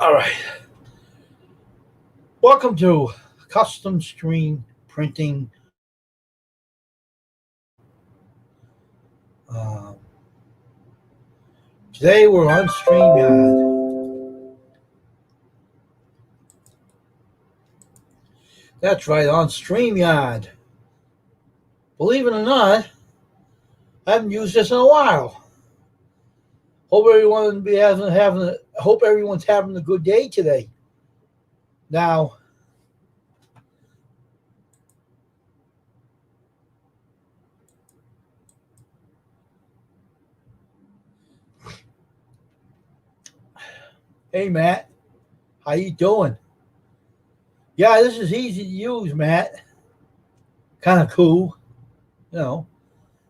All right. Welcome to Custom Screen Printing. Um, Today we're on StreamYard. That's right, on StreamYard. Believe it or not, I haven't used this in a while. Hope everyone's having a good day today. Now, hey Matt, how you doing? Yeah, this is easy to use, Matt. Kind of cool, you know.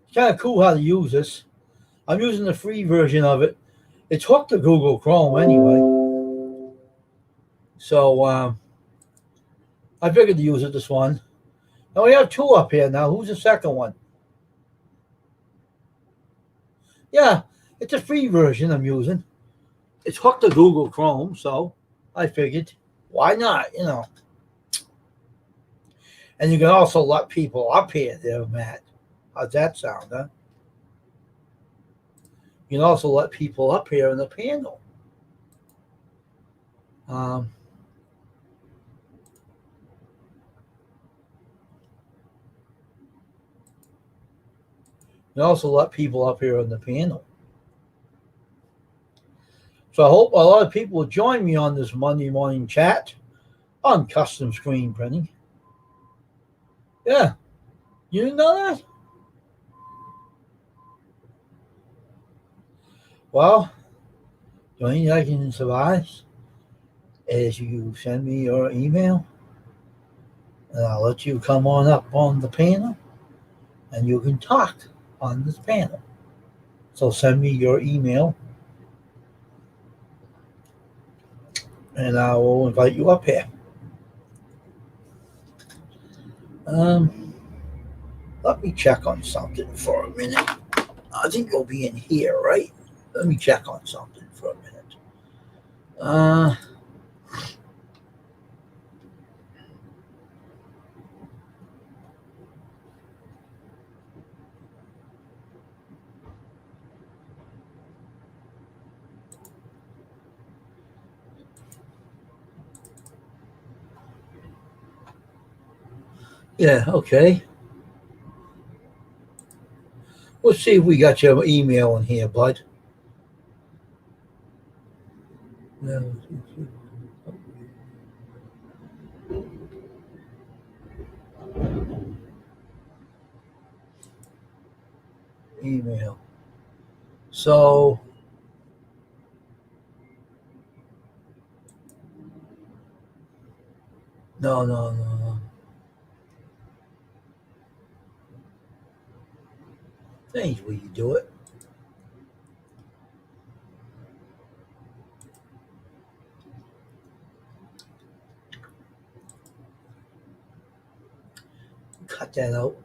It's kind of cool how to use this. I'm using the free version of it. It's hooked to Google Chrome anyway. So I figured to use it this one. Now we have two up here now. Who's the second one? Yeah, it's a free version I'm using. It's hooked to Google Chrome, so I figured, why not? And you can also let people up here there, Matt. How's that sound, huh? You can also let people up here in the panel. Um, you can also let people up here in the panel. So I hope a lot of people will join me on this Monday morning chat on custom screen printing. Yeah, you didn't know that? Well, the only thing I can advise is you send me your email, and I'll let you come on up on the panel, and you can talk on this panel. So send me your email, and I will invite you up here. Let me check on something for a minute. I think you'll be in here, right? Let me check on something for a minute. Yeah, okay. Let's see if we got your email in here, bud. Email. So, no. Thanks, will you do it? Cut that out.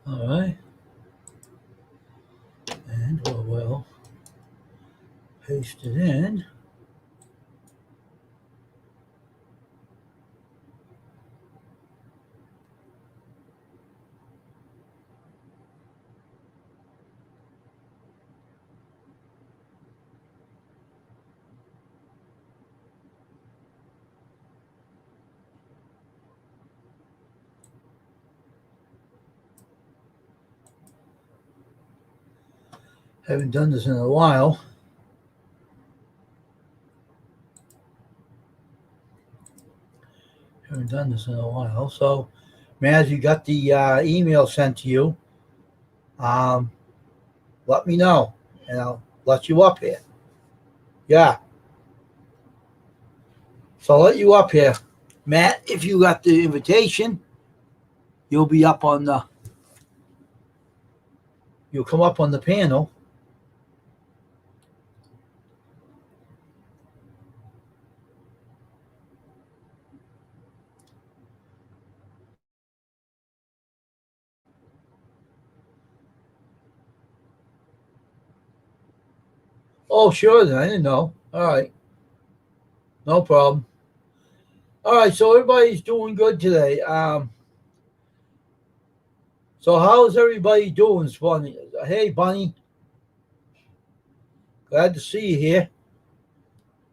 All right. And we'll paste it in. Haven't done this in a while. So, man, as you got the email sent to you, let me know, and I'll let you up here. Yeah. So I'll let you up here. Matt, if you got the invitation, you'll be up on the, you'll come up on the panel. Oh, sure, then I didn't know. All right, no problem. All right, so everybody's doing good today. So how's everybody doing, Bunny? Hey, Bunny, glad to see you here.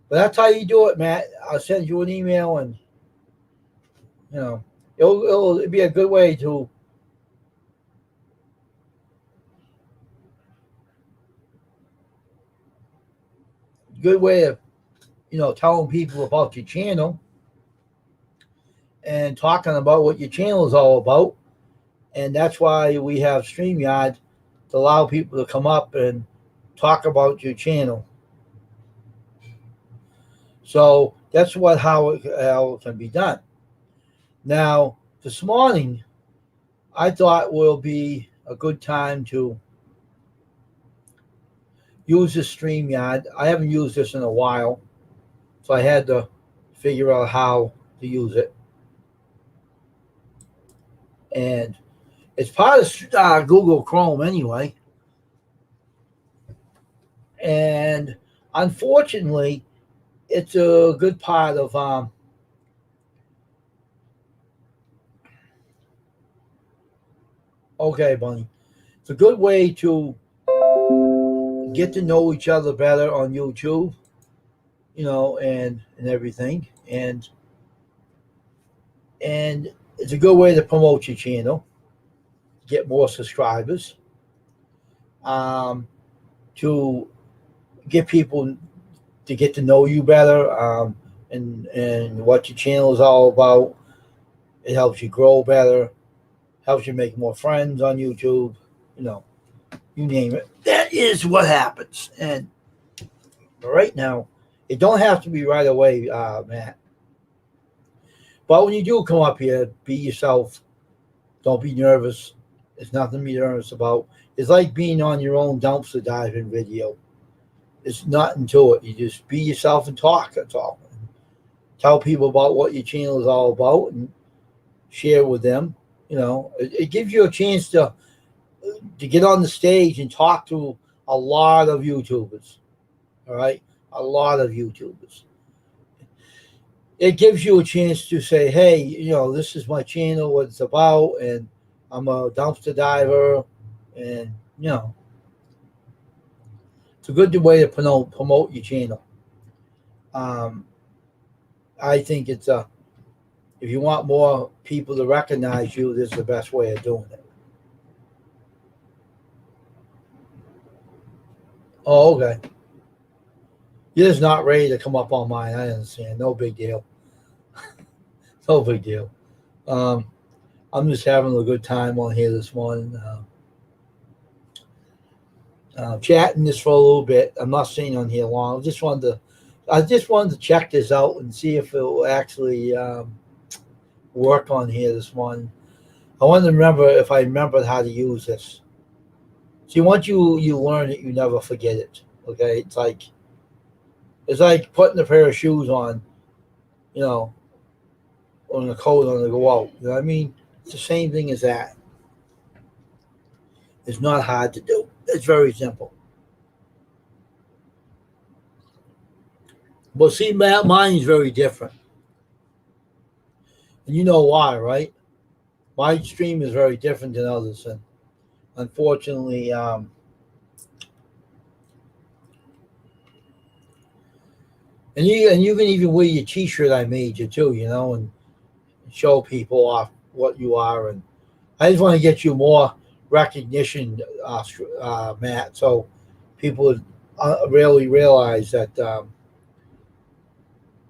But that's how you do it, Matt. I'll send you an email, and you know, it'll be a good way to good way of telling people about your channel and talking about what your channel is all about. And that's why we have StreamYard to allow people to come up and talk about your channel. So that's how it can be done. Now, this morning, I thought will be a good time to use this StreamYard. I haven't used this in a while, so I had to figure out how to use it. And it's part of Google Chrome anyway. And unfortunately, it's a good part of okay, Bunny. It's a good way to get to know each other better on YouTube, and everything. And it's a good way to promote your channel, get more subscribers, to get people to get to know you better, and what your channel is all about. It helps you grow better, helps you make more friends on YouTube, you name it. That is what happens. And right now, it don't have to be right away, Matt. But when you do come up here, be yourself. Don't be nervous. There's nothing to be nervous about. It's like being on your own dumpster diving video. It's nothing to it. You just be yourself and talk. That's all. Tell people about what your channel is all about and share with them. It gives you a chance to get on the stage and talk to a lot of YouTubers. All right, a lot of YouTubers. It gives you a chance to say, hey, this is my channel, what it's about, and I'm a dumpster diver, and it's a good way to promote your channel. I think it's if you want more people to recognize you, this is the best way of doing it. Oh, okay. You're just not ready to come up on mine. I understand. No big deal. No big deal. I'm just having a good time on here this morning. Chatting this for a little bit. I'm not staying on here long. I just wanted to check this out and see if it will actually work on here this morning. I wanted to remember if I remembered how to use this. See, once you learn it, you never forget it. Okay, it's like putting a pair of shoes on, on a coat on to go out. You know what I mean? It's the same thing as that. It's not hard to do. It's very simple. But see, mine is very different. And you know why, right? My stream is very different than others. And unfortunately, and you can even wear your T-shirt I made you too, and show people off what you are. And I just want to get you more recognition, Matt, so people really realize that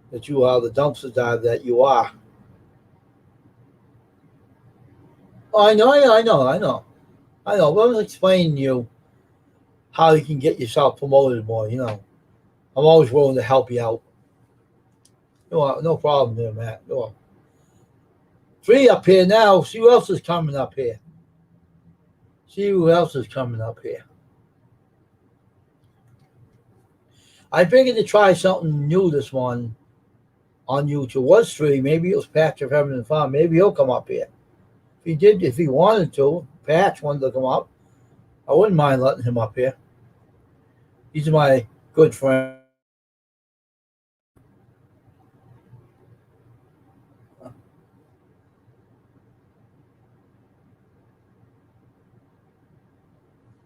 that you are the dumpster dive that you are. Oh, I know. But I'm explaining to you how you can get yourself promoted more. I'm always willing to help you out. No problem there, Matt. No. 3 up here now. See who else is coming up here. See who else is coming up here. I figured to try something new this one on YouTube. Was 3. Maybe it was Patch of Heaven and Farm. Maybe he'll come up here. If he wanted to, Patch wanted to come up, I wouldn't mind letting him up here. He's my good friend.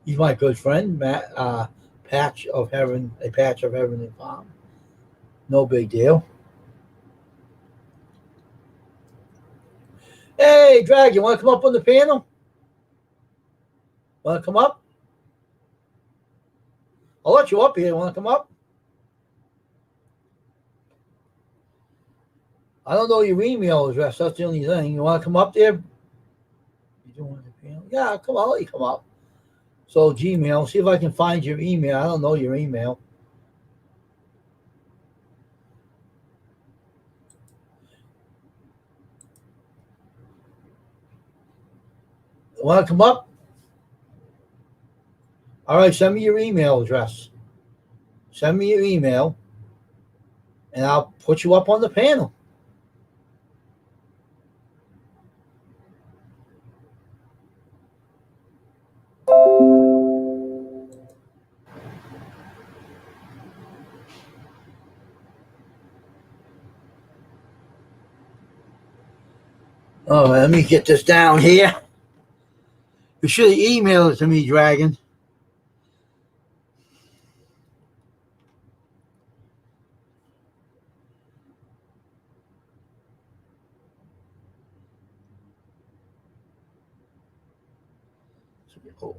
He's my good friend, Matt. Patch of Heaven, a Patch of Heaven and Farm. No big deal. Hey, Drag, you want to come up on the panel? Want to come up? I'll let you up here. Want to come up? I don't know your email address. That's the only thing. You want to come up there? You doing the panel? Yeah, come on. I'll let you come up. So Gmail. See if I can find your email. I don't know your email. Want to come up? All right. Send me your email address. Send me your email, and I'll put you up on the panel. Oh, let me get this down here. You should have emailed it to me, Dragon. Oh.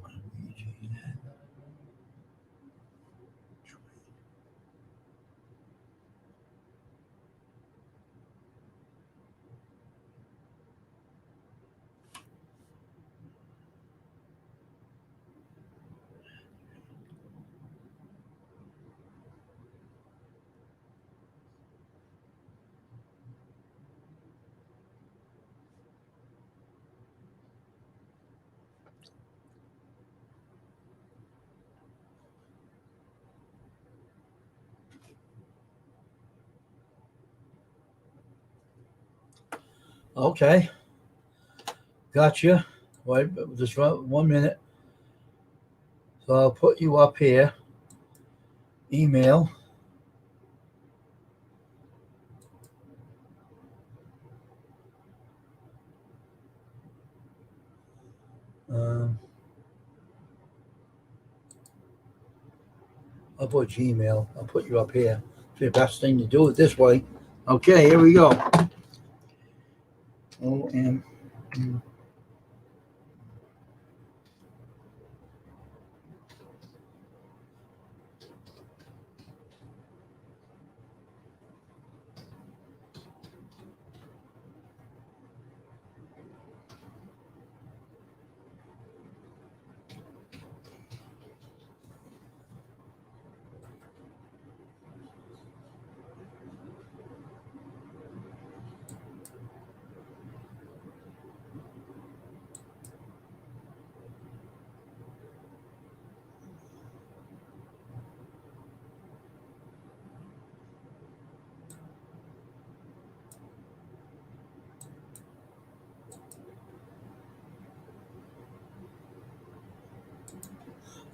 Okay. Gotcha. Wait, just 1 minute. So I'll put you up here. Email. I'll put Gmail. I'll put you up here. It's the best thing to do it this way. Okay, here we go. OM.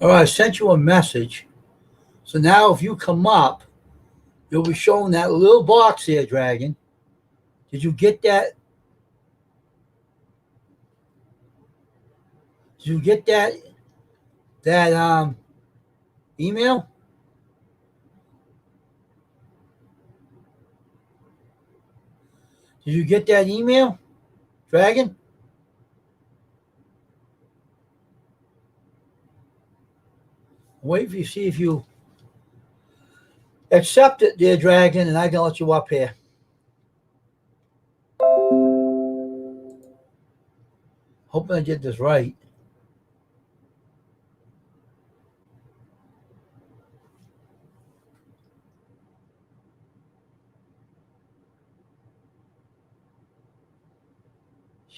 All right, I sent you a message. So now if you come up, you'll be shown that little box here, Dragon. Did you get that? Did you get that email? Did you get that email, Dragon? Wait for you, see if you accept it, dear Dragon, and I can let you up here. Hoping I did this right.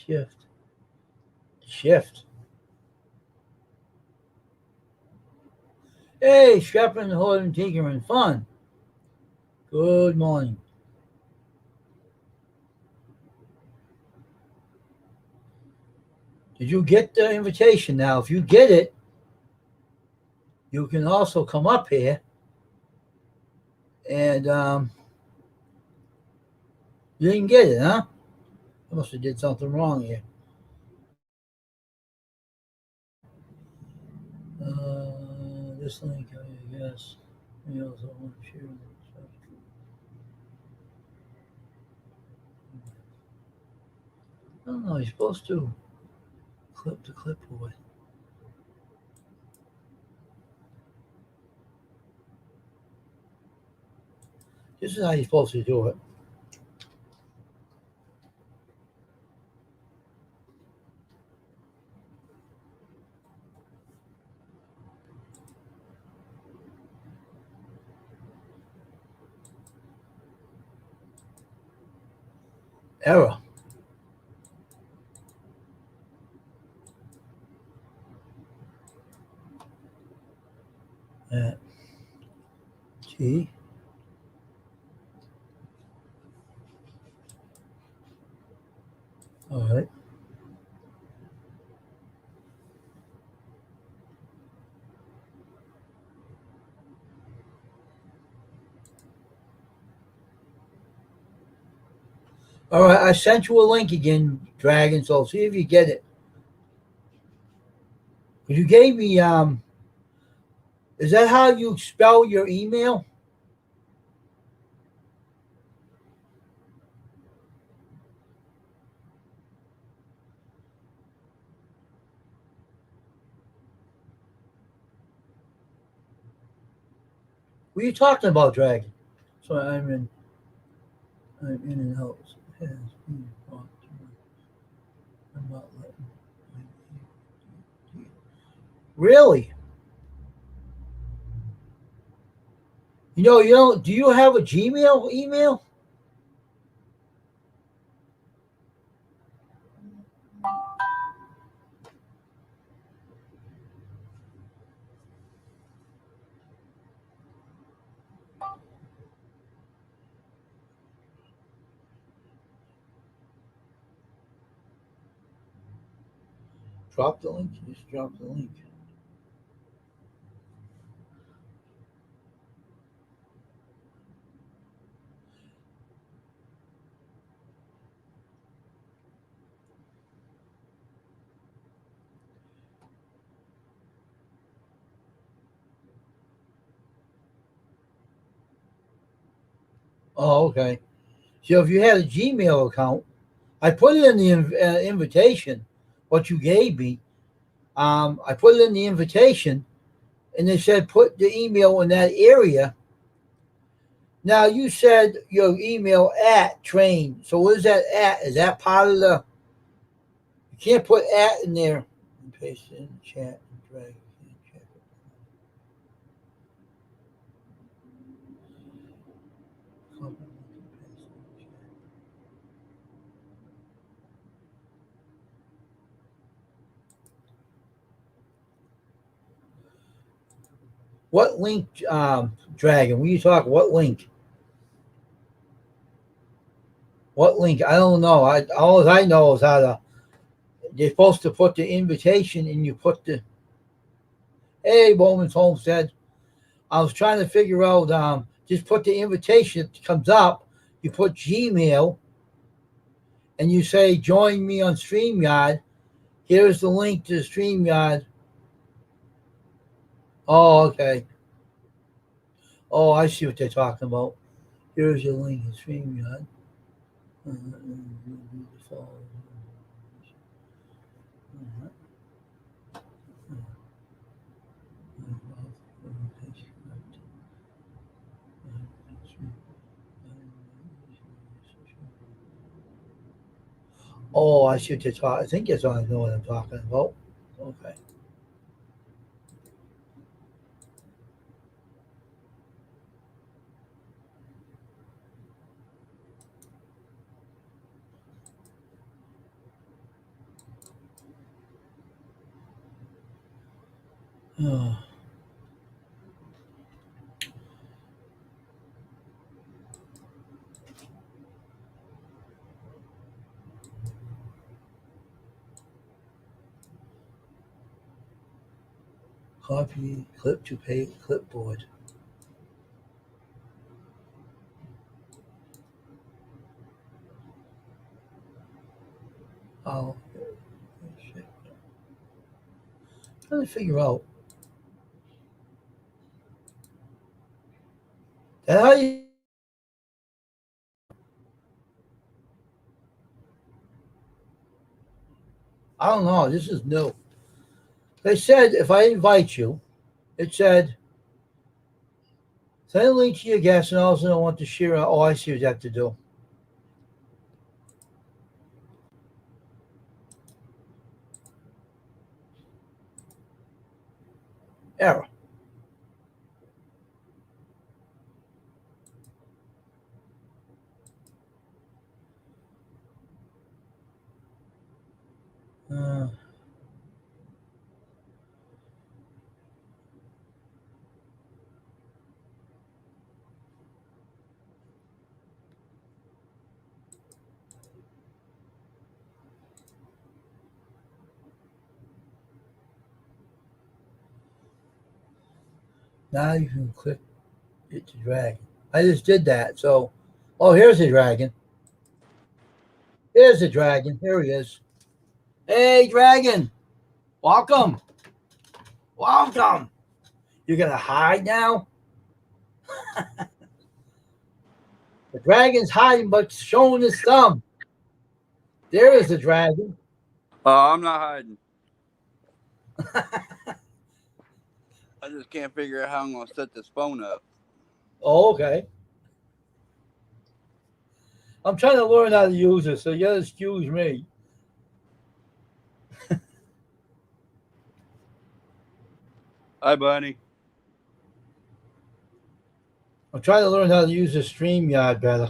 Shift. Hey, Shepherd and Hood and Tinkerman. Fun. Good morning. Did you get the invitation? Now, if you get it, you can also come up here and you didn't get it, huh? I must have did something wrong here. This link, I guess. You also want to share. I don't know. You're supposed to clip the clipboard. This is how you're supposed to do it. Error. T. All right. All right. I sent you a link again, Dragon. So see if you get it. You gave me. Is that how you spell your email? What are you talking about, Dragon? So I'm in and out. Has been brought to I'm not letting. Really? You don't. Do you have a Gmail email? Drop the link. Just drop the link. Oh, okay. So if you had a Gmail account, I put it in the invitation. What you gave me, I put it in the invitation, and they said put the email in that area. Now you said your email at train. So what is that at? Is that part of the? You can't put at in there. And paste it in the chat and drag it. Check it. What link, Dragon? When you talk, what link? What link? I don't know. All I know is how to. You're supposed to put the invitation and you put the. Hey, Bowman's Homestead. I was trying to figure out. Just put the invitation that comes up. You put Gmail, and you say join me on StreamYard. Here's the link to StreamYard. Oh, okay. Oh, I see what they're talking about. Here's your link to StreamYard. Oh, I see what you're talking. I think that's all I know what I'm talking about. Okay. Copy clip to pay clipboard. Oh, shit. Trying to figure out. That how you? I don't know. This is new. They said if I invite you, it said send a link to your guest and also want to share. Oh, I see what you have to do. Error. Uh, now you can click it to drag. I just did that. So, oh, here's the dragon. Here's the dragon. Here he is. Hey, dragon. Welcome. Welcome. You're going to hide now? The dragon's hiding but showing his thumb. There is the dragon. Oh, I'm not hiding. I just can't figure out how I'm going to set this phone up. Oh, okay. I'm trying to learn how to use it, so you gotta excuse me. Hi, buddy. I'm trying to learn how to use the StreamYard better.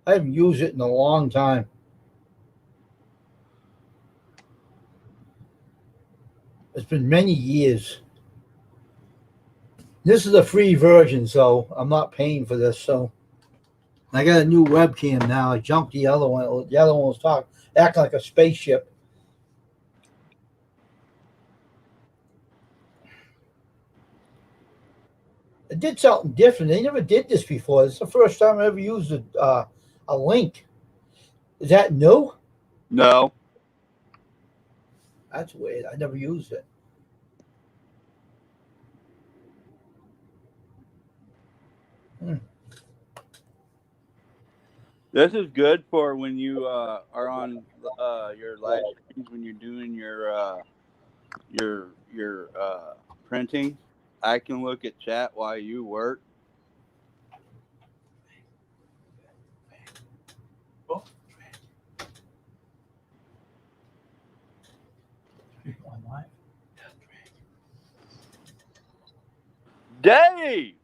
I haven't used it in a long time. It's been many years. This is a free version, so I'm not paying for this. So I got a new webcam now. I junked the other one. The other one was acting like a spaceship. It did something different. They never did this before. This is the first time I ever used a link. Is that new? No. That's weird. I never used it. This is good for when you are on your live streams when you're doing your printing. I can look at chat while you work. Dave!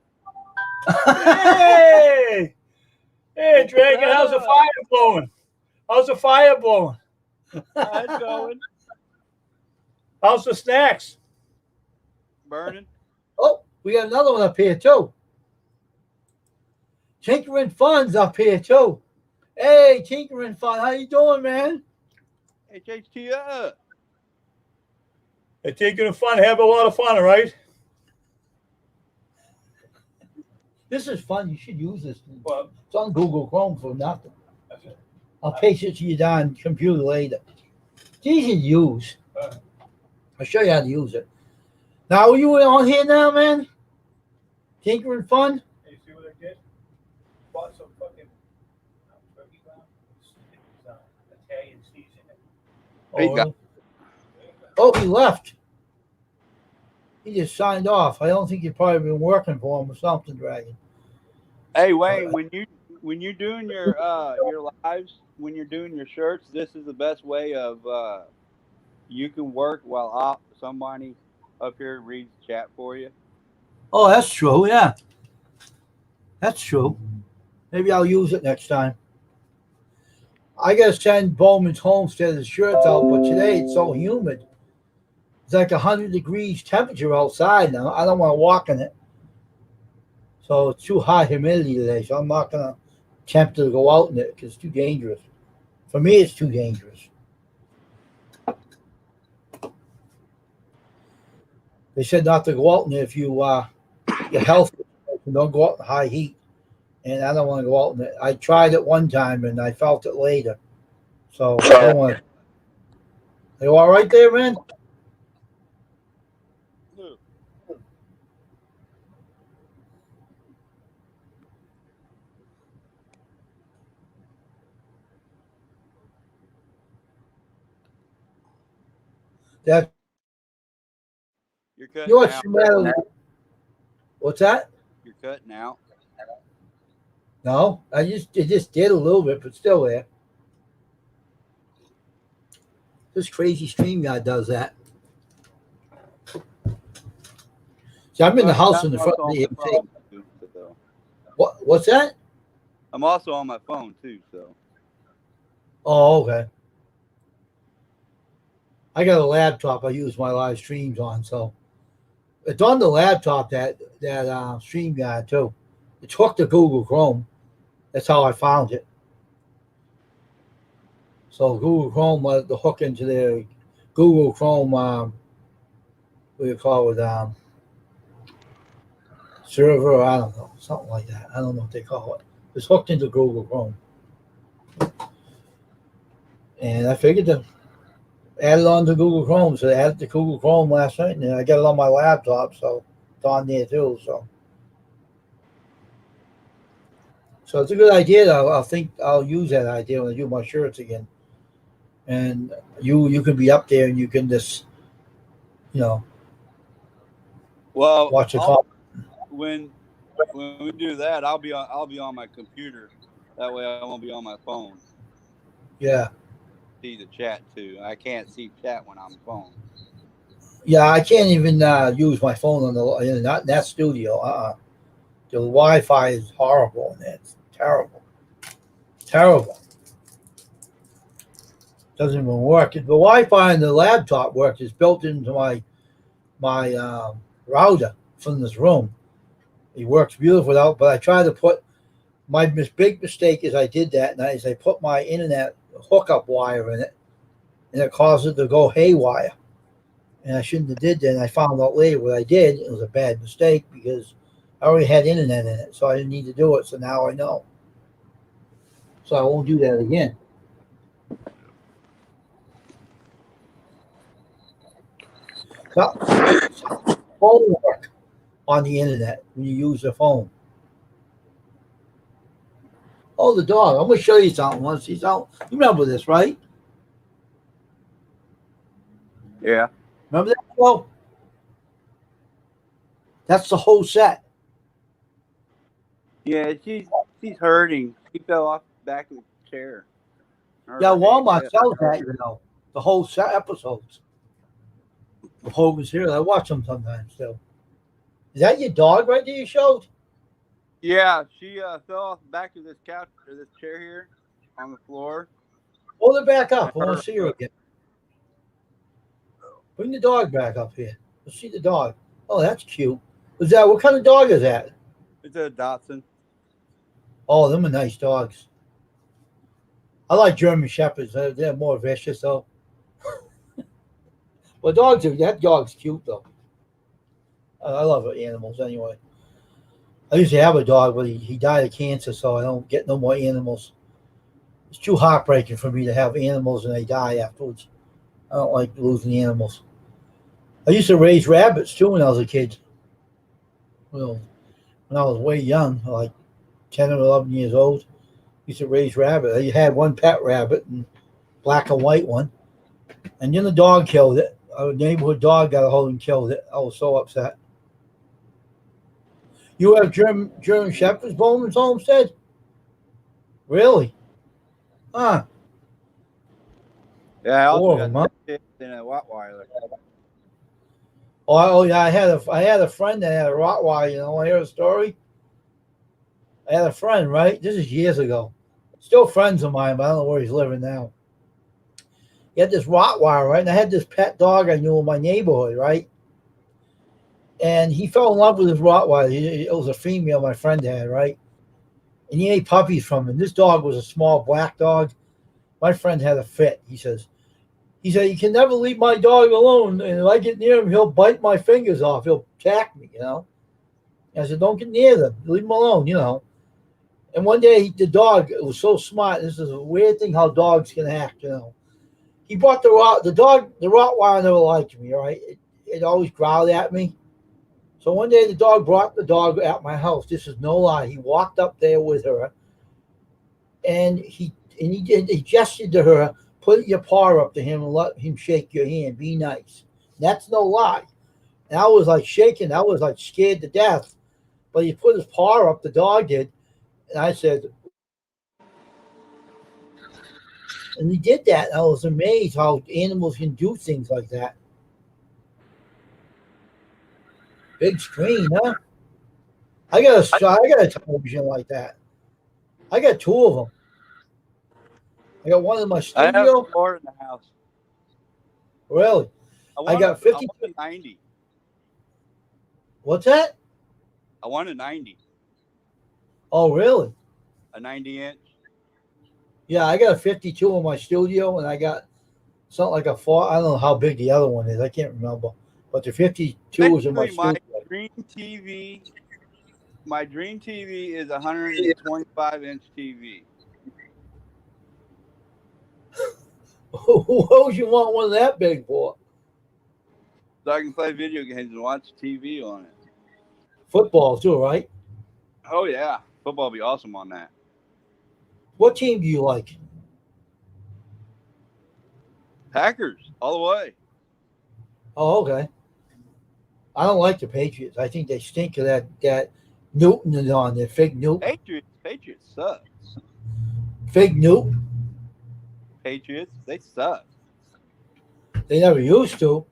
Hey! Hey, Dragon, how's the fire blowing? How's the fire blowing? How's going? How's the snacks? Burning. Oh, we got another one up here, too. Tinkering Fun's up here, too. Hey, Tinkering Fun, how you doing, man? HHT up. Hey, Tinkering Fun, have a lot of fun, all right? This is fun. You should use this. Well, it's on Google Chrome for nothing. I'll paste it to you down computer later. It's easy to use. I'll show you how to use it. Now, are you on here now, man? Tinkering Fun? Hey, you see what I did? Bought some fucking turkey ground. It's Italian seasoning. Oh, he left. He just signed off. I don't think you've probably been working for him or something, Dragon. Hey, Wayne, when you're doing your lives, when you're doing your shirts, this is the best way of you can work while somebody up here reads chat for you. Oh, that's true. Yeah, that's true. Maybe I'll use it next time. I gotta send Bowman's Homestead his shirts out, but today it's so humid. It's like 100 degrees temperature outside now. I don't want to walk in it. So it's too high humidity today. So I'm not gonna attempt to go out in it because it's too dangerous. For me, it's too dangerous. They said not to go out in it if your health. Don't go out in high heat. And I don't want to go out in it. I tried it one time and I felt it later. So I don't want to. You all right there, man? That You're cutting you know what's out. the matter? What's that? You're cutting out. No, it just did a little bit, but still there. This crazy stream guy does that. See, I'm in the house in the front of the AMC. What's that? I'm also on my phone too, so. Oh, okay. I got a laptop I use my live streams on, so it's on the laptop that stream guide too. It's hooked to Google Chrome. That's how I found it. So Google Chrome the hook into their Google Chrome what do you call it, server, I don't know, something like that. I don't know what they call it. It's hooked into Google Chrome. And I figured to add it on to Google Chrome. So I added to Google Chrome last night, and I got it on my laptop, so it's on there too. So it's a good idea. I think I'll use that idea when I do my shirts again. And you can be up there and you can just, Well, watch the call. When we do that, I'll be on my computer. That way, I won't be on my phone. Yeah. See the chat too. I can't see chat when I'm on the phone. Yeah, I can't even use my phone not in that studio. The Wi-Fi is horrible in there. It's terrible. Terrible. Doesn't even work. The Wi-Fi in the laptop works. It's built into my router from this room. It works beautiful but I try to put my big mistake is I did that, and I put my internet hookup wire in it, and it caused it to go haywire. And I shouldn't have did that. And I found out later what I did. It was a bad mistake because I already had internet in it, so I didn't need to do it. So now I know. So I won't do that again. Phone work on the internet when you use the phone. Oh, the dog. I'm going to show you something once he's out. You remember this, right? Yeah. Remember that show? That's the whole set. Yeah, she's hurting. She fell off the back of the chair. Yeah, Walmart sells that, the whole set episodes. The Hogan's Heroes. I watch them sometimes still. Is that your dog right there you showed? Yeah, she fell off the back of this couch or this chair here on the floor. Hold it back up. I want to see her again. Bring the dog back up here. Let's see the dog. Oh, that's cute. What kind of dog is that? It's a Dachshund. Oh, them are nice dogs. I like German Shepherds. They're more vicious, though. Well, that dog's cute, though. I love animals anyway. I used to have a dog, but he died of cancer, so I don't get no more animals. It's too heartbreaking for me to have animals and they die afterwards. I don't like losing animals. I used to raise rabbits, too, when I was a kid. Well, when I was way young, like 10 or 11 years old, I used to raise rabbits. I had one pet rabbit, and black and white one. And then the dog killed it. A neighborhood dog got a hold and killed it. I was so upset. You have German Shepherds, Bowman's Homestead? Really? Huh. Yeah, I also Four of got them, in a Rottweiler. Oh yeah, I had a friend that had a Rottweiler. You want to hear a story? I had a friend, right? This is years ago. Still friends of mine, but I don't know where he's living now. he had this Rottweiler, right? And I had this pet dog I knew in my neighborhood, right? And he fell in love with his Rottweiler. It was a female my friend had, right? And he ate puppies from him. This dog was a small black dog. My friend had a fit. He said, you can never leave my dog alone. And if I get near him, he'll bite my fingers off. He'll attack me, you know. And I said, don't get near them. Leave him alone, you know. And one day, the dog, it was so smart. This is a weird thing how dogs can act, you know. He brought the Rottweiler never liked me, all right? It always growled at me. So one day, the dog brought the dog at my house. This is no lie. He walked up there with her, and he gestured to her, put your paw up to him and let him shake your hand. Be nice. That's no lie. And I was like shaking. I was like scared to death. But he put his paw up, the dog did. And I said, and he did that. And I was amazed how animals can do things like that. Big screen, huh? I got a television like that. I got two of them. I got one in my I have studio. more in the house. Really? I got 50. I want a 90. What's that? I want a 90. Oh, really? A 90-inch. Yeah, I got a 52 in my studio, and I got something like a 4. I don't know how big the other one is. I can't remember. But the 52 is in my studio. My dream TV is a 125-inch TV. What would you want one that big for? So I can play video games and watch TV on it. Football too, right? Oh, yeah. Football would be awesome on that. What team do you like? Packers, all the way. Oh, okay. I don't like the Patriots. I think they stink of that Newton is on there. Fig Newton. Patriots suck. Fig Newton. Patriots, they suck. They never used to.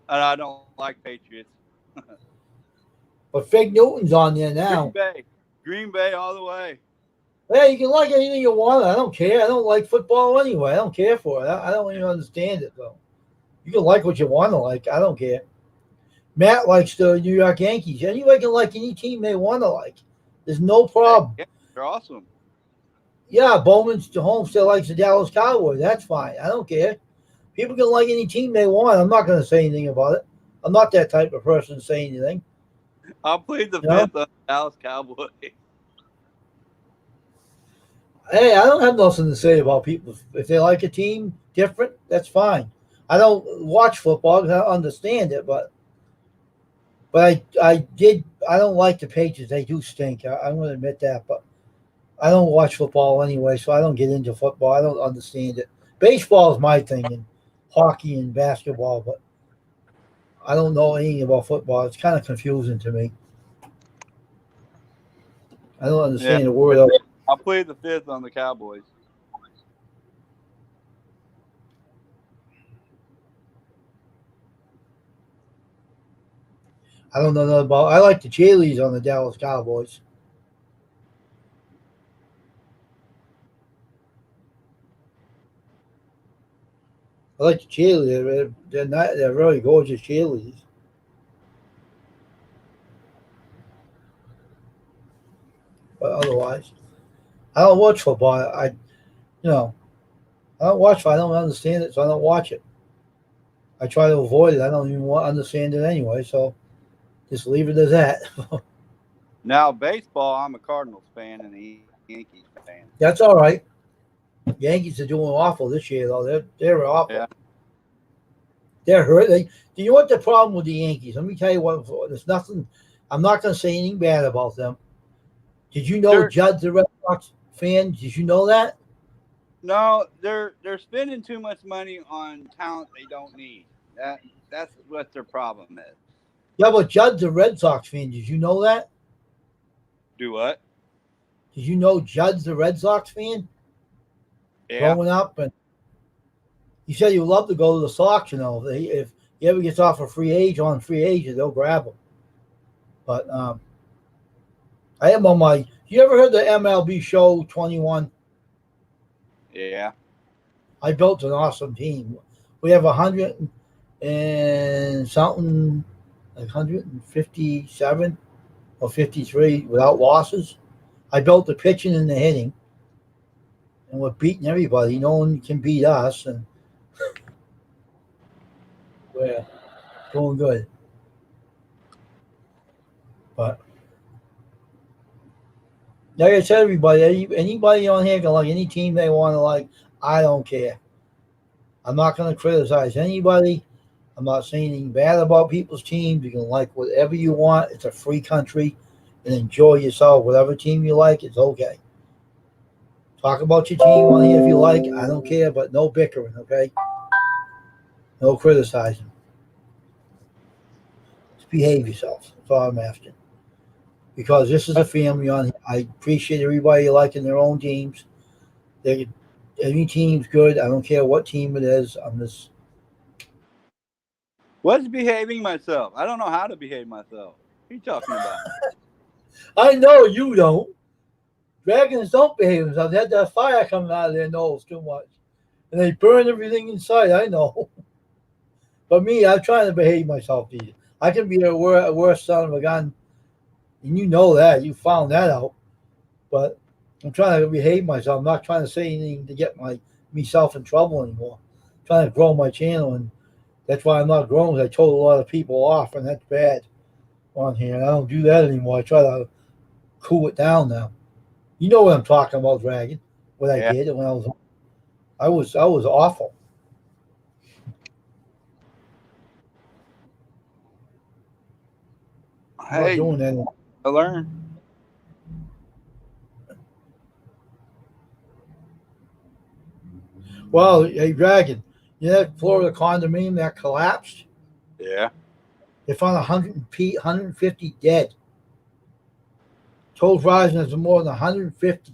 And I don't like Patriots. But Fig Newton's on there now. Green Bay all the way. Yeah, you can like anything you want. I don't care. I don't like football anyway. I don't care for it. I don't even understand it, though. You can like what you want to like. I don't care. Matt likes the New York Yankees. Anybody can like any team they want to like. There's no problem. Yeah, they're awesome. Yeah, Bowman's home still likes the Dallas Cowboys. That's fine. I don't care. People can like any team they want. I'm not going to say anything about it. I'm not that type of person to say anything. I'll plead the fifth on the Dallas Cowboys. Hey, I don't have nothing to say about people. If they like a team different, that's fine. I don't watch football because I don't understand it, but I don't like the Patriots. They do stink. I'm going to admit that, but I don't watch football anyway, so I don't get into football. I don't understand it. Baseball is my thing, and hockey and basketball, but I don't know anything about football. It's kind of confusing to me. I don't understand a word of it. I'll plead the fifth on the Cowboys. I don't know nothing about. I like the cheerleaders on the Dallas Cowboys. I like the cheerleaders. They're really gorgeous cheerleaders. But otherwise, I don't watch football. I don't watch it. I don't understand it, so I don't watch it. I try to avoid it. I don't even understand it anyway, so just leave it as that. Now, baseball, I'm a Cardinals fan and a Yankees fan. That's all right. Yankees are doing awful this year, though. They're awful. Yeah. They're hurt. Do you know what the problem with the Yankees? Let me tell you what. There's nothing. I'm not going to say anything bad about them. Did you know Judd's a Red Sox fan? Did you know that? No, they're spending too much money on talent they don't need. That's what their problem is. Yeah, but Judd's a Red Sox fan. Did you know that? Do what? Did you know Judd's a Red Sox fan? Yeah. Growing up, and he said he would love to go to the Sox. If he ever gets off a free agent, they'll grab him. But I am on my. You ever heard the MLB show 21? Yeah. I built an awesome team. We have 100 and something, like 157 or 53 without losses. I built the pitching and the hitting, and we're beating everybody. No one can beat us, and we're doing good. But like I said, everybody, anybody on here can like any team they want to like. I don't care. I'm not going to criticize anybody. I'm not saying anything bad about people's teams. You can like whatever you want. It's a free country, and enjoy yourself. Whatever team you like, it's okay. Talk about your team on here if you like. I don't care, but no bickering, okay? No criticizing. Just behave yourself. That's all I'm asking. Because this is a family on here. I appreciate everybody liking their own teams. Any team's good. I don't care what team it is. I'm just. What's behaving myself? I don't know how to behave myself. What are you talking about? I know you don't. Dragons don't behave themselves. They had that fire coming out of their nose too much. And they burn everything inside. I know. But me, I'm trying to behave myself. I can be a worse son of a gun. And you know that. You found that out. But I'm trying to behave myself. I'm not trying to say anything to get myself in trouble anymore. I'm trying to grow my channel, and that's why I'm not growing. I told a lot of people off, and that's bad on here. And I don't do that anymore. I try to cool it down now. You know what I'm talking about, Dragon. What I did when I was awful. I'm not doing that anymore. I learned. Well, hey, Dragon, you know that Florida condominium that collapsed? Yeah. They found 150 dead. Tolls rising is more than 150.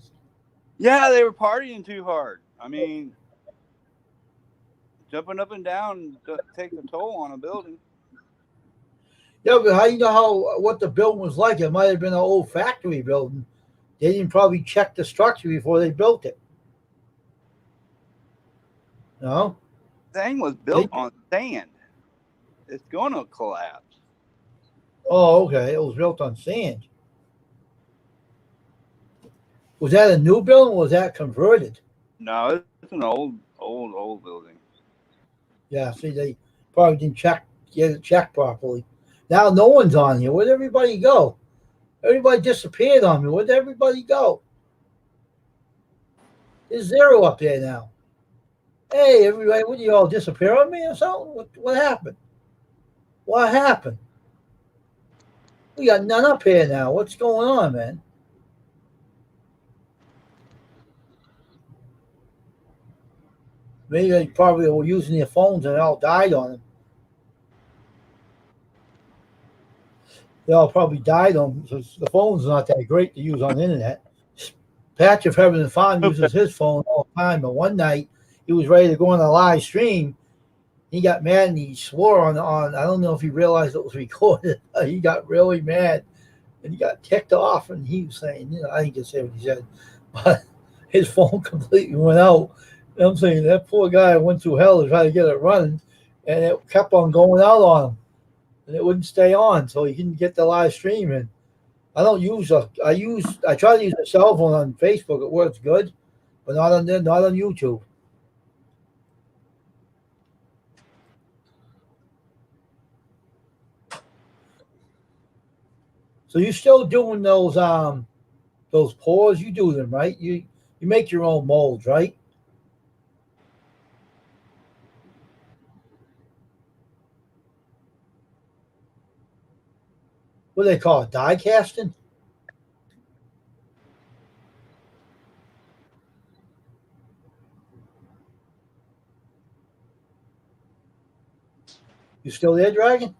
Yeah, they were partying too hard. I mean, jumping up and down takes a toll on a building. Yeah, but how you know what the building was like? It might have been an old factory building. They didn't probably check the structure before they built it. No? The thing was built on sand. It's going to collapse. Oh, okay. It was built on sand. Was that a new building or was that converted? No, it's an old building. Yeah, see, they probably didn't get it checked properly. Now no one's on here. Where'd everybody go? Everybody disappeared on me. Where'd everybody go? There's zero up there now. Hey, everybody, what, you all disappear on me or something? What happened? What happened? We got none up here now. What's going on, man? Maybe they probably were using their phones and it all died on them. They all probably died on them because the phone's not that great to use on the internet. Patch of Heaven and Farm uses his phone all the time, but one night he was ready to go on a live stream. He got mad and he swore on I don't know if he realized it was recorded. He got really mad and he got ticked off, and he was saying, I didn't say what he said, but his phone completely went out. And I'm saying that poor guy went through hell to try to get it running, and it kept on going out on him, and it wouldn't stay on, so he couldn't get the live stream in. I try to use a cell phone on Facebook. It works good, but not on YouTube. So you're still doing those pours? You do them, right? You make your own molds, right? What do they call it? Die casting? You still there, Dragon?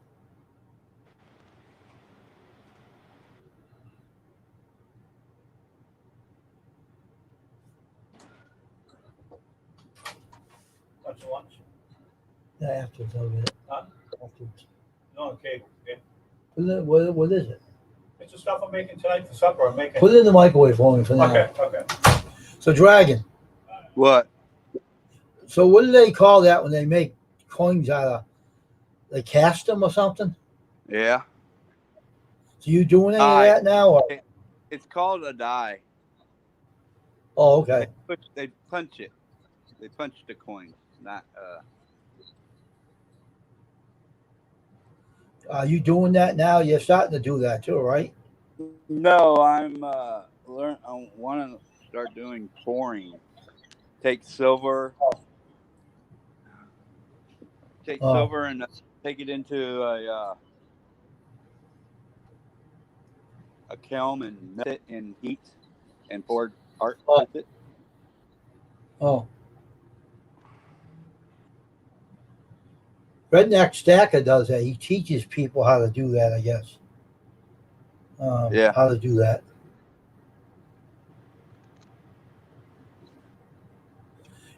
What's lunch? Yeah, afterwards I'll get it. Huh? Afterwards. No, okay. Okay. What is it? It's the stuff I'm making tonight for supper. I'm making. Put it in the microwave for me for now. Okay. Okay. So, Dragon, What? So what do they call that when they make coins out of? They cast them or something? Yeah. So you doing any of Die. that now? Or? It's called a die. Oh, okay. They punch it. They punch the coin, not Are you doing that now? You're starting to do that too, right? No, I'm I want to start doing pouring. Take silver, Oh, and take it into a kiln and melt it in heat and pour art oh, with it. oh. Redneck Stacker does that. He teaches people how to do that, I guess. Yeah. How to do that.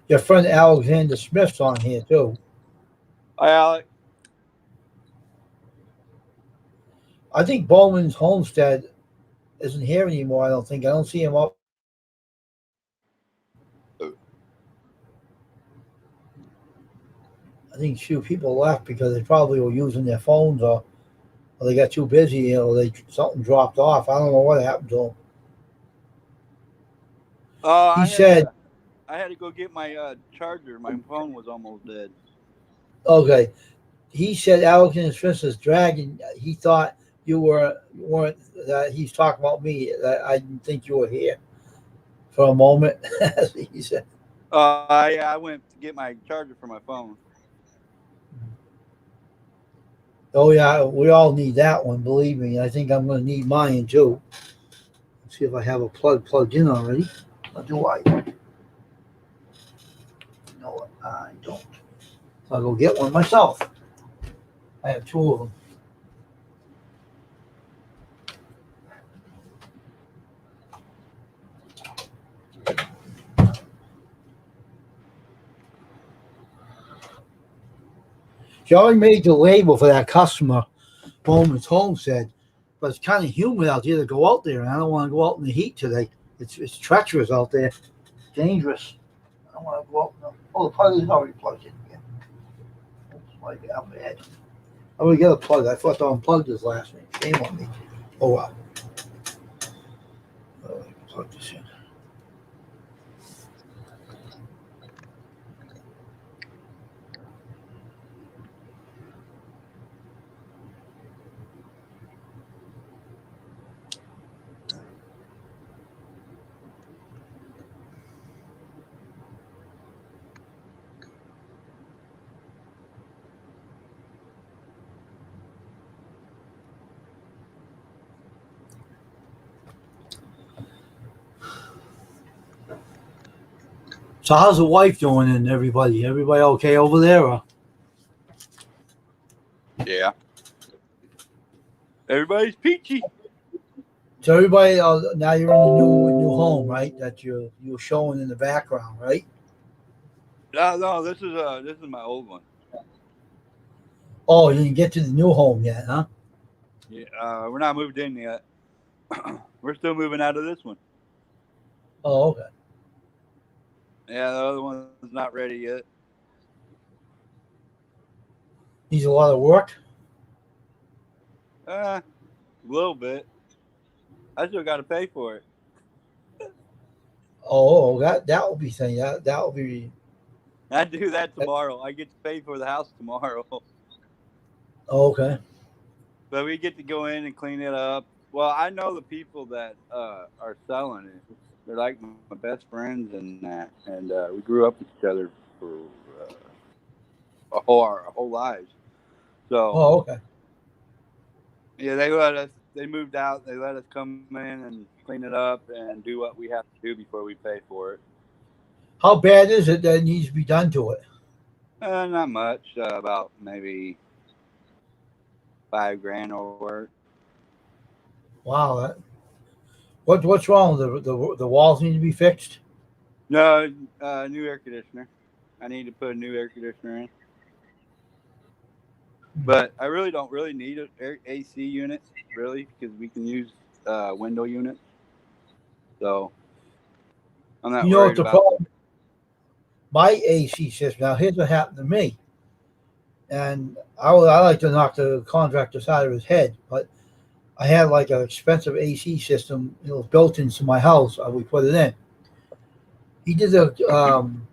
Your friend Alexander Smith's on here too. Hi, Alec. I think Bowman's Homestead isn't here anymore. I don't think. I don't see him up. I think few people left because they probably were using their phones or they got too busy or they something dropped off. I don't know what happened to him. He said, I had to go get my charger. My phone was almost dead. okay. He said Alexander Smith is dragging. He thought you weren't. That he's talking about me. That I didn't think you were here for a moment. He said. I went to get my charger for my phone. Oh yeah, we all need that one. Believe me, I think I'm going to need mine too. Let's see if I have a plug plugged in already. Or do I? No, I don't. So I'll go get one myself. I have two of them. She already made the label for that customer. Bowman's Homestead, but it's kind of humid out there to go out there, and I don't want to go out in the heat today. It's treacherous out there, dangerous. I don't want to go out. Oh, the plug is already plugged in again. Oops, my bad. I'm gonna get a plug. I thought I unplugged this last week. Shame on me. Oh well. Plug this in. So how's the wife doing and everybody? Everybody okay over there? Or? Yeah. Everybody's peachy. So everybody now you're in the new home, right? That you're showing in the background, right? No, this is my old one. Oh, you didn't get to the new home yet, huh? Yeah, we're not moved in yet. We're still moving out of this one. Oh, okay. Yeah, the other one's not ready yet. Needs a lot of work. A little bit. I still got to pay for it. Oh, that will be saying that will be. I do that tomorrow. I get to pay for the house tomorrow. Oh, okay. But we get to go in and clean it up. Well, I know the people that are selling it. They're like my best friends and that, and we grew up with each other for our whole lives. So Oh, okay. yeah, they let us. They moved out. They let us come in and clean it up and do what we have to do before we pay for it. How bad is it that needs to be done to it? Not much. About maybe $5,000 or work. Wow. What's wrong? The walls need to be fixed. No, new air conditioner. I need to put a new air conditioner in. But I really don't really need an AC unit, really, because we can use window units. So I'm not You know what worried the about problem? my AC system. Now, here's what happened to me. And I like to knock the contractor side of his head, but I had like an expensive AC system, built into my house. We put it in. He did an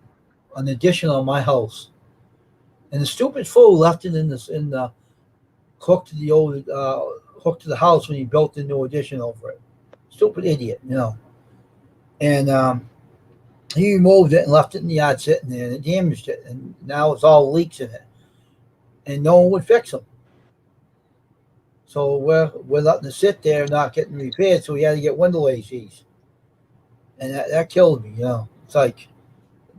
addition on my house, and the stupid fool left it in the hook to the old hook to the house when he built the new addition over it. Stupid idiot, And he removed it and left it in the yard sitting there, and it damaged it, and now it's all leaks in it, and no one would fix them. So we're letting it sit there, not getting repaired. So we had to get window ACs, and that killed me. It's like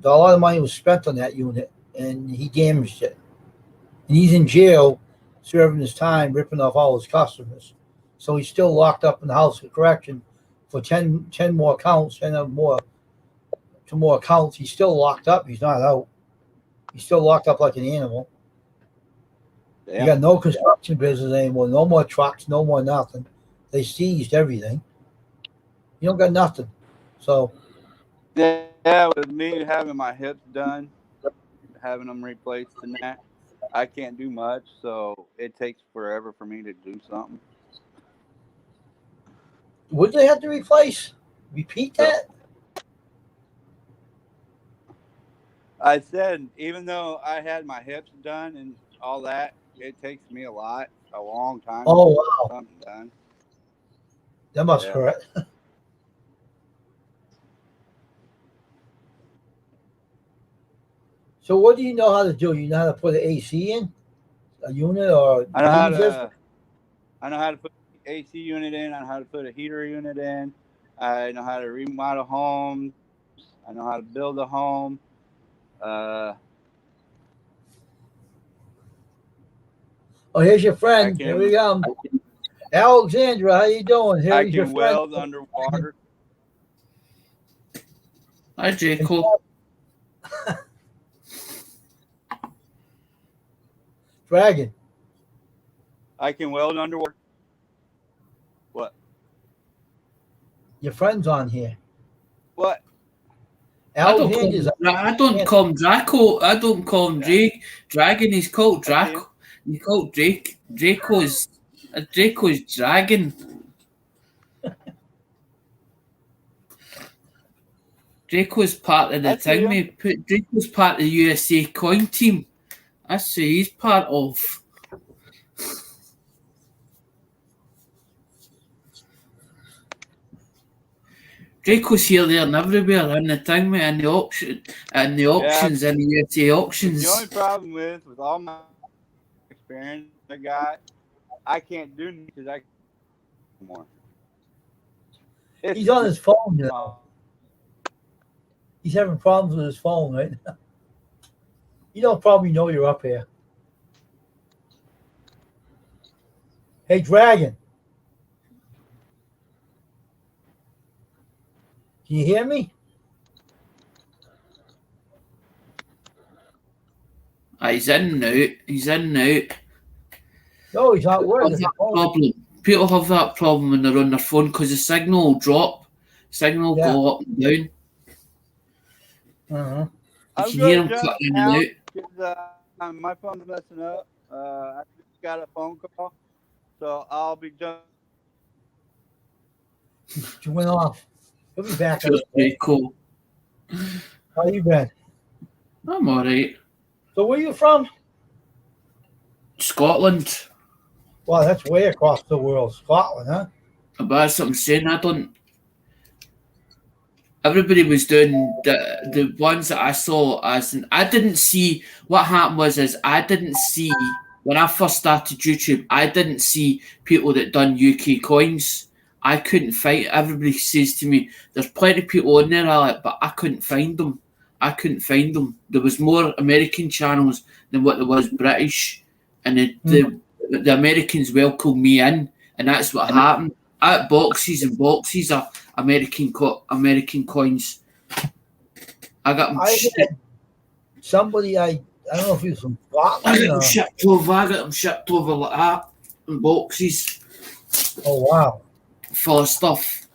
a lot of money was spent on that unit, and he damaged it. And he's in jail, serving his time, ripping off all his customers. So he's still locked up in the house of correction for 10 more counts, 10 more counts. He's still locked up. He's not out. He's still locked up like an animal. Damn. You got no construction business anymore. No more trucks. No more nothing. They seized everything. You don't got nothing. So yeah, with me having my hips done, having them replaced and that, I can't do much. So it takes forever for me to do something. what do they have to replace? Repeat that? I said, even though I had my hips done and all that, it takes me a long time Oh, to wow. get something done. That must Yeah. hurt. So what do you know how to do? You know how to put an AC in? A unit or I know how heating system? to put an AC unit in. I know how to put a heater unit in. I know how to remodel homes. I know how to build a home. Oh, here's your friend. Here we go. Alexandra, how you doing? I Here's your can friend. weld underwater. Hi, Jacob. Dragon. I can weld underwater. What? Your friend's on here. What? I don't call him Draco. I don't call him Drake. Dragon. He's called Draco. He's called Drake. Draco's Dragon. Draco's part of the thing. Draco's part of the USA coin team. That's who he's part of. Draco's here, there, and everywhere in the thing, mate, and the auctions, and the USA auctions. The only problem with all my experience I got, I can't do anything because I can't anymore. He's on his phone now. He's having problems with his phone right now. You don't probably know you're up here. Hey, Dragon. Can you hear me? He's in now. He's in now. No, he's not working. People have that problem when they're on their phone because the signal will drop. Signal will go up and down. Uh-huh. You can hear him cutting in and out. My phone's messing up. I just got a phone call, so I'll be done. You went off. He'll be back. Feels pretty cool. How you been? I'm alright. So where you from? Scotland. Wow, that's way across the world. Scotland, huh? But that's what I'm saying. Everybody was doing the ones that I saw I didn't see what happened was I didn't see when I first started YouTube, I didn't see people that done UK coins. I couldn't find. Everybody says to me, "There's plenty of people on there, Alec," but I couldn't find them. There was more American channels than what there was British, and the Americans welcomed me in, and that's what happened. I had boxes and boxes of American coins. I got them shipped. Somebody I don't know if he was from Scotland. I got them shipped over. I got them shipped over like that in boxes. Oh wow. Full of stuff.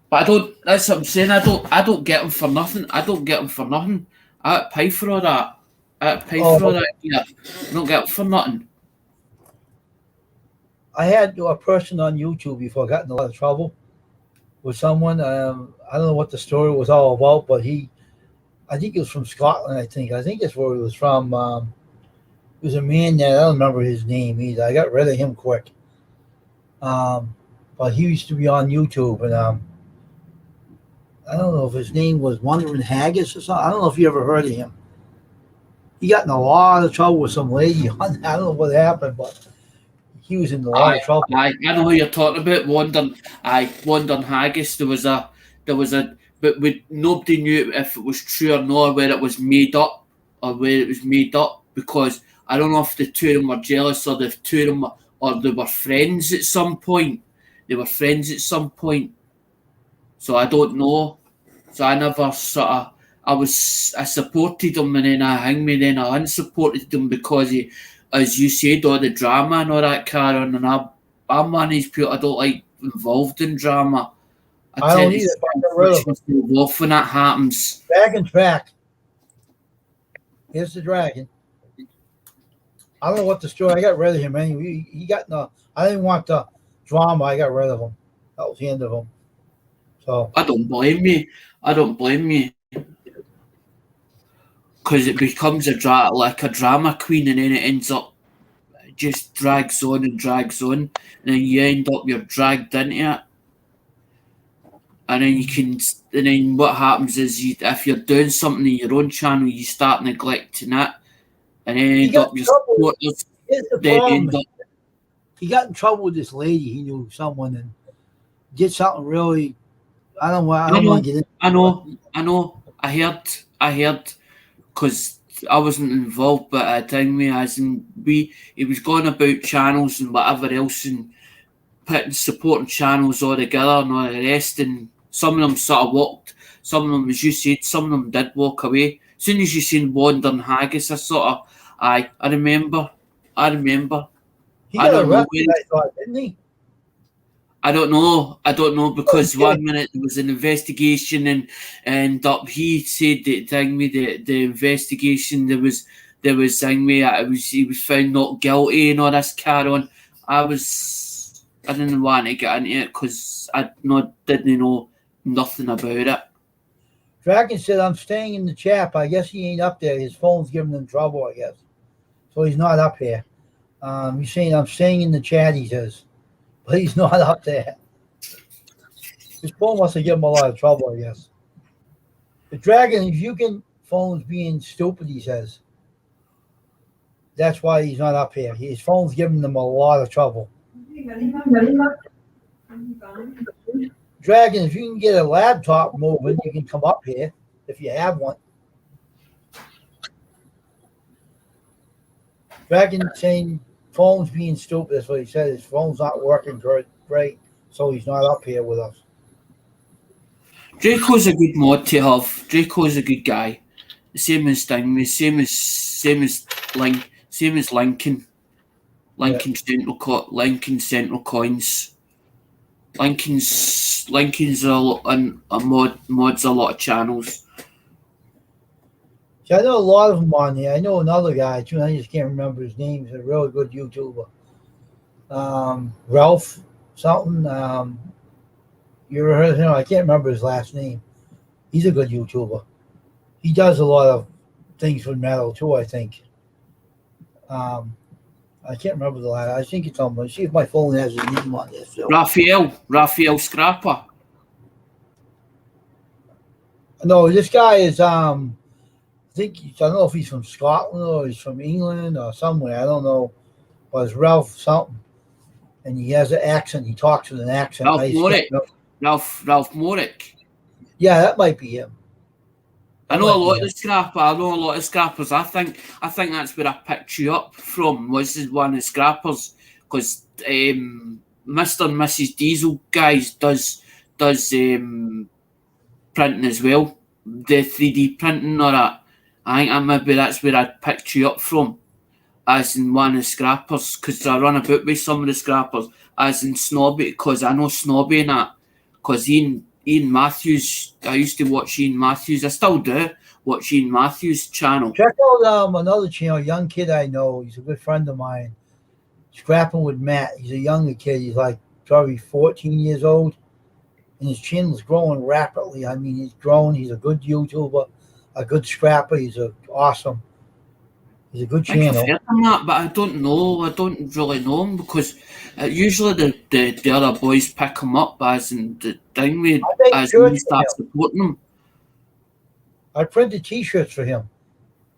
But I don't. That's what I'm saying. I don't get them for nothing. I don't get them for nothing. I pay for all that. I pay for all that. Yeah, I don't get them for nothing. I had a person on YouTube before got in a lot of trouble with someone. I don't know what the story was all about, but I think he was from Scotland. I think that's where he was from. It was a man that I don't remember his name either. I got rid of him quick. But he used to be on YouTube, and I don't know if his name was Wandering Haggis or something. I don't know if you ever heard of him. He got in a lot of trouble with some lady. I don't know what happened, but he was in a lot of trouble. I know who you're talking about. Wandering Haggis. There was a, but nobody knew if it was true or not, where it was made up because I don't know if the two of them were jealous or the two of them or they were friends at some point. They were friends at some point. So I don't know. So I never I supported him and then then I unsupported him because he, as you said, all the drama and all that carry on, and I'm one of these people I don't like involved in drama. I don't either. Involved when that happens. Dragon's back. Here's the dragon. I don't know what the story. I got rid of him anyway. He got I didn't want the drama. I got rid of him. That was the end of him. So I don't blame you. Because it becomes like a drama queen, and then it ends up just drags on, and then you end up you're dragged into it, and then what happens is if you're doing something in your own channel, you start neglecting it, and then end up your supporters. He got in trouble with this lady. He knew someone and did something really. I don't want to get into it. I know. I heard. Because I wasn't involved, but at the time, he was going about channels and whatever else and putting supporting channels all together and all the rest. And some of them sort of walked. Some of them, as you said, some of them did walk away. As soon as you seen Wandering Haggis, I remember. He got arrested, I thought, didn't he? I don't know because one minute there was an investigation and he said that the investigation there was he was found not guilty and all this carry on. I didn't want to get into it because I didn't know nothing about it. Dragon said, I'm staying in the chat. I guess he ain't up there. His phone's giving him trouble, I guess. So he's not up here. He's saying, I'm staying in the chat, he says. But he's not up there. His phone must have given him a lot of trouble, I guess. The Dragon, if you can, phone's being stupid, he says. That's why he's not up here. His phone's giving him a lot of trouble. Dragon, if you can get a laptop moving, you can come up here if you have one. Dragon saying phone's being stupid. That's what he said. His phone's not working great, so he's not up here with us. Draco's a good mod to have. Draco's a good guy. Same as Stingray, same as Lincoln. Lincoln Central Coins. Lincoln's mods a lot of channels. See, I know a lot of them on there. I know another guy too. I just can't remember his name. He's a really good YouTuber. Ralph something. You ever heard of him? I can't remember his last name. He's a good YouTuber. He does a lot of things with metal too, I think. I can't remember the last. I think it's on. Let's see if my phone has his name on this. So. Raphael Scrapper. No, this guy is. I don't know if he's from Scotland or he's from England or somewhere. I don't know, but it's Ralph something, and he has an accent. He talks with an accent. Ralph Morick. Yeah, that might be him. I know a lot of the scrappers. I think that's where I picked you up from. Was one of the scrappers because Mr. and Mrs. Diesel guys does printing as well, the 3D printing or that. I think maybe that's where I picked you up from, as in one of the scrappers, because I run about with some of the scrappers, as in Snobby, because I know Snobby and that, because he Ian Matthews. I used to watch Ian Matthews. I still do watch Ian Matthews' channel. Check out another channel, a young kid I know. He's a good friend of mine. Scrapping with Matt. He's a younger kid. He's like probably 14 years old. And his channel's growing rapidly. I mean, he's grown. He's a good YouTuber, a good scrapper. He's awesome. He's a good I think I've channel. heard of that, but I don't know. I don't really know him because usually the other boys pick him up as in the thing with I make as shirts we for start him. supporting them. I printed T-shirts for him.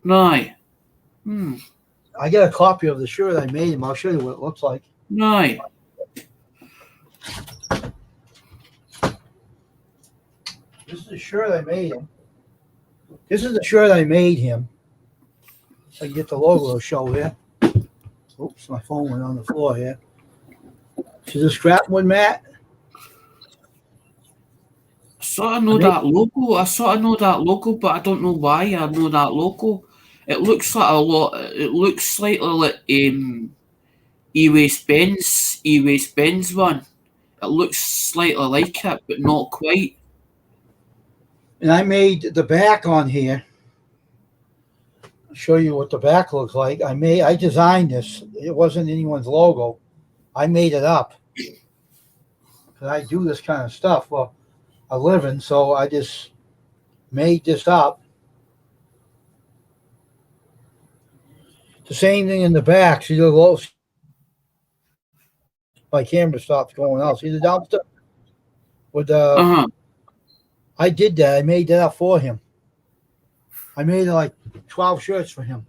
Right. I got a copy of the shirt I made him. I'll show you what it looks like. Right. This is the shirt I made him. This is the shirt I made him. I can get the logo to show here. Oops, my phone went on the floor here. See the scrap one, Matt? I sort of know that logo. I sort of know that logo, but I don't know why I know that logo. It looks like a lot. It looks slightly like E-Waste Benz one. It looks slightly like it, but not quite. And I made the back on here. I'll show you what the back looks like. I designed this. It wasn't anyone's logo. I made it up. Because I do this kind of stuff for a living, so I just made this up. The same thing in the back. See the low. My camera stopped going out. See the dumpster with the. I did that. I made that up for him. I made like 12 shirts for him.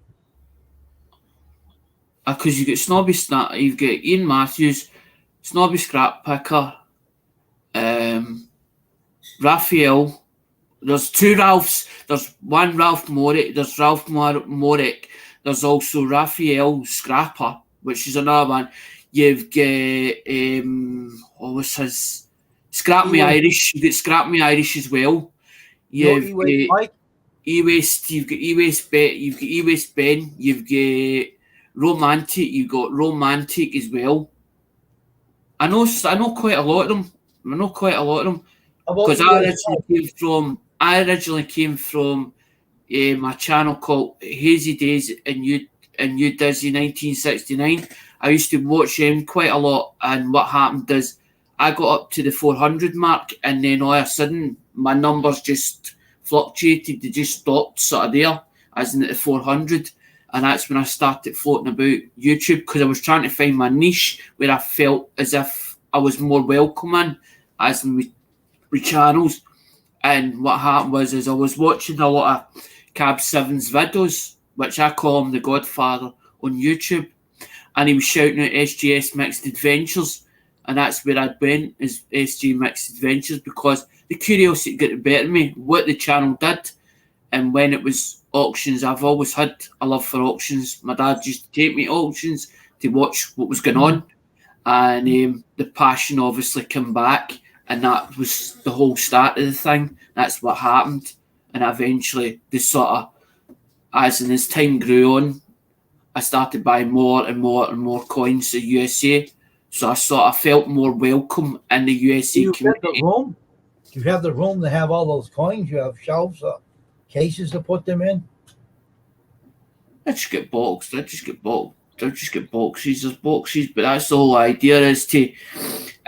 Because you get Snobby Snap, you've got Ian Matthews, Snobby Scrap Picker, Raphael. There's two Ralphs. There's one Ralph Morick. There's Ralph Morick. There's also Raphael Scrapper, which is another one. You've got what was his Scrap Me Irish. You've got Scrap Me Irish as well. You've got E-Waste. You've got E-Waste Bet. You've got E-Waste Ben. You've got Romantic. You've got Romantic as well. I know quite a lot of them. Because I originally came from my channel called Hazy Days and New Dizzy 1969. I used to watch them quite a lot, and what happened is I got up to the 400 mark, and then all of a sudden my numbers just fluctuated. They just stopped sort of there, as in at the 400, and that's when I started floating about YouTube, because I was trying to find my niche where I felt as if I was more welcome in, as in with channels. And what happened was I was watching a lot of Cab 7's videos, which I call him the Godfather, on YouTube, and he was shouting out SGS Mixed Adventures, and that's where I went, is SG Mixed Adventures, because the curiosity got the better of me, what the channel did. And when it was auctions, I've always had a love for auctions. My dad used to take me to auctions to watch what was going on, and the passion obviously came back, and that was the whole start of the thing. That's what happened, and eventually the sort of, as time grew on, I started buying more and more and more coins to USA. So I sort of felt more welcome in the USA community. Do you have the room to have all those coins? You have shelves or cases to put them in? I just get boxes. There's boxes, but that's the whole idea, is to,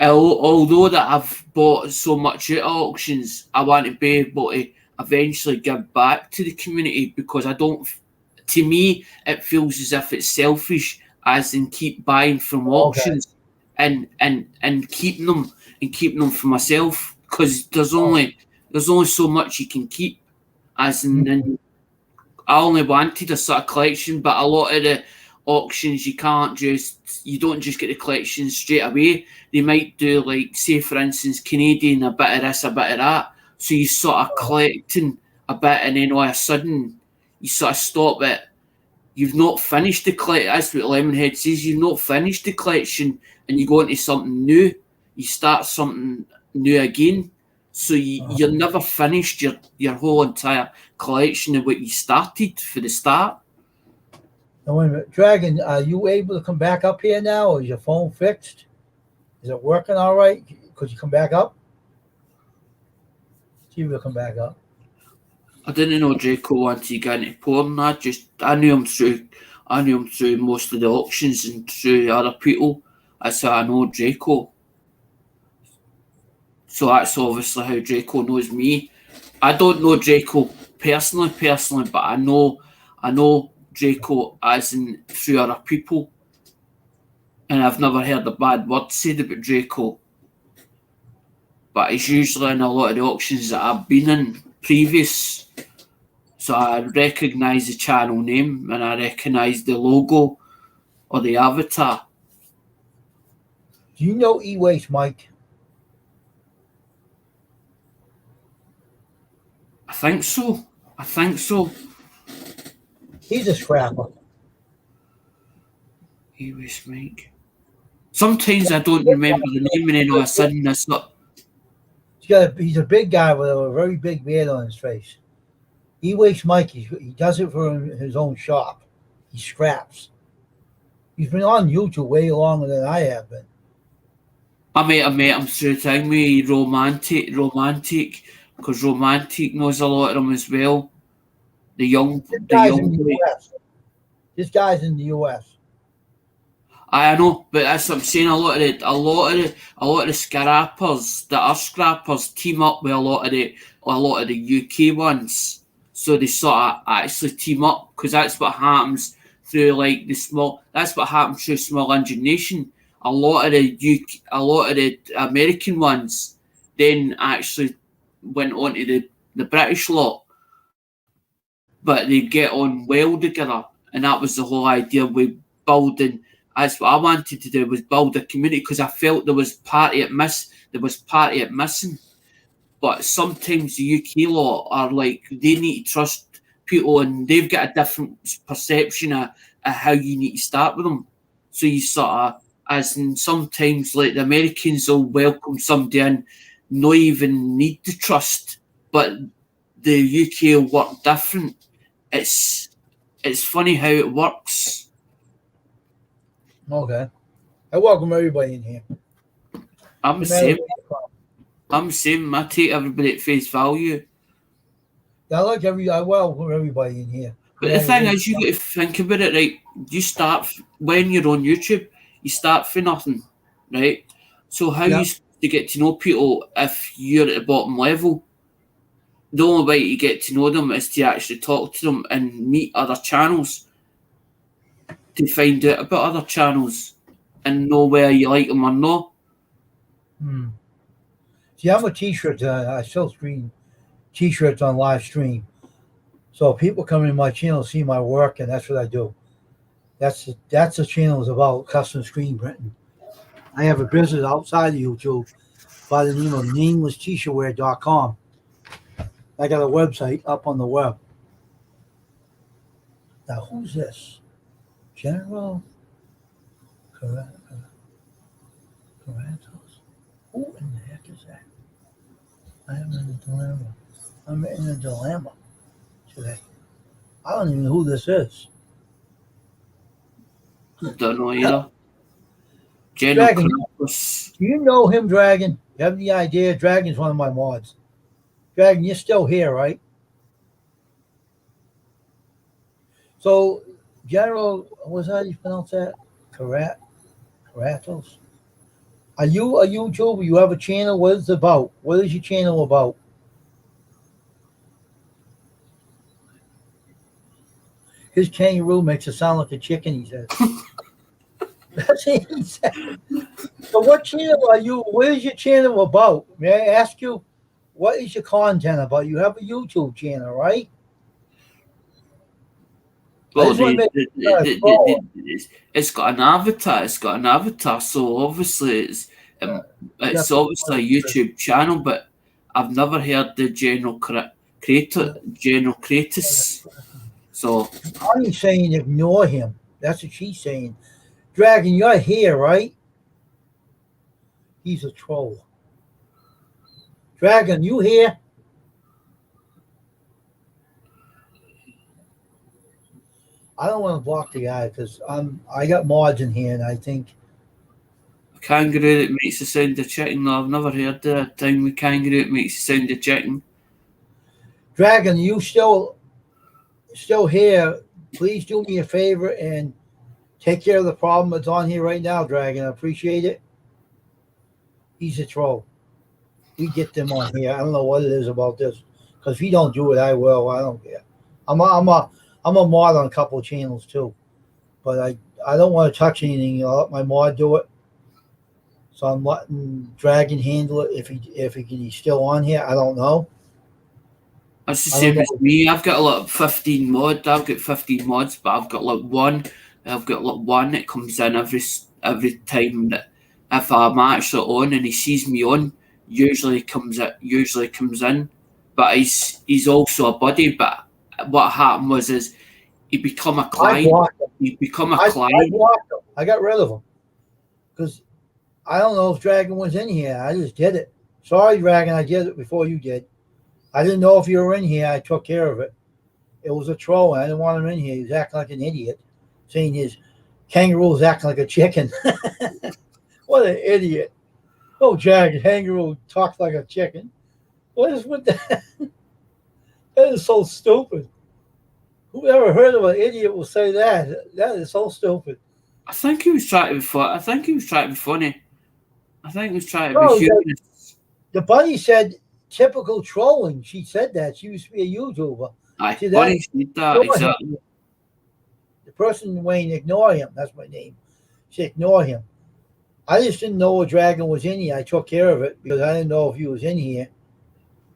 although that I've bought so much at auctions, I want to be able to eventually give back to the community, because to me, it feels as if it's selfish, as in keep buying from auctions and keeping them for myself, because there's only so much you can keep, as in, and I only wanted a sort of collection, but a lot of the auctions you don't just get the collection straight away. They might do, like, say for instance, Canadian, a bit of this, a bit of that, so you sort of collecting a bit, and then all of a sudden you sort of stop it. You've not finished the collection. That's what Lemonhead says. You've not finished the collection, and you go into something new. You start something new again. So you're never finished your whole entire collection of what you started for the start. Now, wait a minute. Dragon, are you able to come back up here now, or is your phone fixed? Is it working all right? Could you come back up? See if he'll come back up. I didn't know Draco wanted to get into porn. I knew him through most of the auctions and through other people. That's how I know Draco. So that's obviously how Draco knows me. I don't know Draco personally, but I know Draco as in through other people. And I've never heard a bad word said about Draco. But he's usually in a lot of the auctions that I've been in previous. So I recognise the channel name and I recognise the logo or the avatar. Do you know E-Waste Mike? I think so. He's a scrapper. E-Waste Mike. Sometimes I don't remember the name and then all of a sudden it's not. He's a big guy with a very big beard on his face. E-Waste Mike, he does it for his own shop. He scraps. He's been on YouTube way longer than I have been. I met him through thing with Romantic, because Romantic knows a lot of them as well. The young boy. This guy's in the US. I know, but that's what I'm saying. A lot of the scrappers that are scrappers team up with a lot of the UK ones. So they sort of actually team up because that's what happens through like the small. That's what happens through Small Engine Nation. A lot of the American ones then actually went on to the British lot, but they get on well together, and that was the whole idea with building. That's what I wanted to do, was build a community, because I felt there was part of it missing. But sometimes the UK lot are like, they need to trust people and they've got a different perception of how you need to start with them. So you sort of, as in sometimes like the Americans will welcome somebody in, not even need to trust, but the UK will work different. It's funny how it works. Okay. I welcome everybody in here. I'm the same. I take everybody at face value. I welcome everybody in here. But the thing is, you got to think about it, right? You start, when you're on YouTube, you start for nothing, right? So how you to get to know people if you're at the bottom level? The only way to get to know them is to actually talk to them and meet other channels, to find out about other channels and know where you like them or not. See, I'm a t-shirt. I still stream t-shirts on live stream. So people come in my channel, see my work, and that's what I do. That's the channel is about custom screen printing. I have a business outside of YouTube by the name of namelesst-shirtwear.com. I got a website up on the web. Now, who's this? General Carratos. Who in the heck is that? I am in a dilemma. I'm in a dilemma today. I don't even know who this is. Don't know either. General Dragon, Carratos. do you know him, Dragon? You have any idea? Dragon's one of my mods. Dragon, you're still here, right? So, General, what's how you pronounce that? Carratos? Are you a YouTuber? You have a channel? What is it about? What is your channel about? His kangaroo makes it sound like a chicken, he says. That's what he said. So what channel are you? What is your channel about? May I ask you? What is your content about? You have a YouTube channel, right? Well, it's got an avatar. It's got an avatar, so obviously it's obviously a YouTube channel. But I've never heard the General Kratos. So I'm saying ignore him. That's what she's saying. Dragon, you're here, right? He's a troll. Dragon, you here? I don't want to block the guy because I got mods in here, and I think kangaroo that makes the sound of chicken. No, I've never heard the time with kangaroo that makes the sound of chicken. Dragon, you still here? Please do me a favor and take care of the problem that's on here right now, Dragon. I appreciate it. He's a troll. We get them on here. I don't know what it is about this. Because if he don't do it, I will. I don't care. I'm a mod on a couple of channels too. But I don't want to touch anything. I'll let my mod do it. So I'm letting Dragon handle it. If he's still on here, I don't know. That's the same as me. I've got like 15 mods. I've got 15 mods, but I've got like one. I've got like one that comes in every time that if I'm actually on and he sees me on, usually comes in. But he's also a buddy. But what happened was he become a client. He become a client. I blocked him. I got rid of him because I don't know if Dragon was in here. I just did it. Sorry, Dragon. I did it before you did. I didn't know if you were in here. I took care of it. It was a troll. I didn't want him in here. He was acting like an idiot, saying his kangaroo was acting like a chicken. What an idiot. Oh, Dragon, kangaroo talks like a chicken. What is with that? That is so stupid. Who ever heard of an idiot will say that? That is so stupid. I think he was trying to be funny. I think he was trying to be funny. I think he was trying to be humorous. The bunny said typical trolling. She said that. She used to be a YouTuber. Aye, funny said that, exactly. The person, Wayne, ignore him. That's my name. She ignore him. I just didn't know a Dragon was in here. I took care of it because I didn't know if he was in here.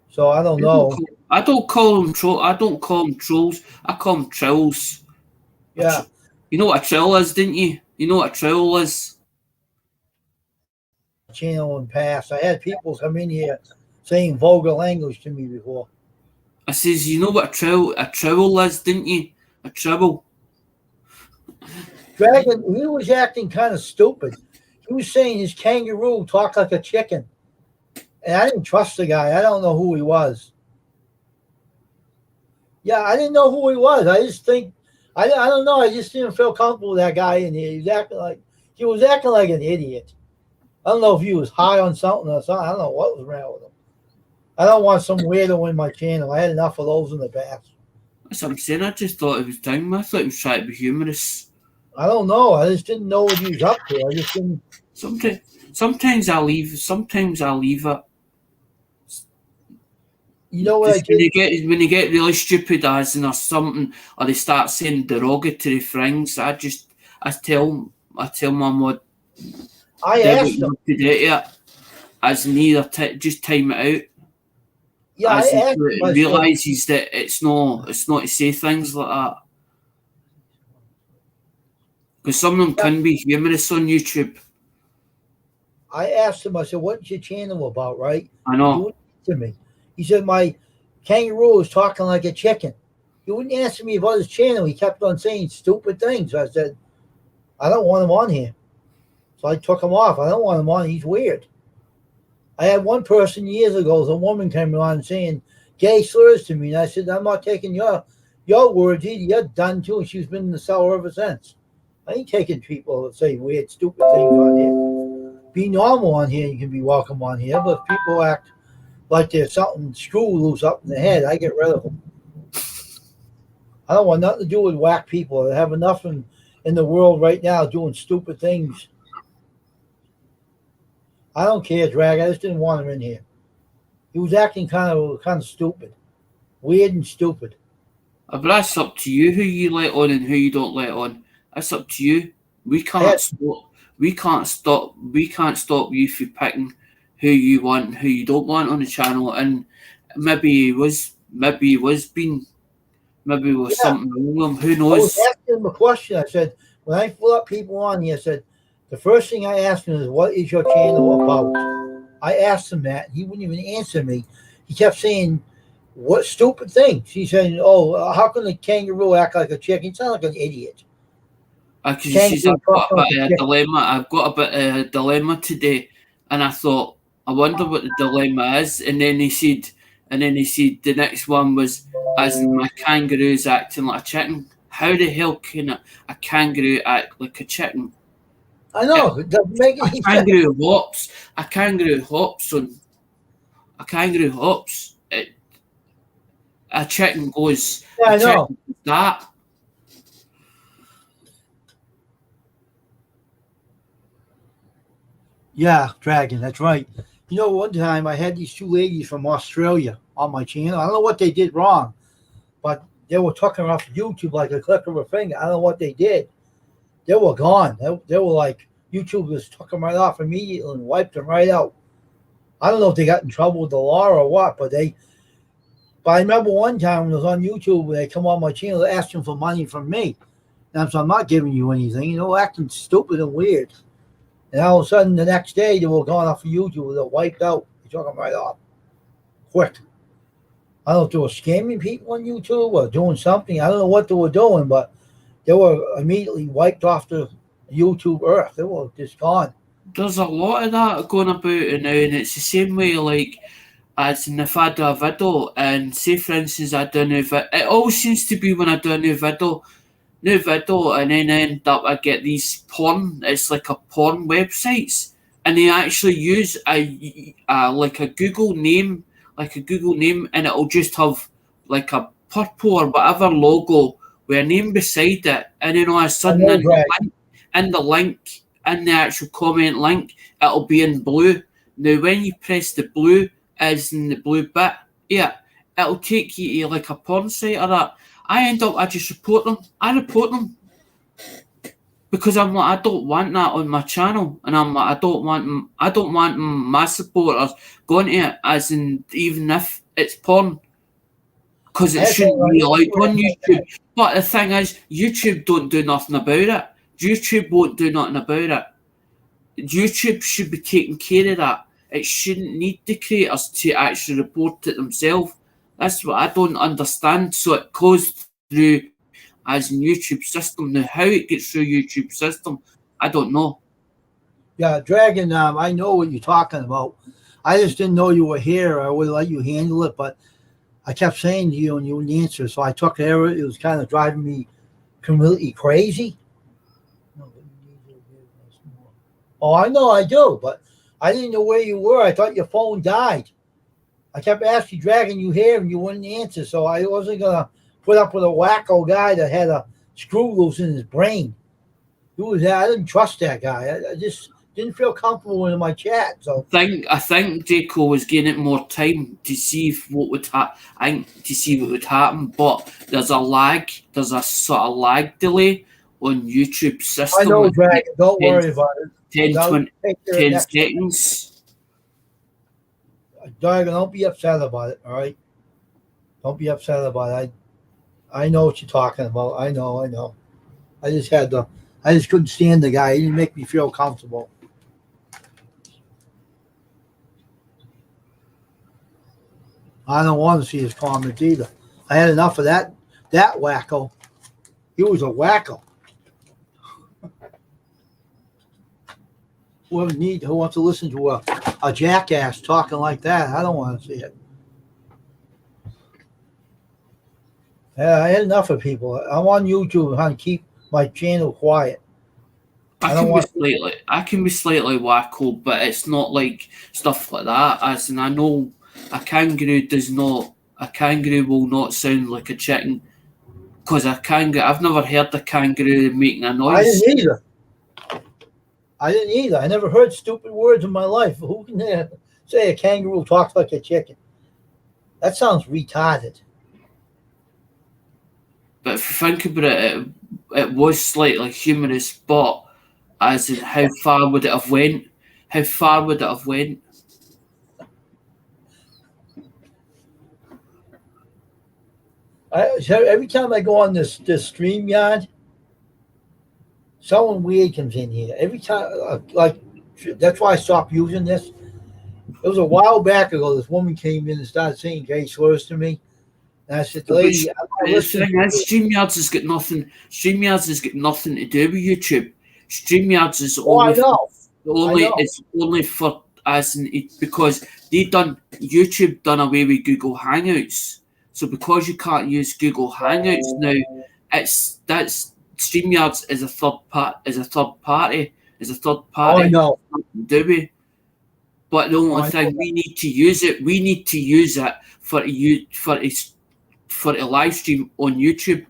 So I don't know. I don't call them trolls. I don't call them trolls. I call them trolls. Yeah. You know what a troll is, didn't you? You know what a troll is? Channel and past. I had people come in here saying vulgar language to me before. I says, you know what a troll is, didn't you? A troll. Dragon, he was acting kind of stupid. He was saying his kangaroo talked like a chicken. And I didn't trust the guy. I don't know who he was. Yeah, I didn't know who he was. I just think, I don't know. I just didn't feel comfortable with that guy in here. He was acting like an idiot. I don't know if he was high on something or something. I don't know what was wrong with him. I don't want some weirdo in my channel. I had enough of those in the past. That's what I'm saying. I just thought it was time. I thought he was trying to be humorous. I don't know. I just didn't know what he was up to. I just didn't. Sometimes I leave. Sometimes I leave it. You know what Just when they get really stupid as in or something, or they start saying derogatory things, I tell my mod. I asked him. As neither just time it out. Yeah, I asked him. Realizes that it's not to say things like that. Because some of them can be humorous on YouTube. I asked him, I said, what's your channel about, right? I know. He wouldn't answer me. He said, my kangaroo is talking like a chicken. He wouldn't answer me about his channel. He kept on saying stupid things. I said, I don't want him on here. So I took him off. I don't want him on. He's weird. I had one person years ago, a woman came on saying gay slurs to me. And I said, I'm not taking your words either. You're done too. And she's been in the cellar ever since. I ain't taking people that say weird, stupid things on here. Be normal on here. You can be welcome on here. But if people act like there's something screw loose up in the head, I get rid of them. I don't want nothing to do with whack people. I have enough in the world right now doing stupid things. I don't care, Drag. I just didn't want him in here. He was acting kind of stupid. Weird and stupid. But that's up to you who you let on and who you don't let on. That's up to you. We can't stop you from picking who you want and who you don't want on the channel. And maybe it was something wrong with him. Who knows? I was asking him a question. I said, when I pull up people on here, I said, the first thing I asked him is, what is your channel about? I asked him that. He wouldn't even answer me. He kept saying, what stupid things. He said, oh, how can a kangaroo act like a chicken? He sounds like an idiot. I've got a bit of a dilemma today, and I thought, I wonder what the dilemma is. And then he said the next one was, as my kangaroo's acting like a chicken. How the hell can a kangaroo act like a chicken? I know. It doesn't make any sense. A kangaroo hops. a chicken goes. Yeah, I a chicken know. goes that. Yeah, Dragon, that's right. You know, one time I had these two ladies from Australia on my channel. I don't know what they did wrong, but they were tucking off YouTube like a click of a finger. I don't know what they did. They were gone. They were like, YouTube just took them right off immediately and wiped them right out. I don't know if they got in trouble with the law or what, but I remember one time when I was on YouTube, when they come on my channel asking for money from me. And so I'm not giving you anything, acting stupid and weird. And all of a sudden, the next day, they were gone off of YouTube. They were wiped out. They took them right off. Quick. I don't know if they were scamming people on YouTube or doing something. I don't know what they were doing, but they were immediately wiped off the YouTube earth. They were just gone. There's a lot of that going about now, and it's the same way, like, as in if I do a video, and say, for instance, I do a new video. It always seems to be when I do a new video, and then end up I get these porn. It's like a porn websites, and they actually use like a Google name, and it'll just have like a purple or whatever logo with a name beside it, and then all of a sudden in the actual comment link, it'll be in blue. Now, when you press the blue, as in the blue bit, it'll take you to like a porn site or that. I just report them. I report them because I'm like, I don't want that on my channel, and I'm like, I don't want my supporters going to it, as in even if it's porn, because it shouldn't be allowed on YouTube. But the thing is, YouTube don't do nothing about it. YouTube won't do nothing about it. YouTube should be taking care of that. It shouldn't need the creators to actually report it themselves. That's what I don't understand. So it goes through as in YouTube system. Now, how it gets through YouTube system, I don't know. Yeah, Dragon, I know what you're talking about. I just didn't know you were here. I would let you handle it, but I kept saying to you and you wouldn't answer. So I took care of it. It was kind of driving me completely crazy. Oh, I know I do, but I didn't know where you were. I thought your phone died. I kept asking Dragon, you here, and you wouldn't answer. So I wasn't going to put up with a wacko guy that had a screw loose in his brain. I didn't trust that guy. I just didn't feel comfortable in my chat. So I think Jaco was giving it more time to see what would happen. But there's a lag. There's a sort of lag delay on YouTube system. I know, Dragon. Don't worry about it. 10 seconds. Dragon, don't be upset about it, all right? Don't be upset about it. I know what you're talking about. I know. I just couldn't stand the guy. He didn't make me feel comfortable. I don't want to see his comments either. I had enough of that wacko. He was a wacko. Who wants to listen to a jackass talking like that? I don't want to see it. Yeah, I had enough of people. I'm on YouTube trying to keep my channel quiet. I can be slightly wacko, but it's not like stuff like that. As in, I know a kangaroo will not sound like a chicken, because I've never heard a kangaroo making a noise. I didn't either. I never heard stupid words in my life. Who can say a kangaroo talks like a chicken? That sounds retarded. But if you think about it, it was slightly humorous, but as in how far would it have went? Every time I go on this StreamYard, someone weird comes in here. Every time, that's why I stopped using this. It was a while back ago. This woman came in and started saying gay slurs to me. And I said, lady, StreamYards has got nothing. StreamYards has got nothing to do with YouTube. StreamYards is only for because YouTube done away with Google Hangouts. So because you can't use Google Hangouts now, that's StreamYards is a third party. I know. Do we? But the only thing we need to use it for a live stream on YouTube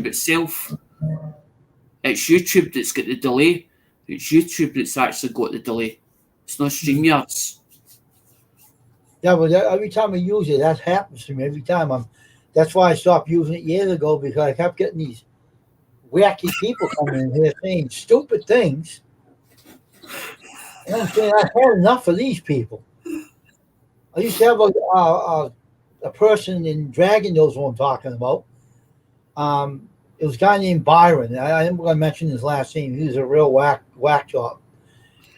itself. It's YouTube that's got the delay. It's YouTube that's actually got the delay. It's not StreamYards. Yeah, but every time I use it, that happens to me every time. That's why I stopped using it years ago, because I kept getting these wacky people coming in here saying stupid things. And I'm saying, I've had enough of these people. I used to have a person in Dragon knows what I'm talking about. It was a guy named Byron. I am going to mention his last name. He was a real whack job.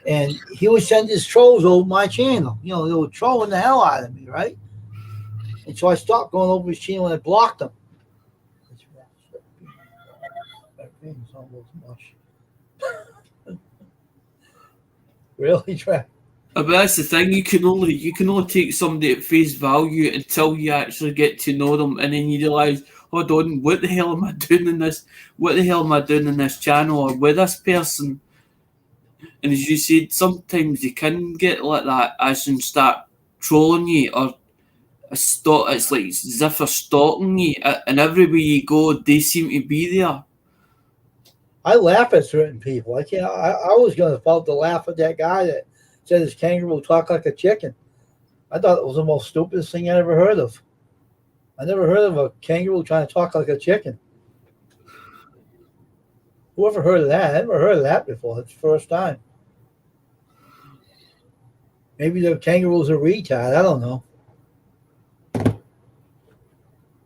And he would send his trolls over my channel. You know, they were trolling the hell out of me, right? And so I stopped going over his channel and I blocked them. Really, Trey? But that's the thing. You can only take somebody at face value until you actually get to know them, and then you realise, hold on, what the hell am I doing in this? What the hell am I doing in this channel or with this person? And as you said, sometimes you can get like that, as in start trolling you or it's like as if they're stalking you, and everywhere you go, they seem to be there. I laugh at certain people. I was going to laugh at that guy that said his kangaroo talk like a chicken. I thought it was the most stupidest thing I ever heard of. I never heard of a kangaroo trying to talk like a chicken. Whoever heard of that? I never heard of that before. It's the first time. Maybe the kangaroo's a retard. I don't know.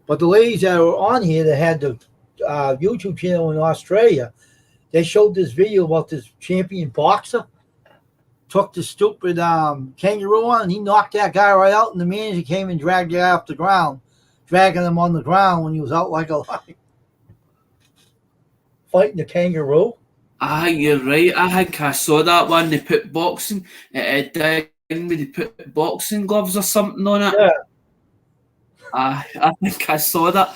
But the ladies that were on here that had the YouTube channel in Australia, they showed this video about this champion boxer. Took the stupid kangaroo on, and he knocked that guy right out, and the manager came and dragged the guy off the ground, dragging him on the ground when he was out like a lion. Fighting the kangaroo. You're right. I think I saw that one. They put boxing. They put boxing gloves or something on it. Yeah. I think I saw that.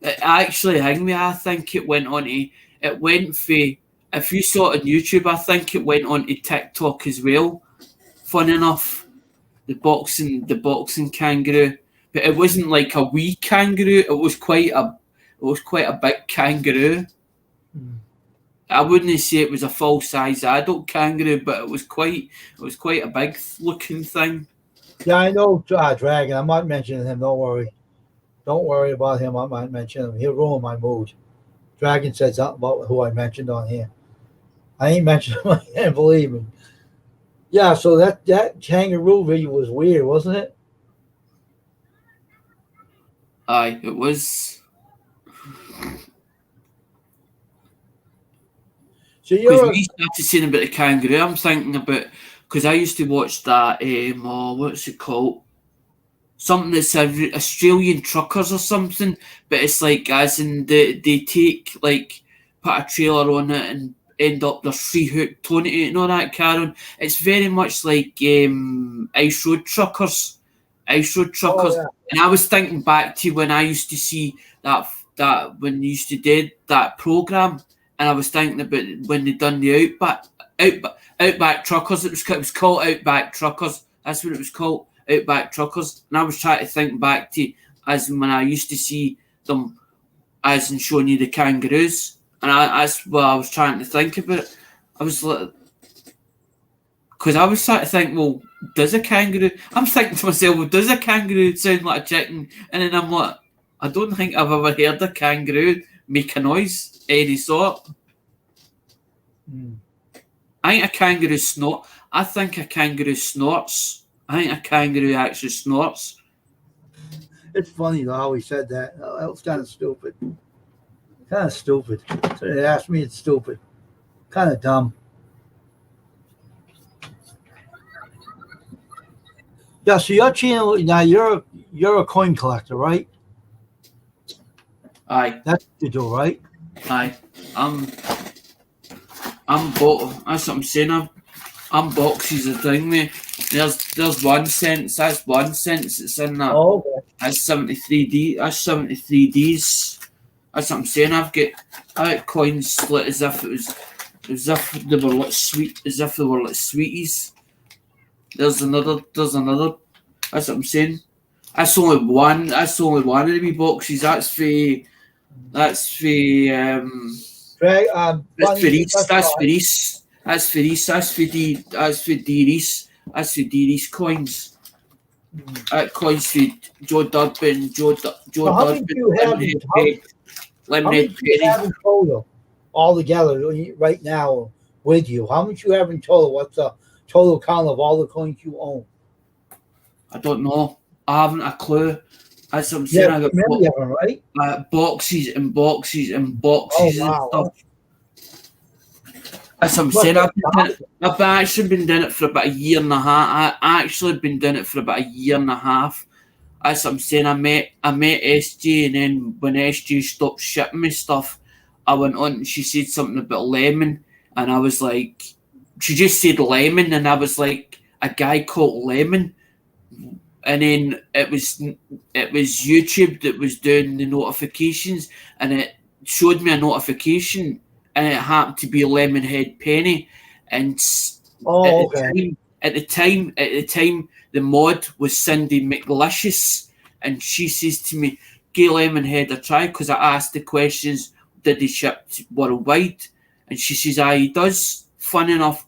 It actually hang me. I think it went for. If you saw it on YouTube, I think it went on to TikTok as well. Fun enough, the boxing kangaroo, but it wasn't like a wee kangaroo. It was quite a big kangaroo. I wouldn't say it was a full size adult kangaroo, but it was quite a big looking thing. Yeah, I know Dragon. I'm not mentioning him. Don't worry about him. I'm not mentioning him. He'll ruin my mood. Dragon said something about who I mentioned on here. I ain't mentioned him. I can't believe him. Yeah, so that kangaroo video was weird, wasn't it? Aye, it was. So when we started saying about the kangaroo, I'm thinking about, because I used to watch that, what's it called? Something that's Australian truckers or something, but it's like as in they take like put a trailer on it and end up there's 3 hook towing it and all that carrying. It's very much like Ice Road Truckers. Oh, yeah. And I was thinking back to when I used to see that when you used to do that program, and I was thinking about when they done the Outback Truckers. It was called Outback Truckers. That's what it was called. Outback Truckers, and I was trying to think back to as when I used to see them as in showing you the kangaroos, and that's what I was trying to think about. I was like, because I was trying to think, well, does a kangaroo? I'm thinking to myself, well, does a kangaroo sound like a chicken? And then I'm like, I don't think I've ever heard a kangaroo make a noise any sort. I think a kangaroo snort. I think a kangaroo snorts. I think a kangaroo actually snorts. It's funny though how he said that. That was kind of stupid. So they asked me, it's stupid. Kind of dumb. Yeah, so your channel now, you're a coin collector, right? Aye. That's what you do, right? Aye. I'm bought. That's what I'm saying. I'm boxes of thing, mate. There's 1 cent. That's 1 cent. It's in that. Oh, okay. That's 73D. That's 73Ds. That's what I'm saying. I got coins split as if they were like sweeties. There's another. That's what I'm saying. That's only one. That's only one of the wee boxes. That's for That's for that's for Reese. That's for Reese. That's for Reese. That's for D. That's for D Reese. That's for D Reese coins. Coins for Joe Durbin. Joe Durbin. Lemonhead you have in total all together right now with you? How much you have in total? What's the total count of all the coins you own? I don't know. I haven't a clue. As I'm saying, I got many of them, right? Boxes and boxes and boxes and stuff. As I'm saying, I've actually been doing it for about a year and a half. I actually been doing it for about a year and a half. As I'm saying, I met SJ, and then when SJ stopped shipping me stuff, I went on and she said something about lemon, and I was like, she just said lemon, and I was like, a guy called Lemon. And then it was YouTube that was doing the notifications, and it showed me a notification, and it happened to be Lemonhead Penny. And at the time, the mod was Cindy McLicious, and she says to me, "Give Lemonhead a try," because I asked the questions, did he ship worldwide? And she says, "Aye, he does." Fun enough,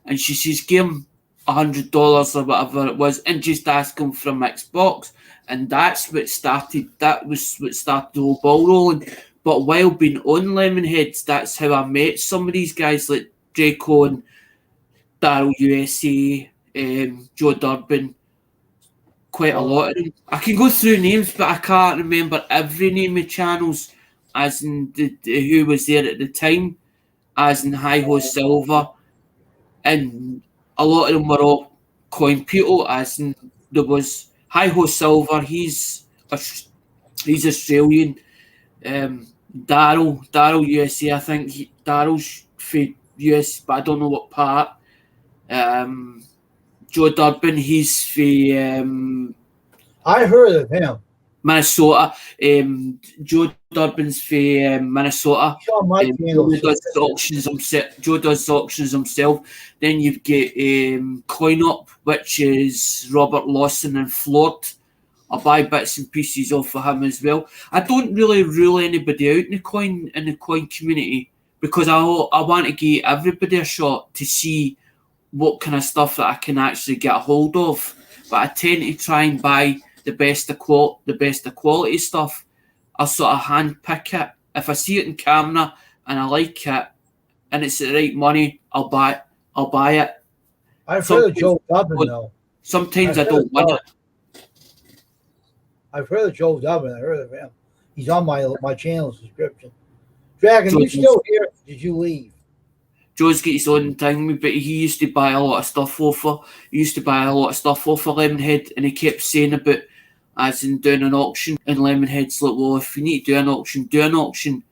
and she says, "Give him $100 or whatever it was, and just ask him from Xbox." And that's what started. That was what started the whole ball rolling. But while being on Lemonheads, that's how I met some of these guys like Draco and Daryl USA, Joe Durbin. Quite a lot of them. I can go through names, but I can't remember every name of channels, as in who was there at the time, as in Hi Ho Silver, and a lot of them were all coin people, as in there was Hi Ho Silver, he's Australian. Daryl USA, I think Daryl's for US, but I don't know what part. Joe Durbin, he's for I heard of him. Minnesota. Joe Durbin's for Minnesota. Joe does auctions himself. Then you've got Coin Up, which is Robert Lawson and Flort. I buy bits and pieces off of him as well. I don't really rule anybody out in the coin community, because I want to give everybody a shot to see what kind of stuff that I can actually get a hold of. But I tend to try and buy the best of quality stuff. I'll sort of hand pick it. If I see it in camera and I like it and it's the right money, I'll buy it. I've heard of Joe Durbin though. Sometimes I don't want it. I've heard of Joe Durbin. I heard of him. He's on my channel subscription. Dragon, you still here? Did you leave? Joe's got his own thing, but he used to buy a lot of stuff off of Lemonhead, and he kept saying about as in doing an auction, and Lemonhead's like, well, if you need to do an auction.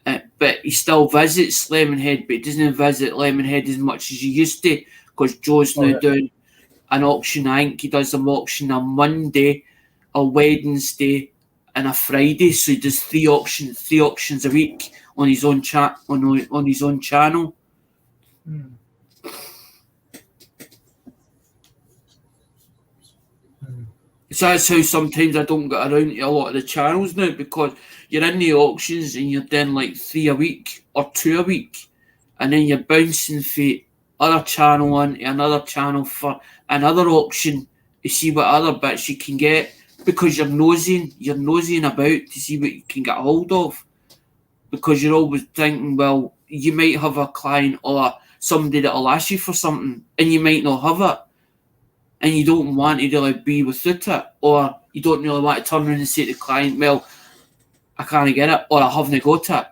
But he still visits Lemonhead, but he doesn't visit Lemonhead as much as he used to, because Joe's now doing an auction. I think he does an auction on Monday, a Wednesday, and a Friday. So he does three auctions a week on his own on his own channel. So that's how sometimes I don't get around to a lot of the channels now, because you're in the auctions and you're doing like 3 a week or 2 a week, and then you're bouncing from other channel onto another channel for another auction to see what other bits you can get, because you're nosing about to see what you can get hold of, because you're always thinking, well, you might have a client or somebody that'll ask you for something and you might not have it, and you don't want to really be without it, or you don't really want to turn around and say to the client, well, I can't get it, or I haven't got it.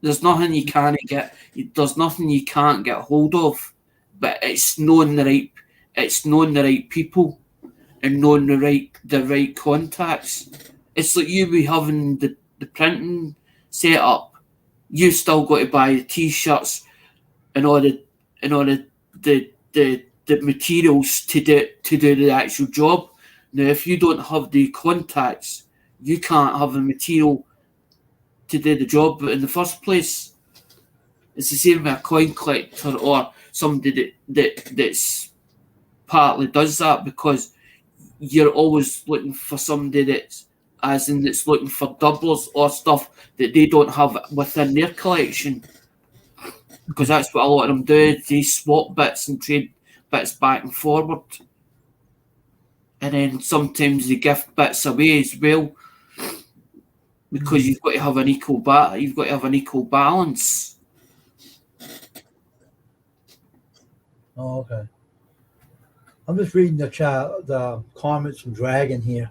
There's nothing you can't get. There's nothing you can't get hold of, but it's knowing the right people and knowing the right contacts. It's like you be having the printing set up. You still got to buy the t-shirts and all the materials to do the actual job. Now, if you don't have the contacts, you can't have the material to do the job in the first place. It's the same with a coin collector or somebody that's partly does that, because you're always looking for somebody that's looking for doublers or stuff that they don't have within their collection, because that's what a lot of them do. They swap bits and trade bits back and forward, and then sometimes they gift bits away as well, because you've got to have an equal balance. Oh, okay. I'm just reading the comments from Dragon here.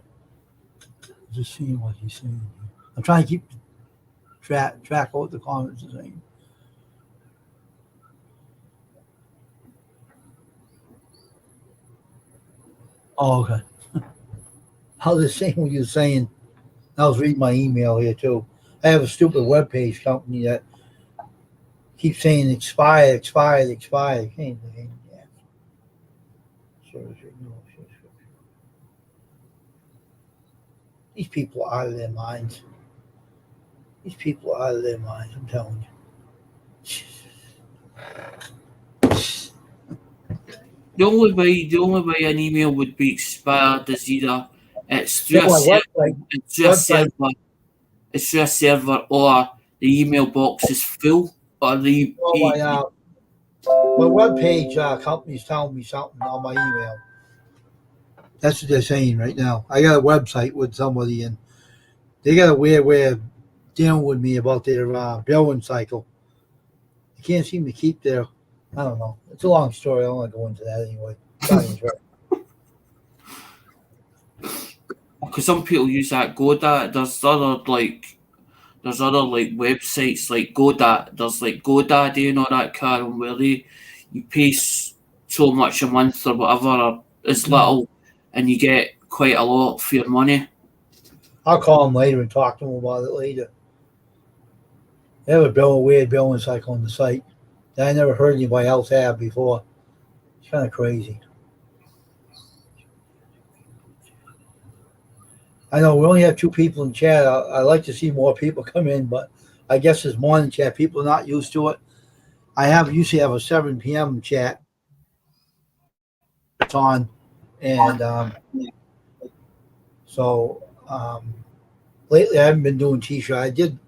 Just seeing what he's saying. I'm trying to keep track of what the comments are saying. Oh, okay. I was saying what you were saying. I was reading my email here too. I have a stupid webpage company that keeps saying expired. Hey, yeah. These people are out of their minds. I'm telling you. The only way an email would be expired is either it's through a server, or the email box is full, or the my webpage company's telling me something on my email. That's what they're saying right now. I got a website with somebody, and they got a weird way of dealing with me about their billing cycle. They can't seem to keep their. I don't know. It's a long story. I don't want to go into that anyway. Because some people use that GoDaddy. There's other websites like GoDaddy. There's like GoDaddy and all that, Karen, where you pay so much a month or whatever is little, and you get quite a lot for your money. I'll call them later and talk to them about it later. They have a weird billing cycle on the site that I never heard anybody else have before. It's kind of crazy. I know we only have 2 people in chat. I'd like to see more people come in, but I guess there's more in chat. People are not used to it. I usually have a 7 p.m. chat. It's on, and lately I haven't been doing T-shirt. I did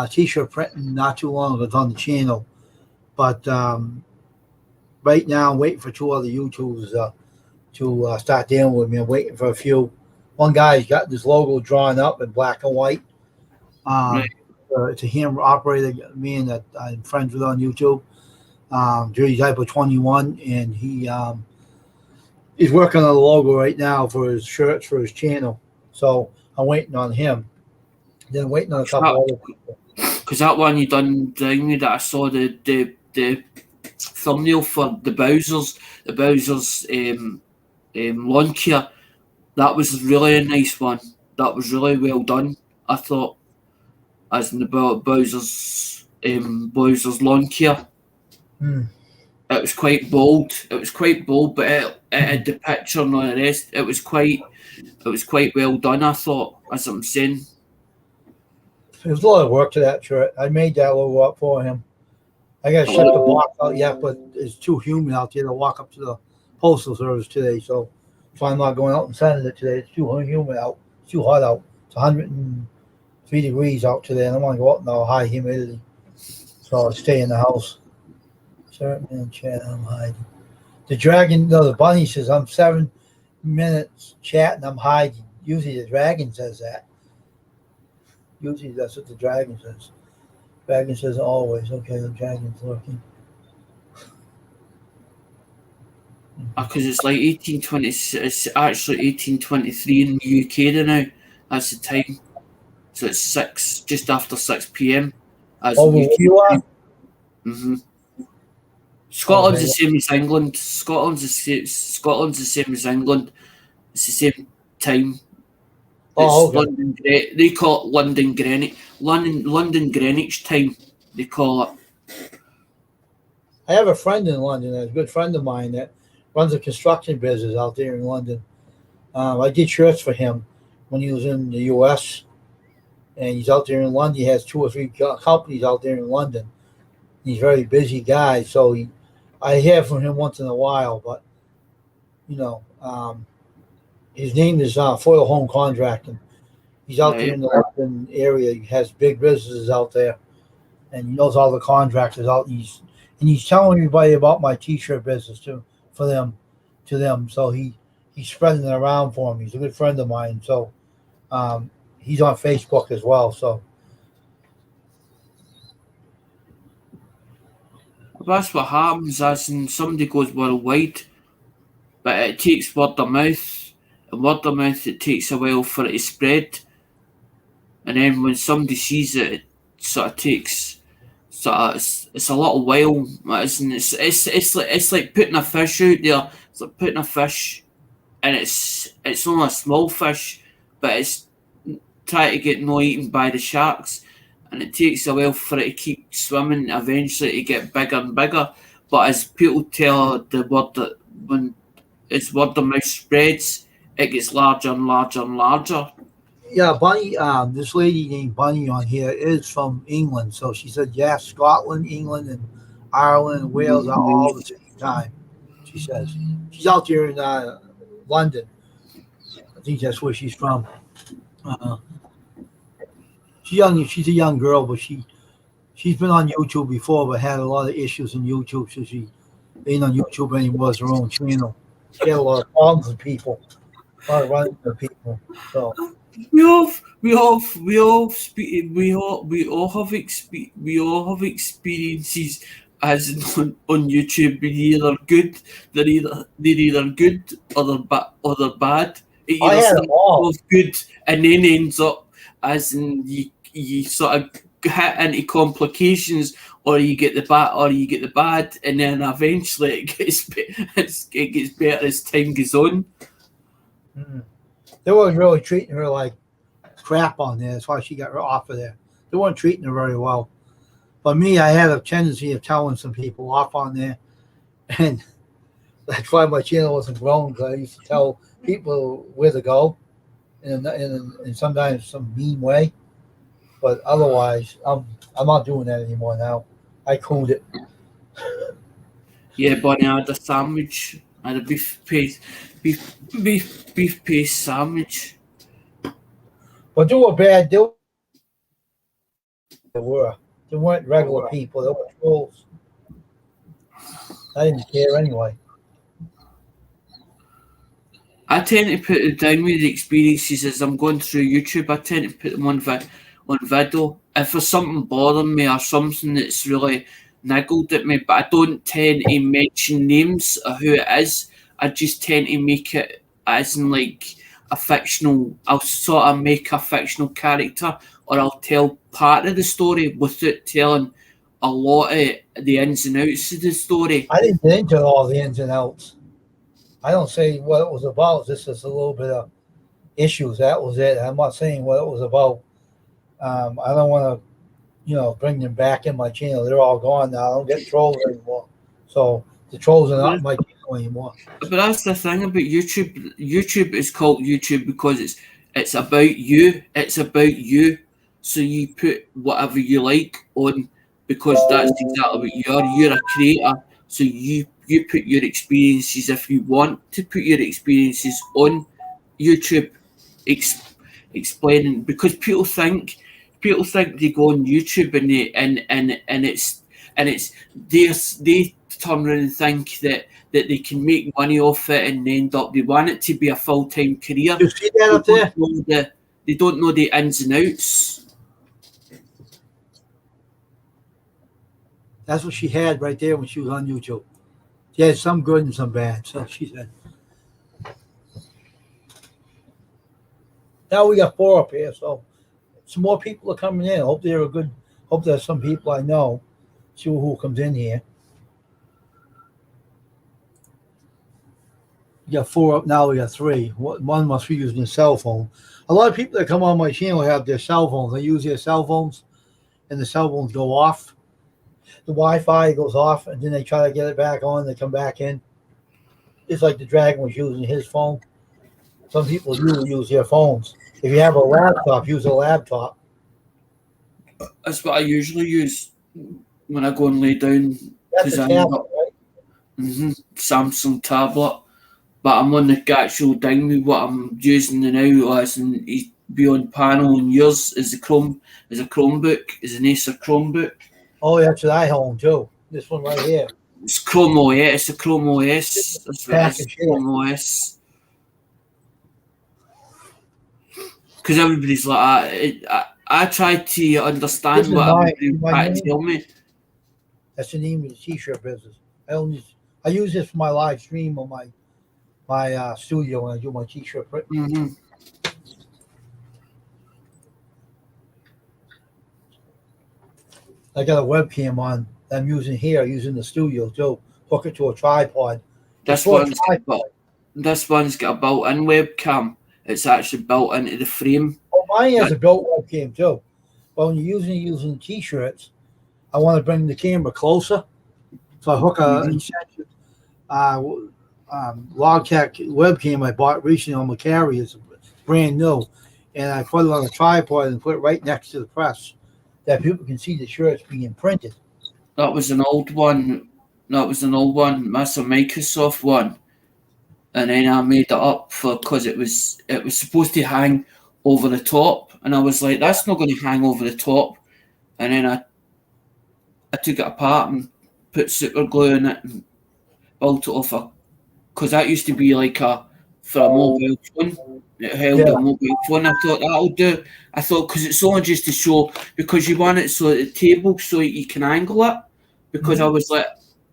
T-shirt printing not too long ago. It's on the channel, but right now I'm waiting for 2 other YouTubers to start dealing with me. I'm waiting for a few. One guy's got this logo drawn up in black and white. It's a hand operator man that I'm friends with on YouTube. Jersey Typo 21, and he's working on the logo right now for his shirts for his channel. So I'm waiting on him. Then waiting on a couple other people. Because that one you done that I saw the thumbnail for the Bowser's lawn care. That was really a nice one. That was really well done, I thought, as in the Bowser's lawn care. It was quite bold. But it had the picture and all the rest. It was quite well done, I thought, as I'm saying. There's a lot of work to that shirt. I made that logo up for him. I got to ship the box out yet, but it's too humid out there to walk up to the postal service today, so I'm not going out and sending it today. It's too humid out. It's too hot out. It's 103 degrees out today, and I want to go out in the high humidity. So I'll stay in the house. Certainly in chat, I'm hiding. The bunny says, I'm 7 minutes chatting, I'm hiding. Usually the dragon says that. Usually that's what the dragon says. Dragon says always. Okay, the dragon's looking. Because it's like 1820. It's actually 1823 in the UK now. That's the time. So it's just after 6 p.m. Where you are? Scotland's the same as England. Scotland's the same as England. It's the same time. Okay. London, they call it London Greenwich. London Greenwich time. They call it. I have a friend in London, a good friend of mine that runs a construction business out there in London. I did shirts for him when he was in the U.S. and he's out there in London. He has 2 or 3 companies out there in London. He's a very busy guy, so I hear from him once in a while. But His name is Foil Home Contracting. He's out there in the London area. He has big businesses out there, and he knows all the contractors out east. And he's telling everybody about my T-shirt business to them. So he's spreading it around for him. He's a good friend of mine. So he's on Facebook as well. So that's what happens. As in somebody goes worldwide, but it takes word of mouth, and word of mouth it takes a while for it to spread. And then when somebody sees it, it sort of takes. It's a little while. It's like putting a fish out there. It's like putting a fish, and it's only a small fish, but it's trying to get no eaten by the sharks, and it takes a while for it to keep swimming. Eventually, to get bigger and bigger. But as people tell the word that when its word of mouth spreads, it gets larger and larger and larger. Yeah, Bunny, this lady named Bunny on here is from England. So she said, yeah, Scotland, England, and Ireland and Wales are all the same time, she says. She's out there in London. I think that's where she's from. She's a young girl, but she's been on YouTube before, but had a lot of issues in YouTube, so she ain't on YouTube anymore as her own channel. She had a lot of problems with people, a lot of running with people. So We all have experiences as on YouTube. They're either good or they're bad. It I either had them all. starts off good and then ends up as in you sort of hit into complications, or you get the bad, and then eventually it gets better as time goes on. They weren't really treating her like crap on there. That's why she got off of there. They weren't treating her very well. But me, I had a tendency of telling some people off on there, and that's why my channel wasn't growing, because I used to tell people where to go, in sometimes some mean way. But otherwise, I'm not doing that anymore now. I cooled it. Yeah, Bonnie, I had a sandwich. I had a beef paste sandwich. But they were bad. They were. They weren't regular people. They were trolls. I didn't care anyway. I tend to put it down with the experiences as I'm going through YouTube. I tend to put them on video. If there's something bothering me or something that's really niggled at me, but I don't tend to mention names of who it is. I just tend to make it as in like a fictional. I'll sort of make a fictional character, or I'll tell part of the story without telling a lot of the ins and outs of the story. I didn't get into all the ins and outs. I don't say what it was about. This is a little bit of issues. That was it. I'm not saying what it was about. I don't want to, bring them back in my channel. They're all gone now. I don't get trolls anymore. So the trolls are not in my channel anymore. But that's the thing about YouTube. YouTube is called YouTube because it's about you. It's about you. So you put whatever you like on because that's exactly what you are. You're a creator. So you put your experiences, if you want to put your experiences on YouTube, explaining, because people think they go on YouTube and they turn around and think that they can make money off it and end up, they want it to be a full-time career. You see that up there? They don't know the ins and outs. That's what she had right there when she was on YouTube. She had some good and some bad, so she said. Now we got 4 up here, so some more people are coming in. Hope there's some people I know. See who comes in here. We got 4 up now. We got 3. One must be using a cell phone. A lot of people that come on my channel have their cell phones. They use their cell phones, and the cell phones go off. The Wi-Fi goes off, and then they try to get it back on. They come back in. It's like the Dragon was using his phone. Some people do use their phones. If you have a laptop, use a laptop. That's what I usually use when I go and lay down. That's a tablet, right? Samsung tablet. but I'm on the actual thing with what I'm using now, as in he's beyond panel, and yours is a Chromebook, is an Acer Chromebook. Oh, that's what I own too. This one right here. It's Chrome OS. It's a Chrome OS. That's what it is. Package, Chrome OS. Because everybody's like, I try to understand This is what my everybody's trying to name. tell me. That's the name of the t-shirt business. I use this for my live stream on my studio when I do my t-shirt print. Mm-hmm. I got a webcam on that I'm using here, using the studio too. Hook it to a tripod. This one's got a built-in webcam. It's actually built into the frame. Oh, mine has a built webcam too. But when you're using t-shirts, I want to bring the camera closer. So I hook a Logitech webcam I bought recently on Macari. It's brand new. And I put it on a tripod and put it right next to the press that people can see the shirts being printed. That was an old one. That's a Microsoft one. And then I made it up because it was supposed to hang over the top. And I was like, that's not going to hang over the top. And then I took it apart and put super glue in it and built it off because that used to be like for a mobile phone. It held a mobile phone. I thought that'll do. I thought because it's only just to show, because you want it so at the table so you can angle it. Because I was like,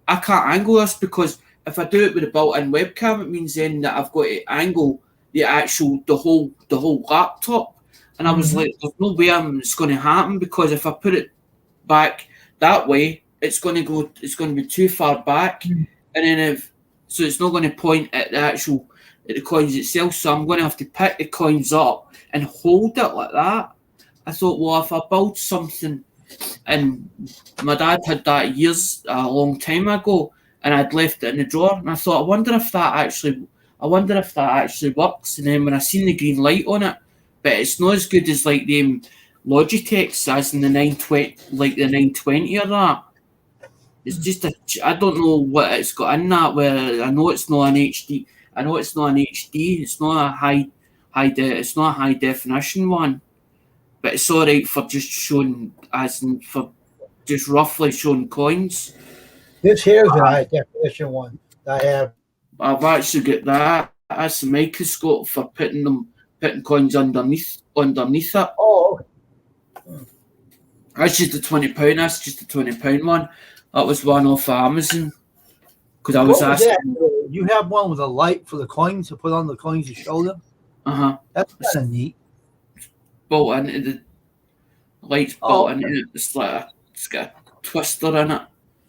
I can't angle this because if I do it with a built-in webcam, it means then that I've got to angle the whole laptop. And I was like, there's no way it's going to happen, because if I put it back that way, it's going to be too far back, and then so it's not going to point at the coins itself. So I'm going to have to pick the coins up and hold it like that. I thought, well, if I build something, and my dad had that a long time ago, and I'd left it in the drawer, and I thought, I wonder if that actually works. And then when I seen the green light on it, but it's not as good as like the Logitech's, as in the 920, like the 920 or that. It's just I don't know what it's got in that. Where I know it's not an HD. It's not a it's not a high definition one, but it's all right for just showing, as in for just roughly showing coins. This here is a high definition one that I have. I've actually got that. That's a microscope for putting coins underneath it. Oh, That's just £20. That's just a £20 one. That was one off Amazon. Because I was asking. That? You have one with a light for the coins to put on the coins to show them. That's kind of neat. Built into the lights. Built into it. It's got a twister in it.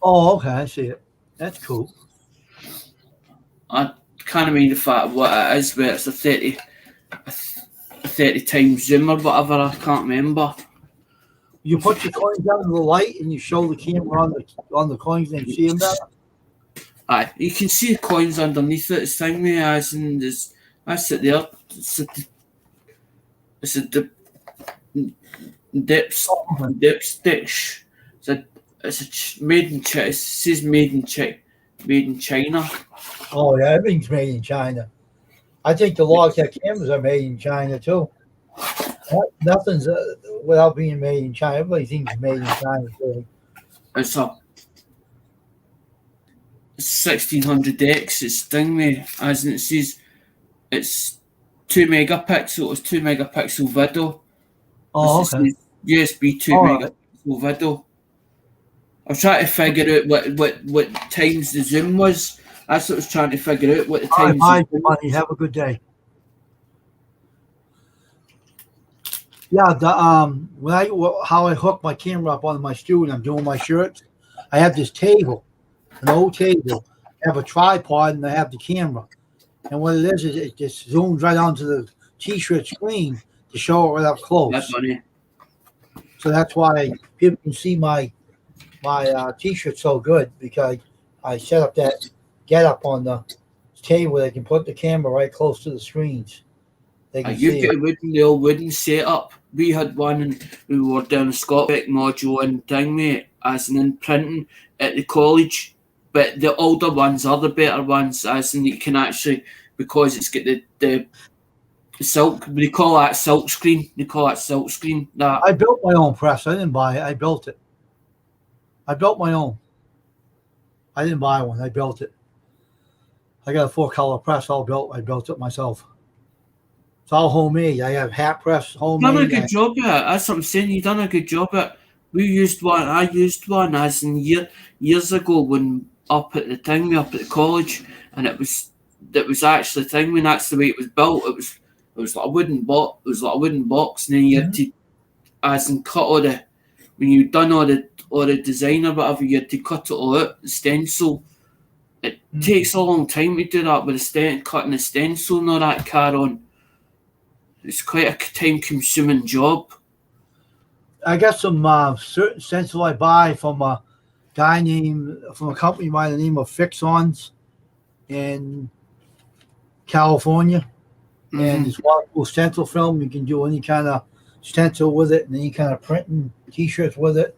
Oh, okay, I see it. That's cool. I can't mean the fact what it is, but it's a 30 times zoom or whatever. I can't remember. You put your coins under the light and you show the camera on the coins and you see them better. Aye, you can see the coins underneath it. It's thing me as in this. That's it there. It's a dipstick. It's made in China. It says made in China. Oh yeah, everything's made in China. I think the Logitech cameras are made in China too. Nothing's without being made in China. Everybody thinks it's made in China too. It's 1600X. It's thing me, as in it says it's 2 megapixel. It's 2 megapixel video. Oh, okay. USB 2 megapixel video. I was trying to figure out what times the zoom was. That's what I was trying to figure out. What the times. Bye, buddy. Have a good day. Yeah, how I hook my camera up on my stool and I'm doing my shirts. I have this table, an old table. I have a tripod and I have the camera. And what it is it just zooms right onto the t-shirt screen to show it right up close. That's funny. So that's why people can see my t-shirt so good, because I set up that get-up on the table. They can put the camera right close to the screens. They can see it. The old wooden setup. We had one, and we were down a Scotbeck module and thing, mate, as in printing at the college. But the older ones are the better ones, as in you can actually, because it's got the silk. They call that silk screen. That I built my own press. I didn't buy it. I built it. I built my own. I didn't buy one. I built it. I got a 4-color press all built. I built it myself. It's all homemade. I have hat press, homemade. done a good job at it. That's what I'm saying. You done a good job at it. We used one. I used one as in years ago when up at the college, and it was actually the thing when that's the way it was built. It was like a wooden box. It was like a wooden box, and then you had to, as in cut all the when you done all the design or whatever, you had to cut it all out, the stencil. It takes a long time to do that with cutting the stencil and all that car on. It's quite a time-consuming job. I got some certain stencil I buy from a company by the name of Fix-Ons in California. And it's waterproof stencil film. You can do any kind of stencil with it and any kind of printing t-shirts with it.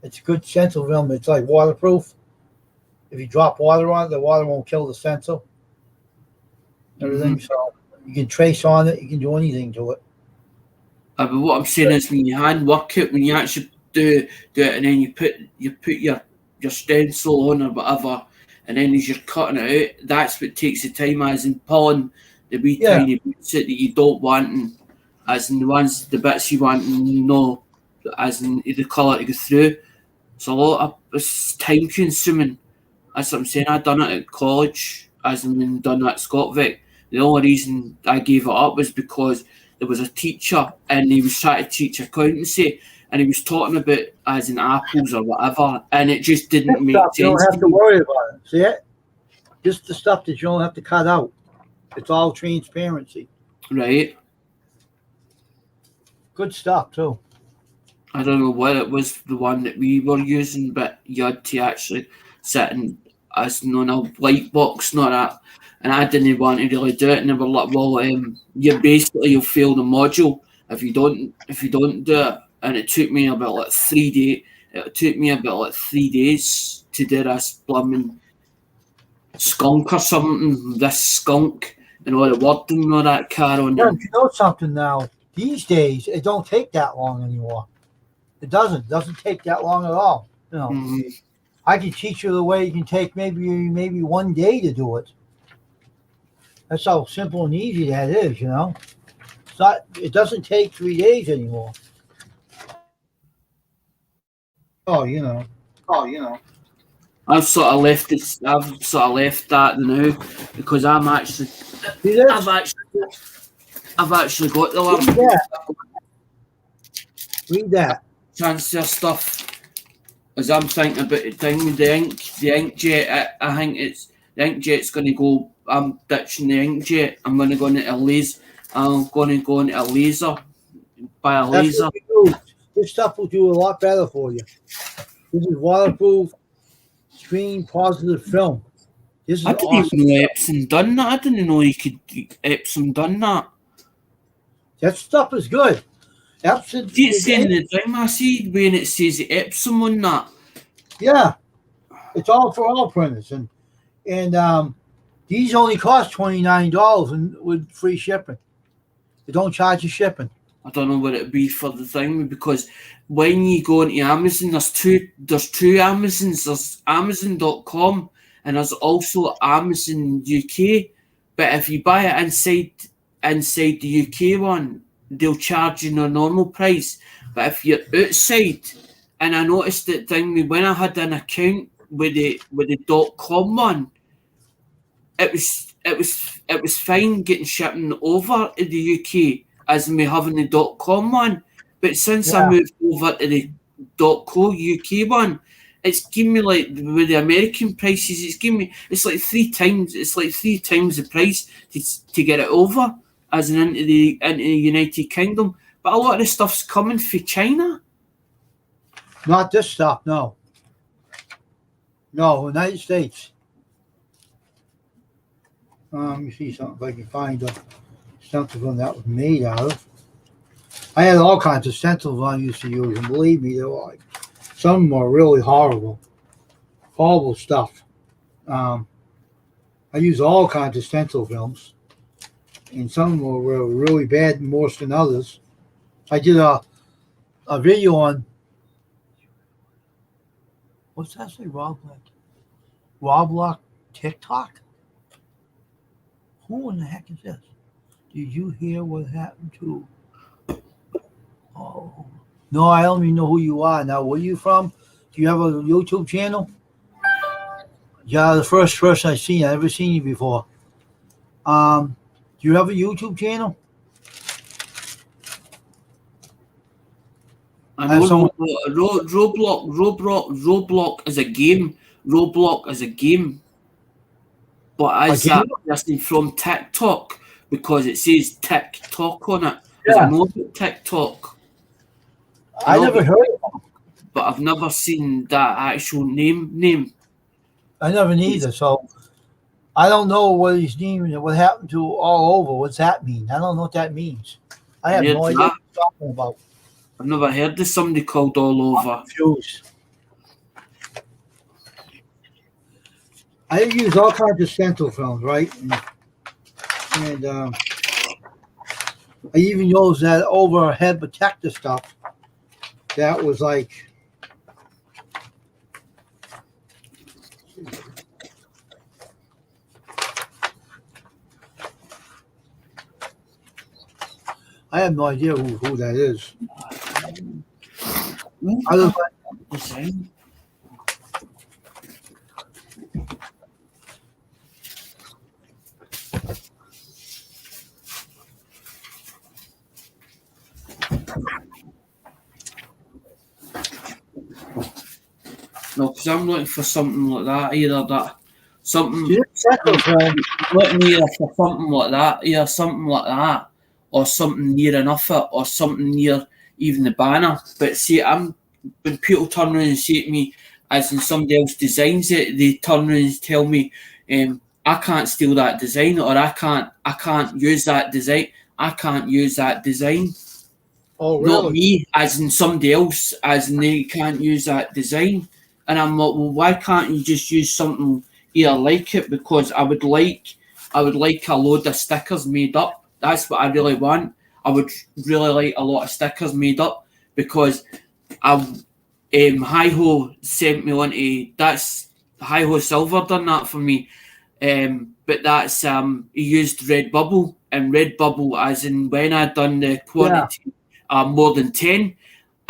It's good stencil film. It's like waterproof. If you drop water on it, the water won't kill the stencil. Everything. So you can trace on it. You can do anything to it. But what I'm saying is, when you hand work it, when you actually do it, and then you put your stencil on or whatever, and then as you're cutting it out, that's what takes the time, as in pulling the wee tiny bits that you don't want, and as in the bits you want, and as in the colour to go through. It's time consuming. That's what I'm saying. I done it at college, as in done that at Scotvic. The only reason I gave it up was because there was a teacher and he was trying to teach accountancy, and he was talking about as in apples or whatever, and it just didn't make sense. You don't have to worry about it. See it? Just the stuff that you don't have to cut out. It's all transparency. Right. Good stuff too. I don't know what it was, the one that we were using, but you had to actually sit in as on a light box, not that. And I didn't want to really do it, and they were like, "Well, you'll fail the module if you don't do it." And it took me about like 3 days. It took me about like 3 days to do this blooming skunk or something. This skunk and all the wording and all that car on. Yeah, you know something now. These days, it don't take that long anymore. It doesn't take that long at all. You know, I can teach you the way you can take maybe 1 day to do it. That's how simple and easy that is, you know. It doesn't take 3 days anymore. Oh, you know. I've sort of left that now because I've actually got the Read that. transfer stuff. As I'm thinking about the thing with the inkjet, I think the inkjet's going to go. I'm ditching the inkjet. I'm going to go into a laser. I'm going to go into a laser. Buy a laser. This stuff will do a lot better for you. This is waterproof, screen positive film. This is I didn't even know Epson done that. I didn't know you could Epson done that. That stuff is good. Epson. It's saying the time I see when it says Epson on that. Yeah, it's all for all printers, and these only cost $29 and with free shipping. They don't charge you shipping. I don't know what it'd be for the thing, because when you go into Amazon, there's two Amazons. There's Amazon.com and there's also Amazon UK. But if you buy it inside the UK one, they'll charge you a normal price. But if you're outside, and I noticed that thing when I had an account with the .com one, it was fine getting shipping over to the UK as in me having the .com one, but since I moved over to the .co UK one, it's giving me like with the American prices, it's like three times the price to get it over as in into the United Kingdom. But a lot of the stuff's coming from China. Not this stuff, no. No, United States. Let me see something if I can find something that was made out of. I had all kinds of stencils I used to use, and believe me, they were like, some were really horrible stuff. I I use all kinds of stencil films, and some were really bad more than others. I did a video on what's that say, Roblox TikTok? Who in the heck is this? Did you hear what happened to? Oh no, I don't even know who you are now. Where are you from? Do you have a YouTube channel? Yeah, the first person I seen. I've never seen you before. Do you have a YouTube channel? I know Roblox is a game. Roblox is a game. But is that listening from TikTok? Because it says TikTok on it. Yeah. I know about TikTok. I never heard of him. But I've never seen that actual name. I never neither. So I don't know what his name and what happened to all over. What's that mean? I don't know what that means. I have no idea what you're talking about. I've never heard of somebody called all over. I'm confused. I use all kinds of stencil films, right? And I even use that overhead protector stuff. That was like, I have no idea who that is. Other than, no, because I'm looking for something like that. Either that, something. Looking either for something like that, either something like that, or something near enough it, or something near even the banner. But see, when people turn around and say to me, as in somebody else designs it, they turn around and tell me, I can't steal that design, or I can't use that design. I can't use that design. Oh, really? Not me, as in somebody else, as in they can't use that design. And I'm like, well, why can't you just use something here like it? Because I would like a load of stickers made up. That's what I really want. I would really like a lot of stickers made up, because Hi-Ho sent me on to, that's Hi-Ho Silver done that for me. But that's he used Redbubble, and Redbubble, as in when I done the quantity more than 10,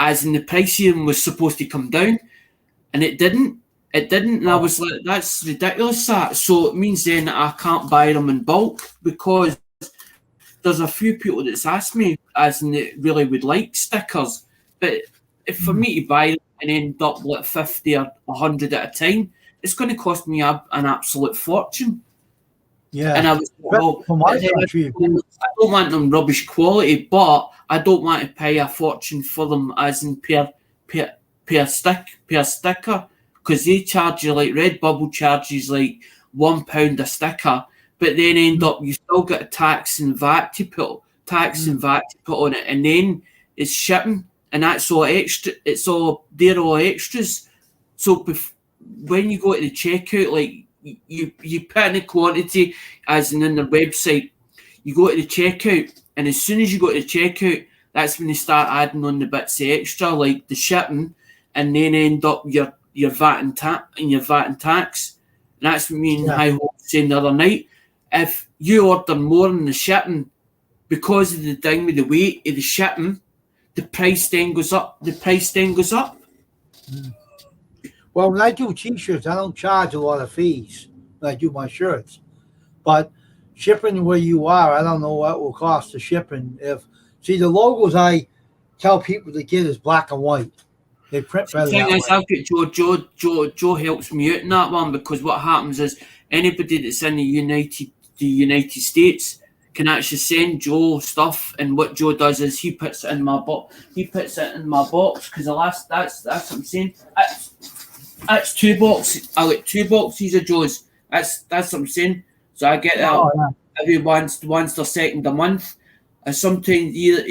as in the price of them was supposed to come down, and it didn't. And I was like, that's ridiculous. That. So it means then I can't buy them in bulk, because there's a few people that's asked me, as in they really would like stickers, but if for me to buy them and end up like 50 or 100 at a time, it's going to cost me an absolute fortune. Yeah. And I was I don't want them rubbish quality, but I don't want to pay a fortune for them, as in per sticker, because they charge you, like Redbubble charges like £1 a sticker, but then end up you still get a tax and VAT to put on it, and then it's shipping, and that's all extra. It's all they're all extras. So when you go to the checkout, like you put in the quantity, as in their website, you go to the checkout, and as soon as you go to the checkout, that's when they start adding on the bits of extra, like the shipping, and then end up your VAT and tax. And that's what me and Hi-Ho was saying the other night. If you order more than the shipping, because of the thing with the weight of the shipping, the price then goes up. Well, when I do T-shirts, I don't charge a lot of fees when I do my shirts. But shipping where you are, I don't know what will cost the shipping. See, the logos I tell people to get is black and white. They print better. The thing is, I've got Joe helps me out in that one, because what happens is anybody that's in the United States can actually send Joe stuff, and what Joe does is he puts it in my box. Because that's what I'm saying. That's 2 boxes. I like 2 boxes of Joe's. That's what I'm saying. So I get that every once the second a month. And sometimes either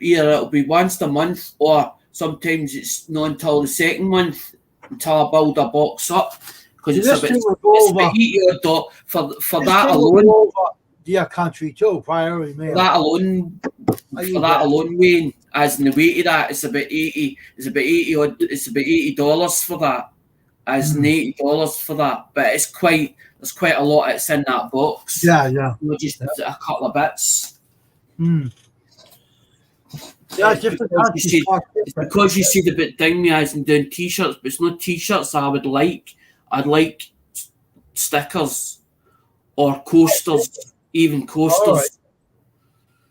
it'll be once a month, or sometimes it's not until the second month, until I build a box up. because it's This a bit, thing will go it's a over. bit $80 for This that thing will alone. go over their country too. Priority mail. That alone, I for use that that. alone, Wayne, as in the weight of that, it's about 80. It's about 80 odd. It's about $80 for that. As in $80 for that, but it's quite. There's quite a lot that's in that box. Yeah. Just a couple of bits. Yeah, It's different because countries you see- cost It's different. because you see the bit down me as in doing t-shirts, but it's not t-shirts I would like. I'd like stickers or coasters, even coasters.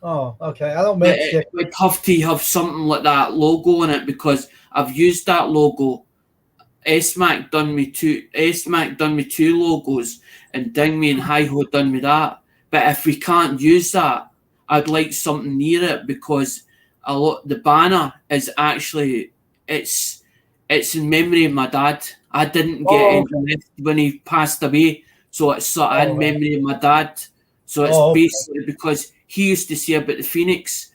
Oh, okay. I don't make It stickers. would have to have something like that logo in it because I've used that logo. SMAC done me two logos, and Dingme and Hi-Ho done me that. But if we can't use that, I'd like something near it because the banner is actually it's in memory of my dad. I didn't get any left when he passed away, so it's sort of in memory of my dad. So it's basically because he used to say about the Phoenix.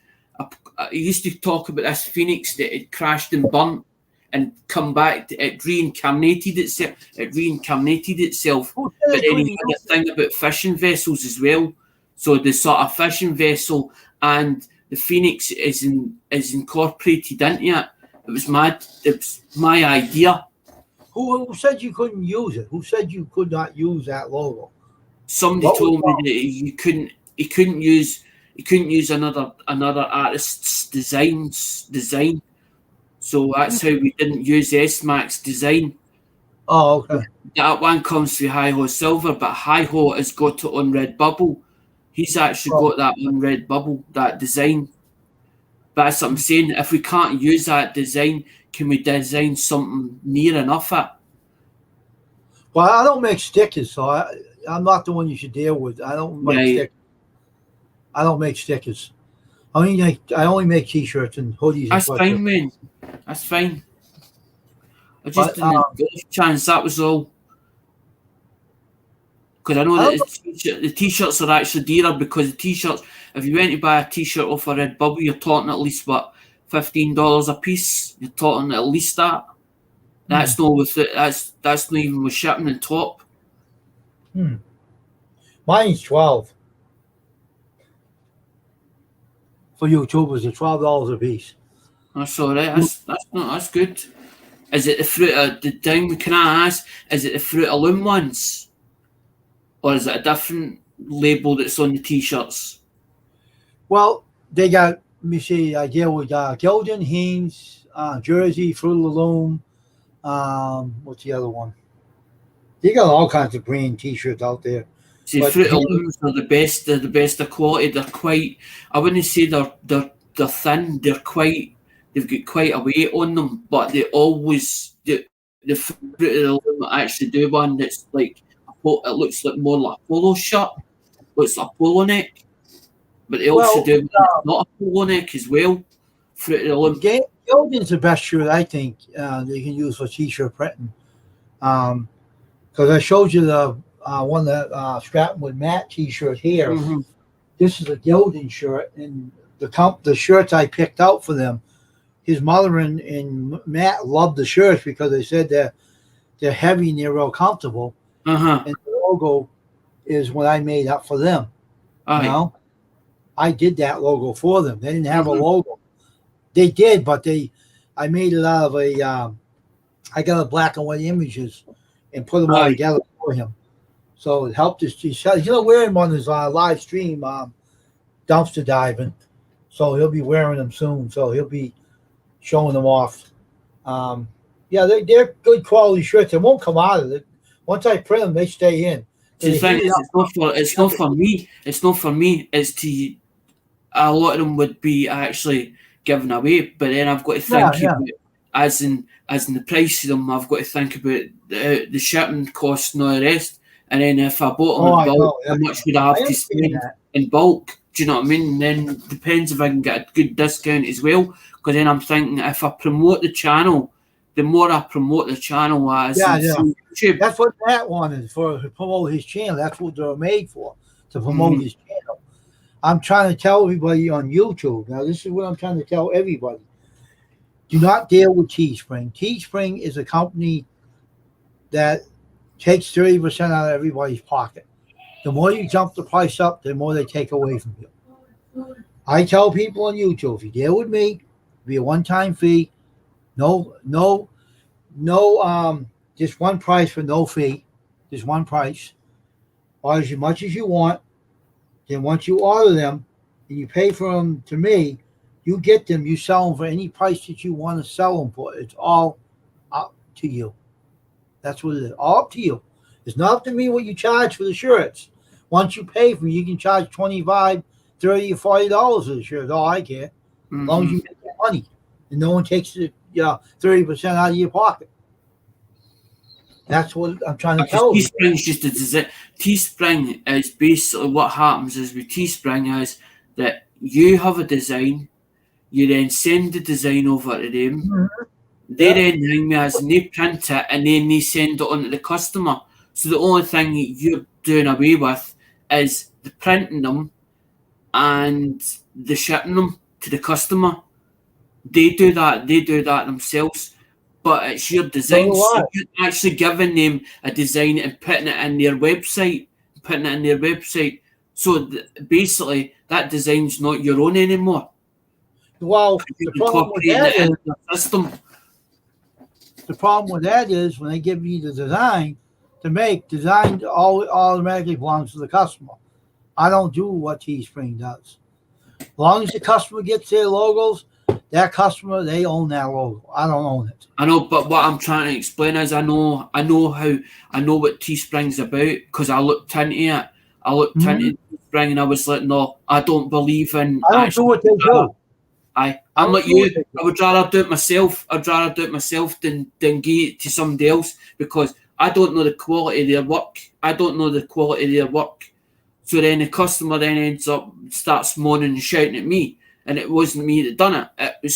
He used to talk about this Phoenix that had crashed and burnt and come back. It reincarnated itself. Who But said then couldn't he had use a thing about fishing vessels as well. So the sort of fishing vessel and the Phoenix is incorporated into it. It was my idea. Who said you couldn't use it? Who said you could not use that logo? Somebody What was told me wrong? that he couldn't use another artist's design. So that's how we didn't use SMAC's design. Oh, okay. That one comes through Hi-Ho Silver, but Hi-Ho has got it on Redbubble. He's actually got that on Redbubble, that design. But that's what I'm saying. If we can't use that design, can we design something near enough it? Well, I don't make stickers, so I'm not the one you should deal with. I don't make Right. stickers. I don't make stickers. I only make t-shirts and hoodies. That's and fine, man. That's fine. I just didn't get a chance, that was all. Because I know that the t-shirts are actually dearer because the t-shirts, if you went to buy a t-shirt off a Redbubble, you're talking at least, what, $15 a piece? You're talking at least that. That's not with it. That's not even with shipping and top. Mine's 12. For YouTubers, it's $12 a piece. That's all right. That's good. Is it the fruit of the thing? Can I ask? Is it the Fruit of Loom ones, or is it a different label that's on the t-shirts? Well, they got. Let me see. I deal with Gildan, Haynes, Jersey, Fruit of the Loom. What's the other one? They got all kinds of brand t-shirts out there. See, But Fruit of Looms are the best. They're the best of quality. They're quite. I wouldn't say they're thin. They're quite. They've got quite a weight on them, but they always the Fruit of the Loom actually do one that's like it looks like more like a polo shirt. Looks like a polo neck, but they also do one that's not a polo neck as well. Fruit of the Loom. Gildan's the best shirt I think they can use for t-shirt printing. Because I showed you the one that strapping with Matt t-shirt here. Mm-hmm. This is a Gildan shirt, and the shirts I picked out for them. His mother and Matt loved the shirts because they said they're heavy and they're real comfortable. And the logo is what I made up for them. You know, I did that logo for them. They didn't have a logo. They did, but I made it out of I got a black and white images and put them all together for him. So it helped us. He's wearing one on his live stream, dumpster diving. So he'll be wearing them soon. So he'll be showing them off. Yeah, they're good quality shirts. They won't come out of it. Once I print them, they stay in. The thing is, it's not for me. It's not for me. It's to a lot of them would be actually given away. But then I've got to think about, as in the price of them. I've got to think about the shipping costs and all the rest. And then if I bought them in bulk, how much would I have to spend in bulk? Do you know what I mean? And then depends if I can get a good discount as well. Because then I'm thinking if I promote the channel, the more I promote the channel as YouTube. That's what that one is for, to promote his channel. That's what they're made for, to promote his channel. I'm trying to tell everybody on YouTube. Now, this is what I'm trying to tell everybody. Do not deal with Teespring. Teespring is a company that takes 30% out of everybody's pocket. The more you jump the price up, the more they take away from you. I tell people on YouTube, if you deal with me, it'll be a one-time fee, no, just one price for no fee, just one price, or as much as you want. Then once you order them and you pay for them to me, you get them, you sell them for any price that you want to sell them for. It's all up to you. That's what it is. All up to you. It's not up to me what you charge for the shirts. Once you pay for them, you can charge $25, $30, or $40 for the shirts. All I care. Mm-hmm. As long as you make that money. And no one takes 30% out of your pocket. That's what I'm trying to tell you. Teespring is just a design. Teespring is basically what happens is with Teespring is that you have a design, you then send the design over to them. Mm-hmm. They then ring me as and they print it and then they send it on to the customer. So the only thing that you're doing away with is the printing them and the shipping them to the customer. They do that themselves. But it's your design. So you're actually giving them a design and putting it in their website. So basically, that design's not your own anymore. Well, the problem with that is when they give you the design to make, design automatically belongs to the customer. I don't do what Teespring does. As long as the customer gets their logos, that customer, they own that logo. I don't own it. I know, but what I'm trying to explain is I know what Teespring's about because I looked into it. Into Teespring and I was like, no, I don't believe in. I don't do what they do. I'm like you. I would rather do it myself. Than give it to somebody else because I don't know the quality of their work. So then the customer then ends up starts moaning and shouting at me. And it wasn't me that done it. It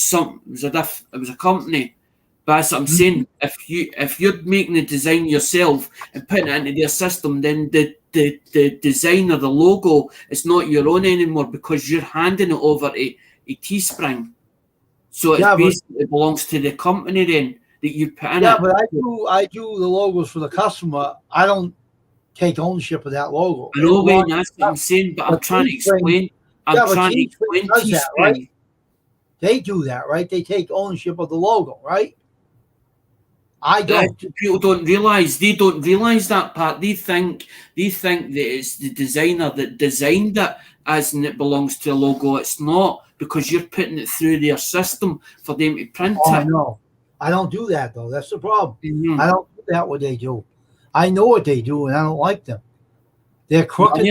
was a company. But that's what I'm saying. If you're making the design yourself and putting it into their system, then the design of the logo is not your own anymore because you're handing it over to a Teespring. So it basically belongs to the company then that you put in it. Yeah, but I do the logos for the customer. I don't take ownership of that logo. I know, Wayne, that's what I'm saying, but I'm trying to explain. That, right? They do that, right? They take ownership of the logo, right? I don't. People don't realize. They don't realize that part. They think that it's the designer that designed it, as in it belongs to a logo. It's not because you're putting it through their system for them to print it. No, I don't do that though. That's the problem. Mm-hmm. I don't do that. What they do, I know what they do, and I don't like them. They're crooked.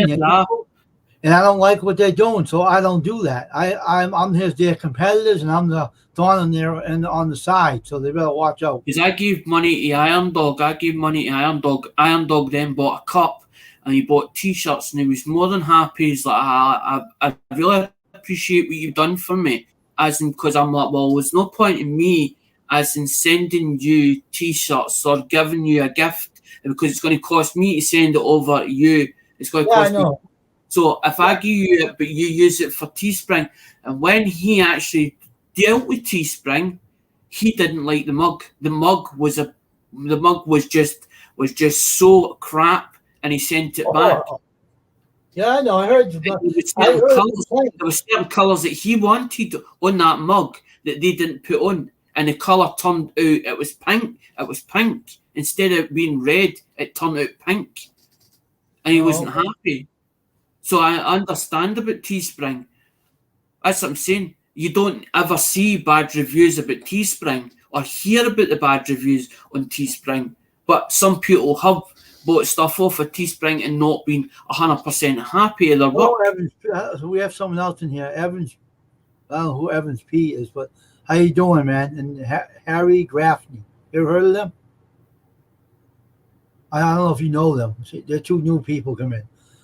And I don't like what they're doing, so I don't do that. I'm their competitors, and I'm the thorn on there and on the side, so they better watch out. Because I gave money to Iron Dog. Iron Dog then bought a cup, and he bought T-shirts, and he was more than happy. He's like, I really appreciate what you've done for me, as in because I'm like, well, there's no point in me as in sending you T-shirts or giving you a gift because it's going to cost me to send it over to you. It's going to cost me. So if I give you it, but you use it for Teespring, and when he actually dealt with Teespring, he didn't like the mug. The mug was just so crap, and he sent it back. Yeah, I know. I heard. There were certain colours that he wanted on that mug that they didn't put on, and the colour turned out it was pink. It was pink instead of being red. It turned out pink, and he wasn't happy. So I understand about Teespring. That's what I'm saying. You don't ever see bad reviews about Teespring or hear about the bad reviews on Teespring. But some people have bought stuff off of Teespring and not been 100% happy with their work. So we have someone else in here. Evans, I don't know who Evans P is, but how you doing, man? And Harry Graffney. You ever heard of them? I don't know if you know them. They're two new people come in.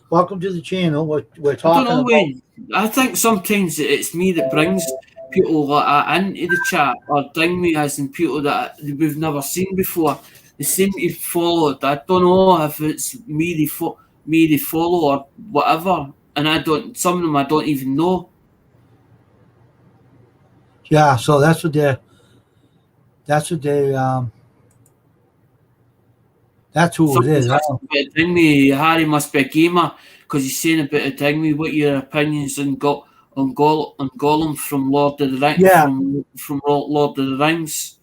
Welcome to the channel. We're talking about. I think sometimes it's me that brings people like that into the chat or bring me as in people that we've never seen before. They seem to follow it. I don't know if it's me they follow or whatever. And some of them I don't even know. Yeah, so that's what That's who it is. Harry must be a gamer because he's saying about a thing. What your opinions on Gollum from Lord of the Rings? Yeah. From Lord of the Rings.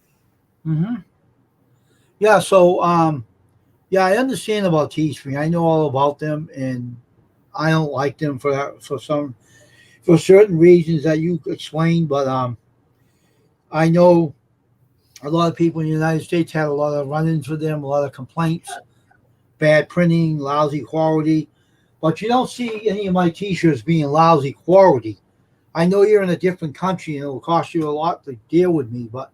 Mm-hmm. Yeah. So, yeah, I understand about Teespring. I know all about them, and I don't like them for certain reasons that you explained. But I know a lot of people in the United States had a lot of run-ins with them, a lot of complaints, bad printing, lousy quality. But you don't see any of my T-shirts being lousy quality. I know you're in a different country and it'll cost you a lot to deal with me, but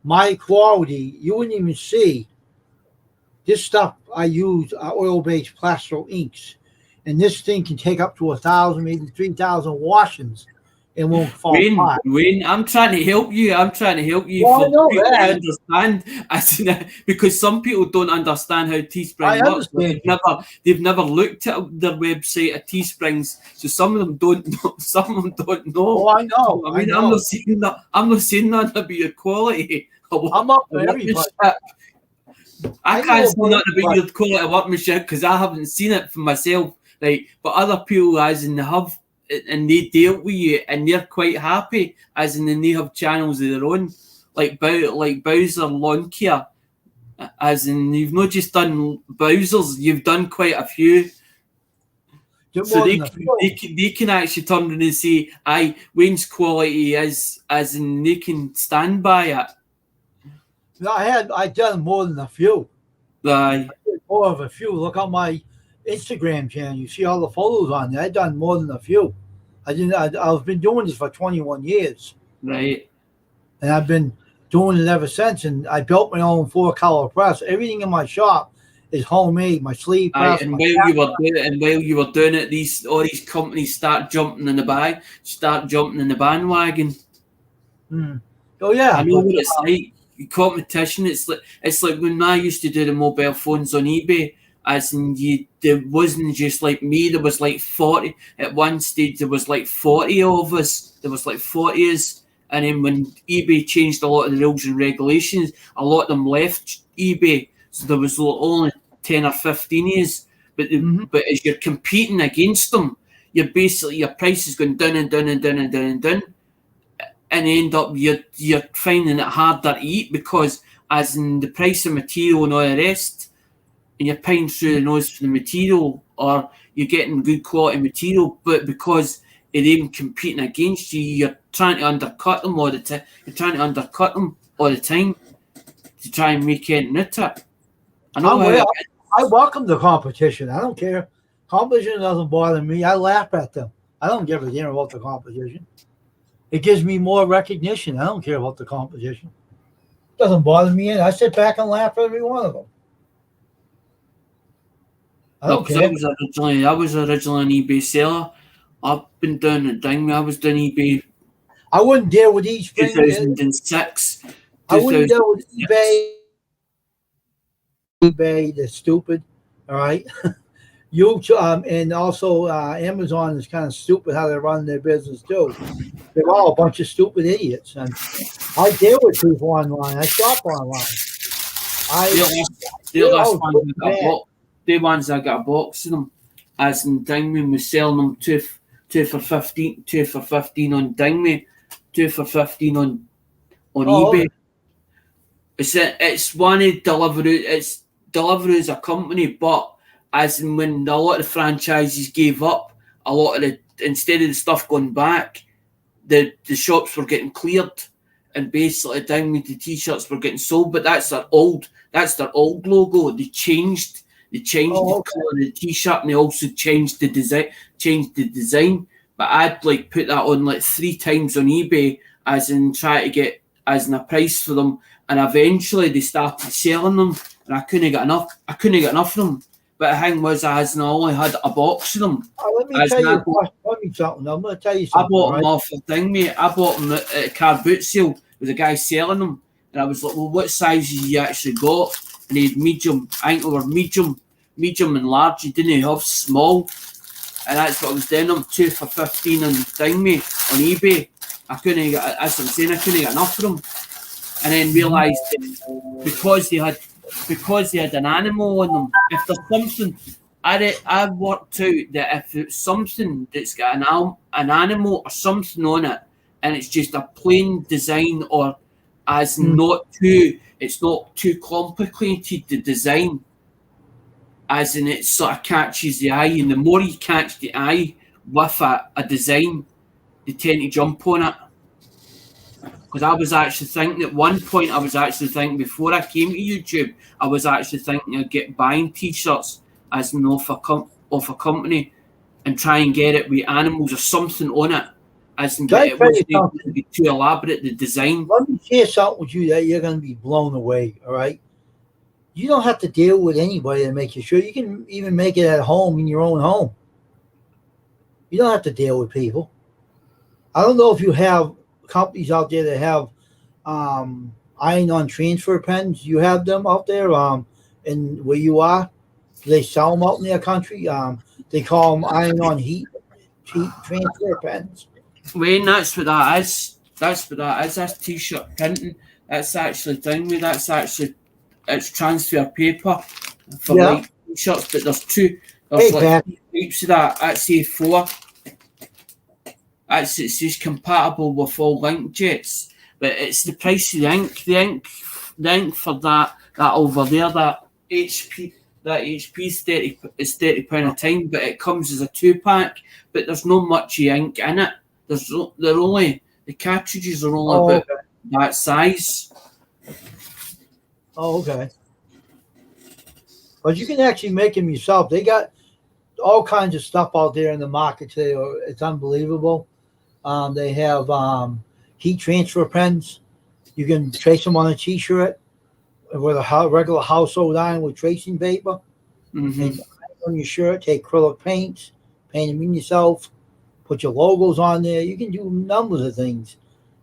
my quality, you wouldn't even see. This stuff I use oil-based Plastro inks, and this thing can take up to 1,000, maybe 3,000 washings. It won't fall apart. Wayne, I'm trying to help you. Well, I know that. Understand, because some people don't understand how Teespring works. They've never looked at their website at Teesprings, so some of them don't know. Some of them don't know. Oh, I know. I mean, I'm not saying that. I'm not saying that about your quality. I'm up for everybody. I can't say nothing about your quality of workmanship because I haven't seen it for myself. Right, but other people, as in, they have, and they deal with you, and they're quite happy, as in, and they have channels of their own, like Bowser Lawn Care, as in, you've not just done Bowser's, you've done quite a few. So they can actually turn around and say, "Aye, Wayne's quality is," as in, they can stand by it. No, I done more than a few. Aye. More of a few. Look on my Instagram channel. You see all the photos on there. I've done more than a few. I've been doing this for 21 years. Right. And I've been doing it ever since. And I built my own 4-color press. Everything in my shop is homemade. My sleeve press. And while you were doing it, all these companies start jumping in the bandwagon. Oh yeah. I know what it's like. Competition. It's like when I used to do the mobile phones on eBay. As in, there wasn't just like me. There was like 40 at one stage. There was like 40 of us. There was like 40 us, and then when eBay changed a lot of the rules and regulations, a lot of them left eBay. So there was only 10 or 15 years. But as you're competing against them, your price is going down and down and down and down and down, and end up you're finding it harder to eat because as in the price of material and all the rest. And you're paying through the nose for the material, or you're getting good quality material, but because they're even competing against you, you're trying to undercut them all the time. You're trying to undercut them all the time to try and make it out it. I welcome the competition. I don't care. Competition doesn't bother me. I laugh at them. I don't give a damn about the competition. It gives me more recognition. I don't care about the competition. It doesn't bother me. I sit back and laugh at every one of them. I was originally an eBay seller. I've been doing it. I was doing eBay. I wouldn't deal with each 2006. I wouldn't deal with eBay. eBay, they're stupid. All right. YouTube and also Amazon is kind of stupid how they run their business too. They're all a bunch of stupid idiots. And I deal with people online. I shop online. The ones I got a box of them, as in Dingme was selling them two for 15 on Dingme, 2 for 15 on eBay. It's one of Deliveroo. It's Deliveroo as a company, but as in when a lot of the franchises gave up, a lot of instead of the stuff going back, the shops were getting cleared, and basically Dingme the t-shirts were getting sold. But that's their old logo. They changed the colour of the t-shirt, and they also changed the design. But I'd like put that on like 3 times on eBay, as in try to get as in a price for them, and eventually they started selling them, and I couldn't get enough of them. But the thing was, I only had a box of them. Let me tell you something. I'm going to tell you something. I bought them off the thing, mate. I bought them at a car boot sale. There was a guy selling them, and I was like, "Well, what sizes you actually got?" And he had medium. I think they were medium and large. He didn't have small, and that's what I was doing them 2 for 15 on Dingme on eBay. I couldn't get. That's what I'm saying. I couldn't get enough of them, and then realised that because they had because they had an animal on them. If there's something, I've worked out that if it's something that's got an animal or something on it, and it's just a plain design, or as it's not too complicated, the design, as in it sort of catches the eye, and the more you catch the eye with a design, they tend to jump on it. Because I was actually thinking at one point, before I came to YouTube, I was actually thinking of buying t-shirts as an off a company and try and get it with animals or something on it, as in that it wasn't be too elaborate, the design. Let me share something with you that you're going to be blown away, all right? You don't have to deal with anybody to make your shirt. You can even make it at home, in your own home. You don't have to deal with people. I don't know if you have companies out there that have iron-on transfer pens. You have them out there in where you are. They sell them out in their country. They call them iron-on heat transfer pens. Wayne, that's what that is. That's t-shirt printing. That's actually it's transfer paper for like t-shirts, but there's types of that. That's A4. It's just compatible with all inkjets, but it's the price of the ink. The ink for that over there, that HP is £30 a time, but it comes as a 2-pack. But there's not much ink in it. The cartridges are only about that size. Oh, okay. But you can actually make them yourself. They got all kinds of stuff out there in the market today. It's unbelievable. They have heat transfer pens. You can trace them on a t-shirt with a regular household iron with tracing paper. Mm-hmm. And on your shirt, take acrylic paints, paint them in yourself, put your logos on there. You can do numbers of things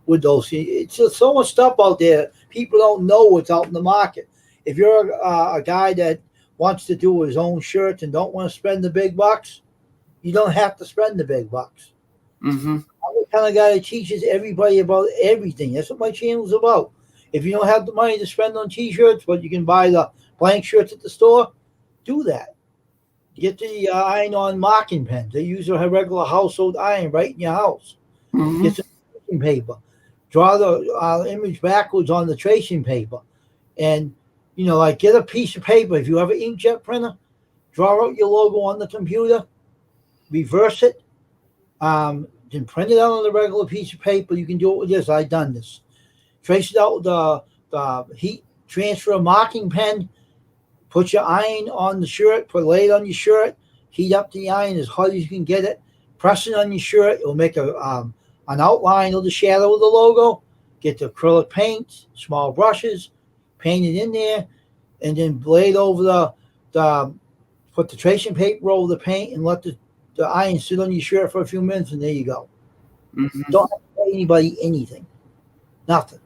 with those. It's just so much stuff out there. People don't know what's out in the market. If you're a guy that wants to do his own shirts and don't want to spend the big bucks, you don't have to spend the big bucks. Mm-hmm. I'm the kind of guy that teaches everybody about everything. That's what my channel's about. If you don't have the money to spend on t-shirts, but you can buy the blank shirts at the store, do that. Get the iron-on marking pens. They use a regular household iron right in your house. Mm-hmm. Get some tracing paper. Draw the image backwards on the tracing paper. And, like get a piece of paper. If you have an inkjet printer, draw out your logo on the computer, reverse it, then print it out on the regular piece of paper. You can do it with this. I've done this. Trace it out with the heat transfer marking pen. Put your iron on the shirt. Lay it on your shirt. Heat up the iron as hot as you can get it. Press it on your shirt. It'll make an outline of the shadow of the logo. Get the acrylic paint, small brushes, paint it in there, and then blade over put the tracing paper over the paint and let the iron sit on your shirt for a few minutes, and there you go. Mm-hmm. Don't have to pay anybody anything. Nothing.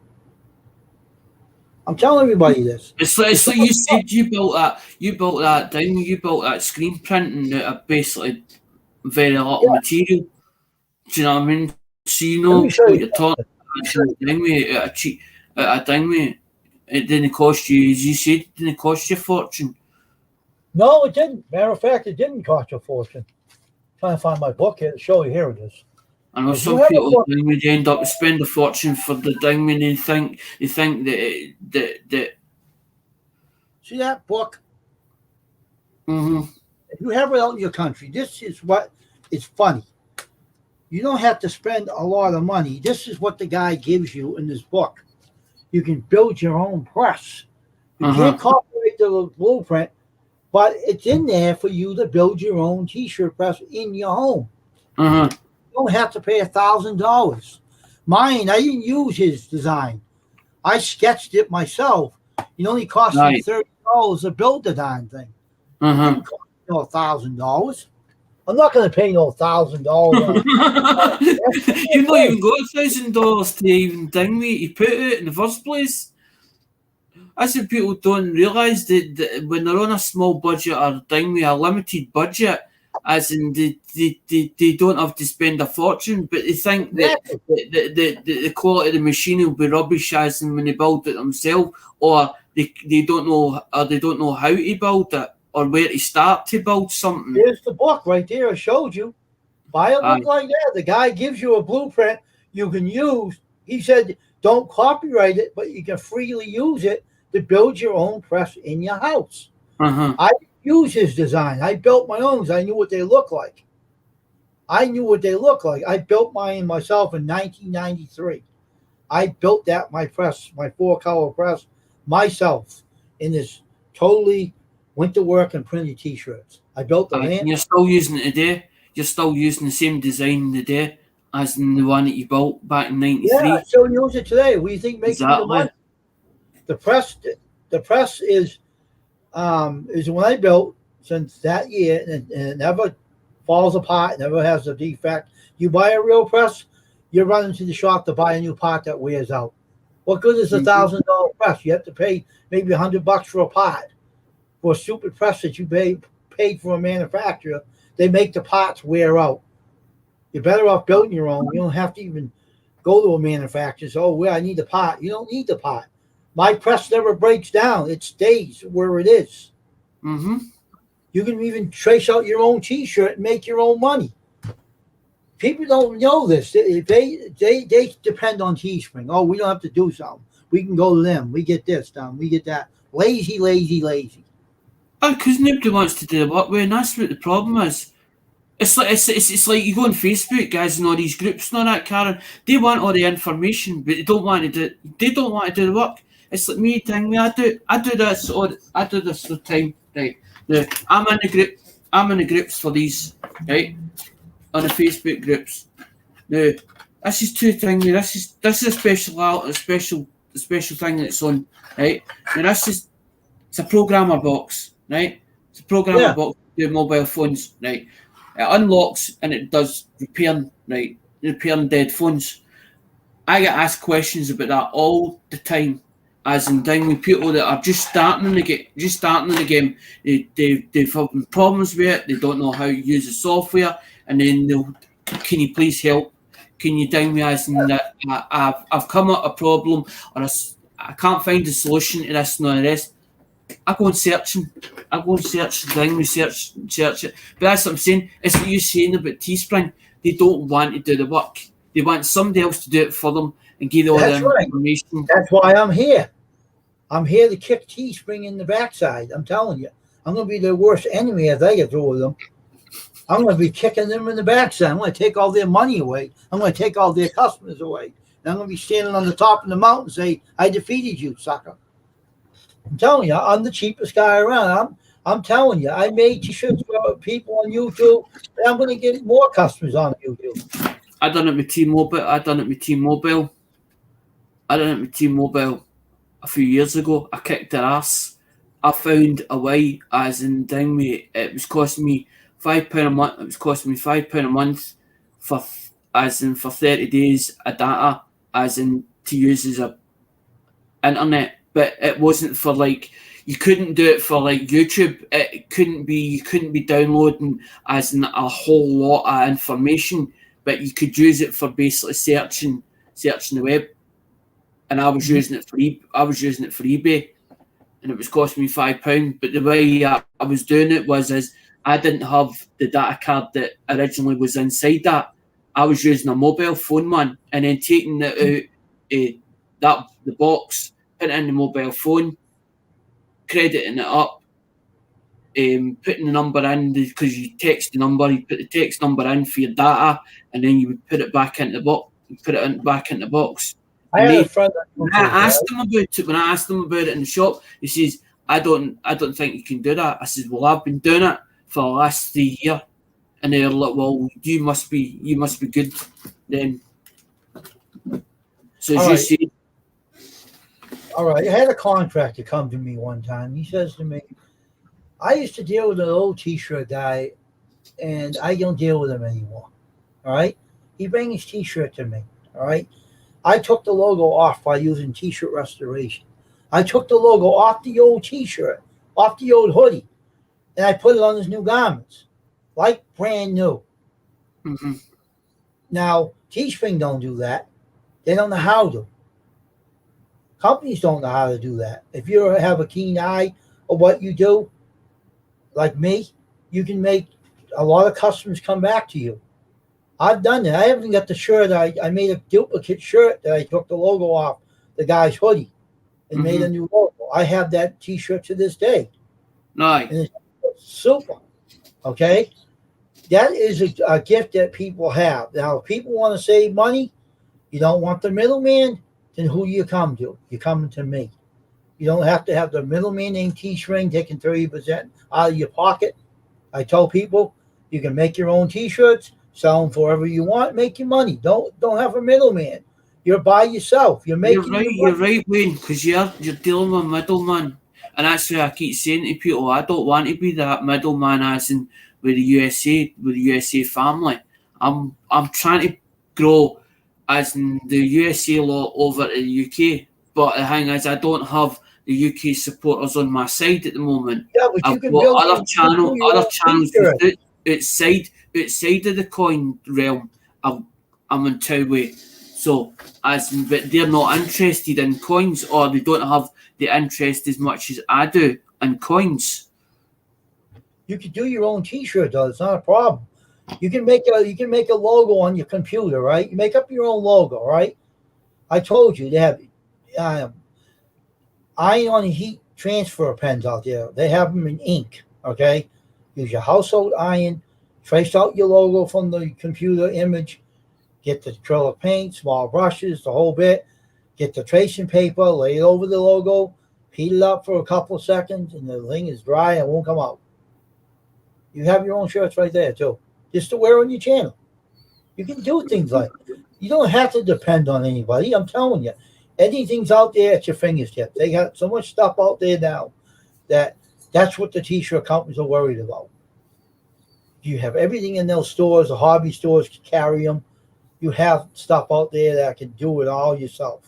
I'm telling everybody this. It's like you said, you built that thing, you built that screen printing out of basically very little material. Do you know what I mean? So what you're talking about, a thing with it didn't cost you, as you said, it didn't cost you a fortune. No, it didn't. Matter of fact, it didn't cost you a fortune. I'm trying to find my book here to show you. Here it is. I know some people would end up spend a fortune for the thing when they think that. See that book? Mm-hmm. If you have it out in your country, this is what is funny. You don't have to spend a lot of money. This is what the guy gives you in this book. You can build your own press. You can't copyright the blueprint, but it's in there for you to build your own t-shirt press in your home. Uh-huh. You don't have to pay $1,000. Mine, I didn't use his design. I sketched it myself. It only cost me $30 to build the darn thing. Uh-huh. It didn't cost me $1,000. I'm not going to pay no $1,000. You've not even got $1,000 to even thing me. You put it in the first place. I said people don't realise that when they're on a small budget or thing with a limited budget, as in they don't have to spend a fortune, but they think that the quality of the machine will be rubbish, as in when they build it themselves, or they don't know, or they don't know how to build it or where to start to build something. Here's the book right there. I showed you. Buy a book Aye. like that. The guy gives you a blueprint you can use. He said, don't copyright it, but you can freely use it to build your own press in your house. Uh-huh. I use his design. I built my own. I knew what they look like. I built mine myself in 1993. I built that, my press, my 4-color press, myself in this totally went to work and printed T-shirts. I built the Aye, lamp. and you're still using it today. You're still using the same design today as in the one that you built back in '93. Yeah, I still use it today. What do you think makes me the money? The press is when I built since that year, and it never falls apart, never has a defect. You buy a real press, you're running to the shop to buy a new part that wears out. What good is $1,000 press? You have to pay maybe $100 for a part. For a stupid press that you paid for a manufacturer, they make the parts wear out. You're better off building your own. You don't have to even go to a manufacturer. So, oh, well, I need the part. You don't need the part. My press never breaks down. It stays where it is. Mm-hmm. You can even trace out your own T-shirt and make your own money. People don't know this. They depend on Teespring. Oh, we don't have to do something. We can go to them. We get this done. We get that. Lazy. Because nobody wants to do the work with, and that's what the problem is. It's like you go on Facebook, guys, and all these groups and all that, Karen. They want all the information, but they don't want to do the work. It's like me telling me I do this all the time, right? Now, I'm in the groups for these, right? On the Facebook groups. Now, this is two things. This is a special thing that's on, right? Now it's a programmer box, right? It's a programmer box to mobile phones, right? It unlocks and it does repairing dead phones. I get asked questions about that all the time, as in thing with people that are just starting in the game. They've having problems with it. They don't know how to use the software, and then they'll, can you please help? Can you ding me as in that I've come up a problem, or I can't find a solution to this and all the rest. I go and search it. But that's what I'm saying. It's what you're saying about Teespring. They don't want to do the work. They want somebody else to do it for them and give all the information. That's why I'm here. I'm here to kick Teespring in the backside. I'm telling you. I'm going to be their worst enemy as I get through with them. I'm going to be kicking them in the backside. I'm going to take all their money away. I'm going to take all their customers away. And I'm going to be standing on the top of the mountain and say, I defeated you, sucker. I'm telling you, I'm the cheapest guy around. I'm telling you, I made T-shirts for people on YouTube, and I'm going to get more customers on YouTube. I done it with T-Mobile a few years ago. I kicked their ass. I found a way, as in thing, it was costing me £5 a month. It was costing me £5 a month for 30 days of data, as in to use as a internet. But it wasn't for you couldn't do it for YouTube. You couldn't be downloading as in a whole lot of information, but you could use it for basically searching the web. And I was using it for eBay, and it was costing me £5. But the way I was doing it was I didn't have the data card that originally was inside that. I was using a mobile phone one, and then taking it out the box, putting it in the mobile phone, crediting it up, putting the number in, because you text the number, you put the text number in for your data, and then you would put it back into the box. Back in the box. I had a friend when I asked them about it in the shop, he says, I don't think you can do that. I said, well, I've been doing it for the last 3 years. And they're like, well, you must be good then. So as you see. All right, I had a contractor come to me one time. He says to me, I used to deal with an old T-shirt guy, and I don't deal with him anymore. All right? He brings his T-shirt to me. All right? I took the logo off by using T-shirt restoration. I took the logo off the old T-shirt, off the old hoodie, and I put it on his new garments, like brand new. Mm-hmm. Now, Teespring don't do that. They don't know how to. Companies don't know how to do that. If you have a keen eye of what you do, like me, you can make a lot of customers come back to you. I've done it. I haven't got the shirt. I made a duplicate shirt that I took the logo off the guy's hoodie and made a new logo. I have that T-shirt to this day. Right. And it's super. Okay? That is a gift that people have. Now, if people want to save money, you don't want the middleman, then who do you come to? You're coming to me. You don't have to have the middleman named T-String taking 30% out of your pocket. I tell people you can make your own T-shirts, sell them for whatever you want, make your money. Don't have a middleman. You're by yourself. You're making. You're right, Wayne, because you're dealing with a middleman, and that's why I keep saying to people, I don't want to be that middleman, as in with the USA family. I'm trying to grow as in the USA law over in the UK, but the thing is, I don't have the UK supporters on my side at the moment. Yeah, but I've got other channels outside of the coin realm. I'm in Toway. So, but they're not interested in coins, or they don't have the interest as much as I do in coins. You can do your own T-shirt, though. It's not a problem. You can make a logo on your computer, right? You make up your own logo, right? I told you they have ion heat transfer pens out there. They have them in ink. Okay, use your household iron, trace out your logo from the computer image. Get the acrylic paint, small brushes, the whole bit. Get the tracing paper, lay it over the logo, heat it up for a couple of seconds, and the thing is dry and won't come out. You have your own shirts right there, too, just to wear on your channel. You can do things like that. You don't have to depend on anybody. I'm telling you. Anything's out there at your fingertips. They got so much stuff out there now that's what the T-shirt companies are worried about. You have everything in those stores. The hobby stores can carry them. You have stuff out there that can do it all yourself.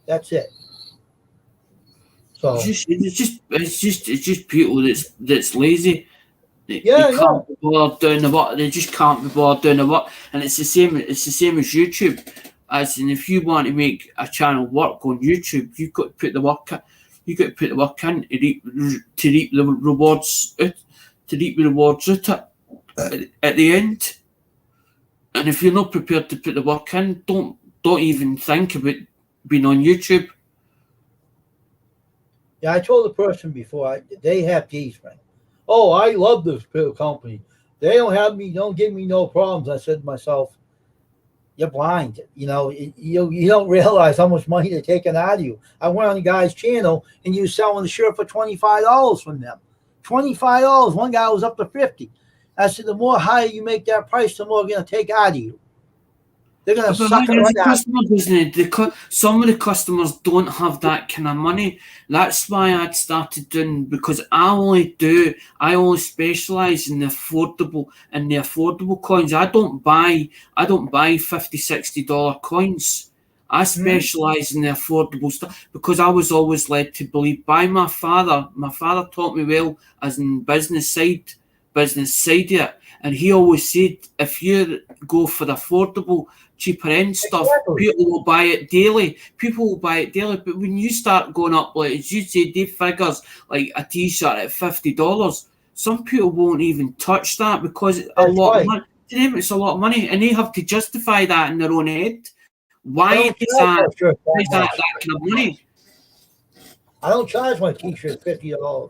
That's it. So it's just people that's lazy. They can't be bothered doing the work. They just can't be bothered doing the work. And it's the same as YouTube. As in, if you want to make a channel work on YouTube, you've got to put the work in. You got to put the work in to reap the rewards out. To reap the rewards out at the end. And if you're not prepared to put the work in, don't even think about being on YouTube. Yeah, I told the person before, they have Teespring. Oh, I love this company. They don't give me no problems. I said to myself, you're blind. You don't realize how much money they're taking out of you. I went on the guy's channel and you selling the shirt for $25 from them. $25. One guy was up to $50. I said, the more higher you make that price, the more they're going to take out of you. They're going to suck it right out. Some of the customers don't have that kind of money. That's why I'd started doing, because I only specialize in the affordable coins. I don't buy $50, $60 coins. I specialize in the affordable stuff because I was always led to believe by my father. My father taught me well as in business side of it. And he always said, if you go for the affordable, cheaper end stuff, people will buy it daily. But when you start going up, like as you say, Dave figures like a T-shirt at $50, some people won't even touch that because a lot of money. To them, it's a lot of money, and they have to justify that in their own head. Why is that kind of money? I don't charge my T-shirt $50.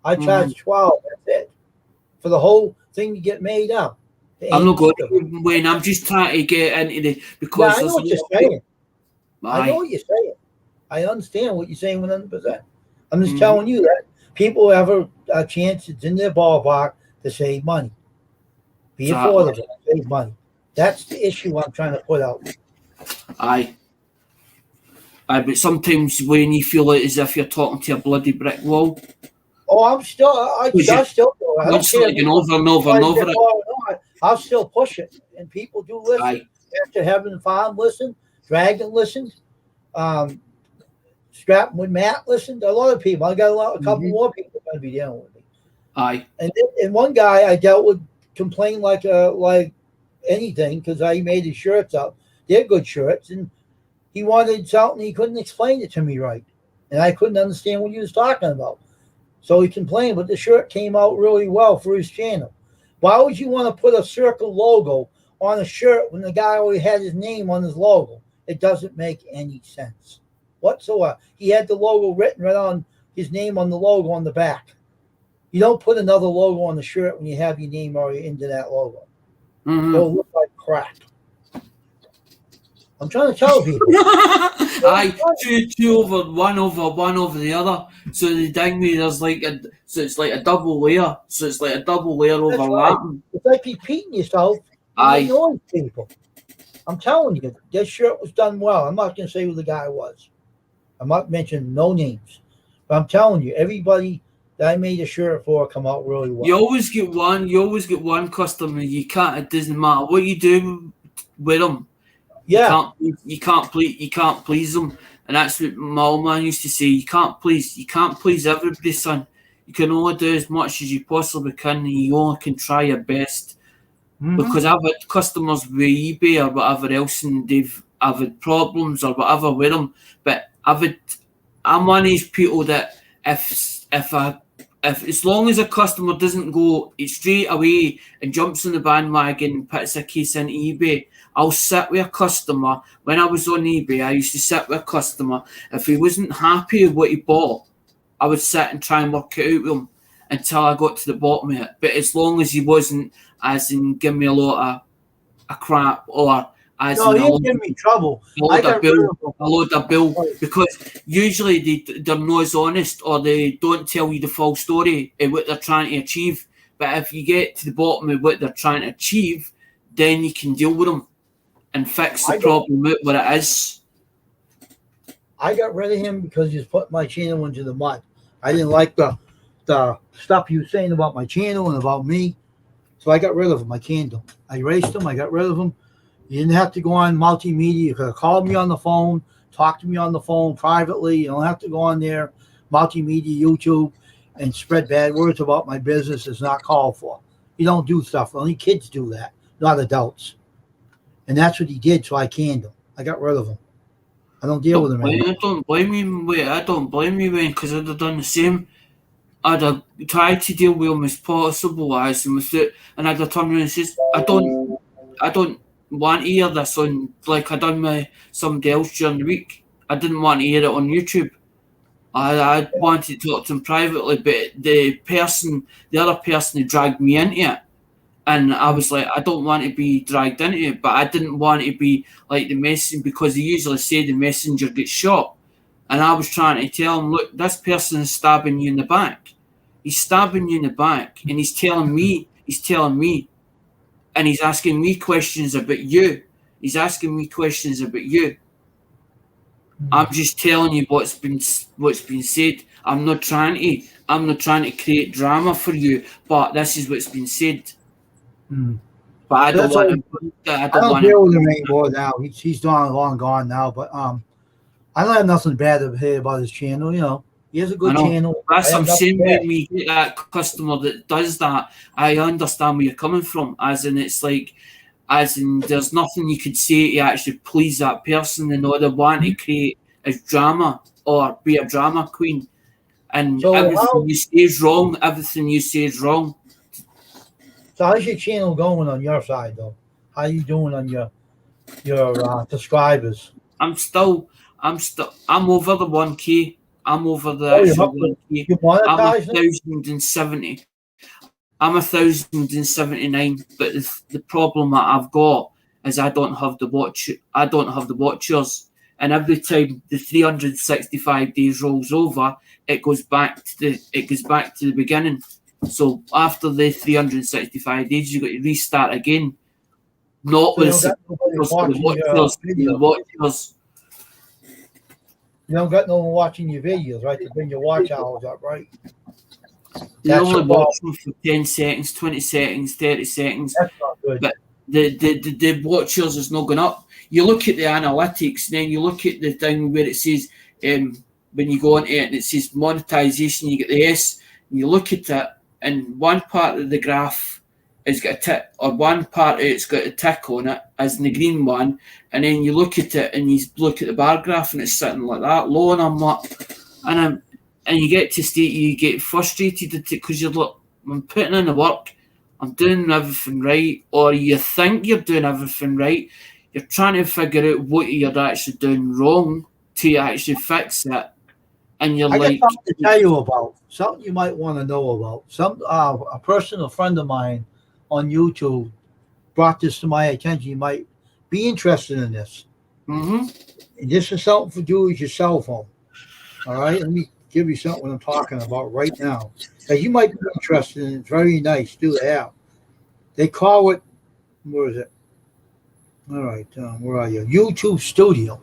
I charge $12. That's it for the whole thing to get made up. I'm not going to win. I'm just trying to get into the because I know what you're saying. I know what you're saying. I understand what you're saying 100%. I'm just telling you that people have a chance. It's in their ballpark to save money. Be affordable, save money. That's the issue I'm trying to put out. Aye, but sometimes when you feel like as if you're talking to a bloody brick wall. Oh, I still over and over it. I'll still push it, and people do listen. Aye. After having Farm listen, Dragon listened, Strapping with Matt listened. A lot of people. I got a couple more people going to be dealing with me. Aye. And one guy I dealt with complained like anything because I made his shirts up. They're good shirts, and he wanted something, he couldn't explain it to me right. And I couldn't understand what he was talking about. So he complained, but the shirt came out really well for his channel. Why would you want to put a circle logo on a shirt when the guy already had his name on his logo? It doesn't make any sense whatsoever. He had the logo written right on his name on the logo on the back. You don't put another logo on the shirt when you have your name already into that logo. Mhm. It'll look like crap. I'm trying to tell people. Aye, two over one over the other. So the dang me, there's like it's like a double layer. So it's like a double layer That's overlapping. It's like repeating yourself. Aye. And annoying people. I'm telling you, that shirt was done well. I'm not going to say who the guy was. I'm not mentioning no names. But I'm telling you, everybody that I made a shirt for come out really well. You always get one customer. You can't. It doesn't matter what you do with them. Yeah. You can't please them, and that's what my old man used to say. You can't please everybody, son. You can only do as much as you possibly can, and you only can try your best. Mhm. Because I've had customers with eBay or whateve else, and I've had problems or whatever with them. But I'm one of these people that if as long as a customer doesn't go straight away and jumps on the bandwagon and puts a case into eBay, I'll sit with a customer. When I was on eBay, I used to sit with a customer. If he wasn't happy with what he bought, I would sit and try and work it out with him until I got to the bottom of it. But as long as he wasn't, as in, give me a lot of crap, or as No, in he didn't give me trouble. a load of bill, because usually they're not as honest, or they don't tell you the full story of what they're trying to achieve. But if you get to the bottom of what they're trying to achieve, then you can deal with them and fix the problem out what it is. I got rid of him because he's put my channel into the mud. I didn't like the stuff he was saying about my channel and about me. So I got rid of him. I canned him. I erased him. I got rid of him. You didn't have to go on multimedia. You could have called me on the phone, talked to me on the phone privately. You don't have to go on there, multimedia, YouTube, and spread bad words about my business. It's not called for. You don't do stuff. Only kids do that, not adults. And that's what he did, so I canned him. I got rid of him. I don't deal with him anymore. I don't blame you, man, because I'd have done the same. I'd have tried to deal with him as possible, as and with it, and I'd have turned around and says, I don't want to hear this on, like I done with somebody else during the week. I didn't want to hear it on YouTube. I wanted to talk to him privately, but the other person who dragged me into it, and I was like, I don't want to be dragged into it, but I didn't want to be like the messenger, because they usually say the messenger gets shot. And I was trying to tell him, look, this person is stabbing you in the back. He's stabbing you in the back, and he's telling me, and he's asking me questions about you. I'm just telling you what's been said. I'm not trying to create drama for you, but this is what's been said. But I don't want deal with him anymore now. He's long gone now. But I don't have nothing bad to say about his channel. You know, he has a good channel. That's what I'm saying. When we get that customer that does that, I understand where you're coming from. As in, it's like, as in, there's nothing you could say to actually please that person, and they want to create a drama or be a drama queen. And So everything you say is wrong. Everything you say is wrong. So how's your channel going on your side, though? How you doing on your subscribers? I'm over the 1K. I'm over the actual 1K. You monetize I'm 1,070. I'm 1,079. But the problem that I've got is I don't have the watchers. And every time the 365 days rolls over, it goes back to the beginning. So after the 365 days, you got to restart again. Not with the watchers. You don't got no one watching your videos, right? To bring your watch hours up, right? They only watch them for 10 seconds, 20 seconds, 30 seconds. That's not good. But the watchers is not going up. You look at the analytics, and then you look at the thing where it says, when you go on it and it says monetization, you get the S, and you look at it, and one part of the graph it's got a tick, or one part of it's got a tick on it, as in the green one, and then you look at it and you look at the bar graph and it's sitting like that low, and I'm like, and you get to state you get frustrated at it because you're like, I'm putting in the work, I'm doing everything right, or you think you're doing everything right, you're trying to figure out what you're actually doing wrong to actually fix it, and you're I like, got something to tell you about. Something you might want to know about. A personal friend of mine on YouTube brought this to my attention. You might be interested in this. mm-hmm. And this is something to do with your cell phone. All right, let me give you something I'm talking about right now. Because you might be interested in it. It's very nice. Do the app. They call it, where is it? All right, where are you? YouTube Studio.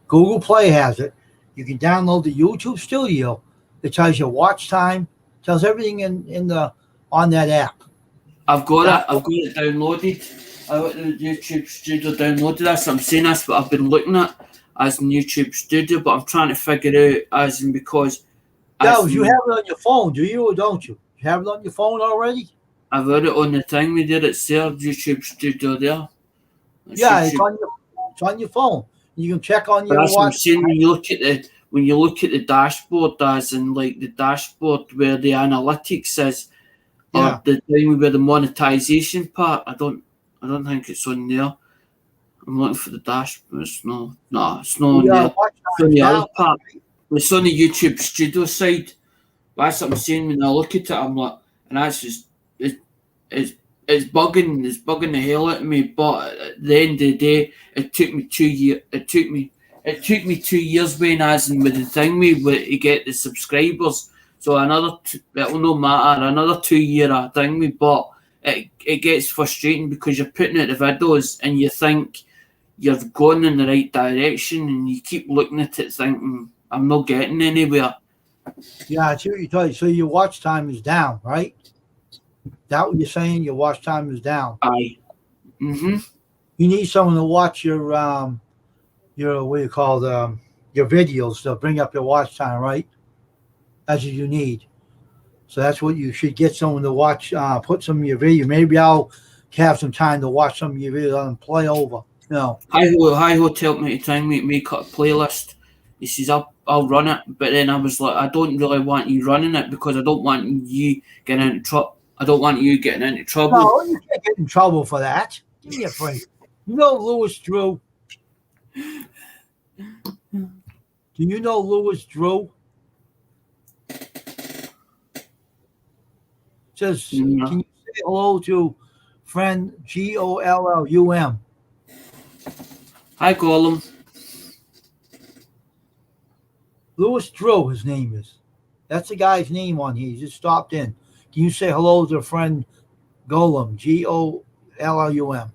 Google Play has it. You can download the YouTube Studio. It tells your watch time, tells everything in the on that app. I've got it downloaded. I got the YouTube Studio downloaded. That's what I'm saying. That's what I've been looking at as in YouTube Studio, but I'm trying to figure out as in because. No, you have it on your phone, do you or don't you? You have it on your phone already? I've got it on the thing we did. It's there, YouTube Studio there. Yeah, it's on your phone. You can check on your that's what I'm watch. saying. When you look at the dashboard, as in like the dashboard where the analytics is, or the thing where the monetization part, I don't think it's on there. I'm looking for the dashboard. It's not on there. It's on the other part. It's on the YouTube Studio side. That's what I'm saying. When I look at it, I'm like, and that's just it's bugging the hell out of me. But at the end of the day, it took me 2 years. It took me 2 years when as in with the thing to get the subscribers. So it'll no matter, another 2 year thing but it gets frustrating because you're putting out the videos and you think you're going in the right direction and you keep looking at it thinking I'm not getting anywhere. Yeah, I see what you're talking. So your watch time is down, right? That what you're saying? Your watch time is down. Aye. Mm-hmm. You need someone to watch your what do you call your videos to bring up your watch time, right? That's what you need. So that's what you should get someone to watch. Put some of your video. Maybe I'll have some time to watch some of your videos and play over. You know. Hi Hotel me to time make up a playlist. He says I'll run it, but then I was like, I don't really want you running it because I don't want you getting into trouble. I don't want you getting into trouble. No, you can't get in trouble for that. Give me a break. You know Louis Drew? Do you know Louis Drew? Says, No. Can you say hello to friend Gollum? Hi Gollum. Louis Drew, his name is. That's the guy's name on here. He just stopped in. Can you say hello to friend Gollum? Gollum.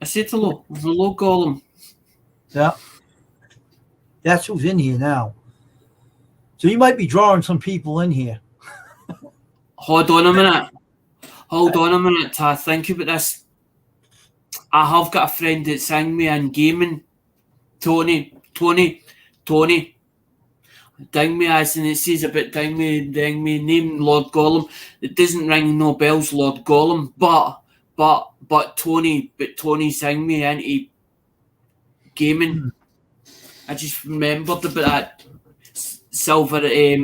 I said hello. Hello Gollum. Yeah. That's who's in here now. So you might be drawing some people in here. Hold on a minute. To think about this. I have got a friend that's sang me in gaming. Tony. Ding me as and it says about ding me, name Lord Gollum. It doesn't ring no bells, Lord Gollum, but Tony sang me into gaming. I just remembered about that Silver. They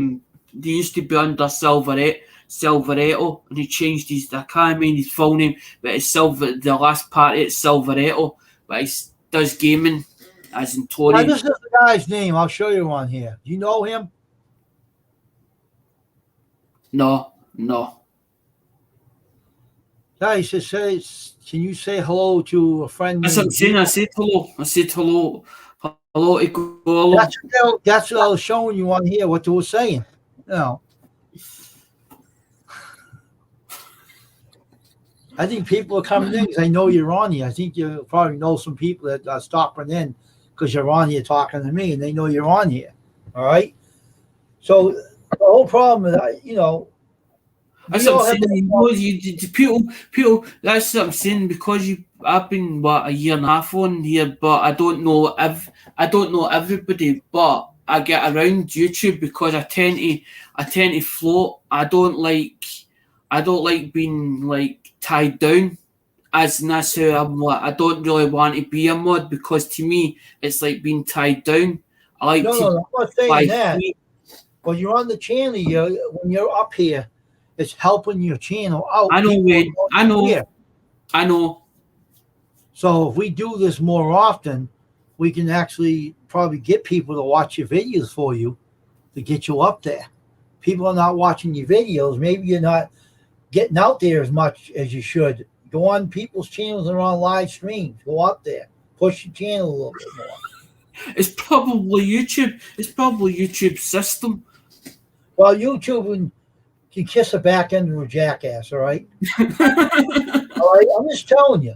used to be under Silveretto, and he changed his. I can't remember his full name, but it's Silver. The last part it's Silveretto, but he does gaming as in Tony. Now, this is the guy's name. I'll show you on here. Do you know him? No. Yeah, he says, can you say hello to a friend? That's what I'm saying. I said hello. Hello to Gollum. That's what I was showing you on here, what they were saying. You know. I think people are coming in because I know you're on here. I think you probably know some people that are stopping in because you're on here talking to me and they know you're on here. All right. So the whole problem is, that's what I'm saying. People. That's what I'm saying because I've been a year and a half on here, but I don't know everybody. But I get around YouTube because I tend to float. I don't like I don't like being like tied down. As in that's how I don't really want to be a mod because to me it's like being tied down. I like No, to no, I'm not saying fly that. free. When you're on the channel, when you're up here, it's helping your channel out. I know, People Wayne. don't I know. hear. I know. So if we do this more often, we can actually probably get people to watch your videos for you to get you up there. People are not watching your videos. Maybe you're not getting out there as much as you should. Go on people's channels and on live streams. Go up there. Push your channel a little bit more. It's probably YouTube. It's probably YouTube's system. Well, YouTube can kiss a back end of a jackass, all right? All right, I'm just telling you.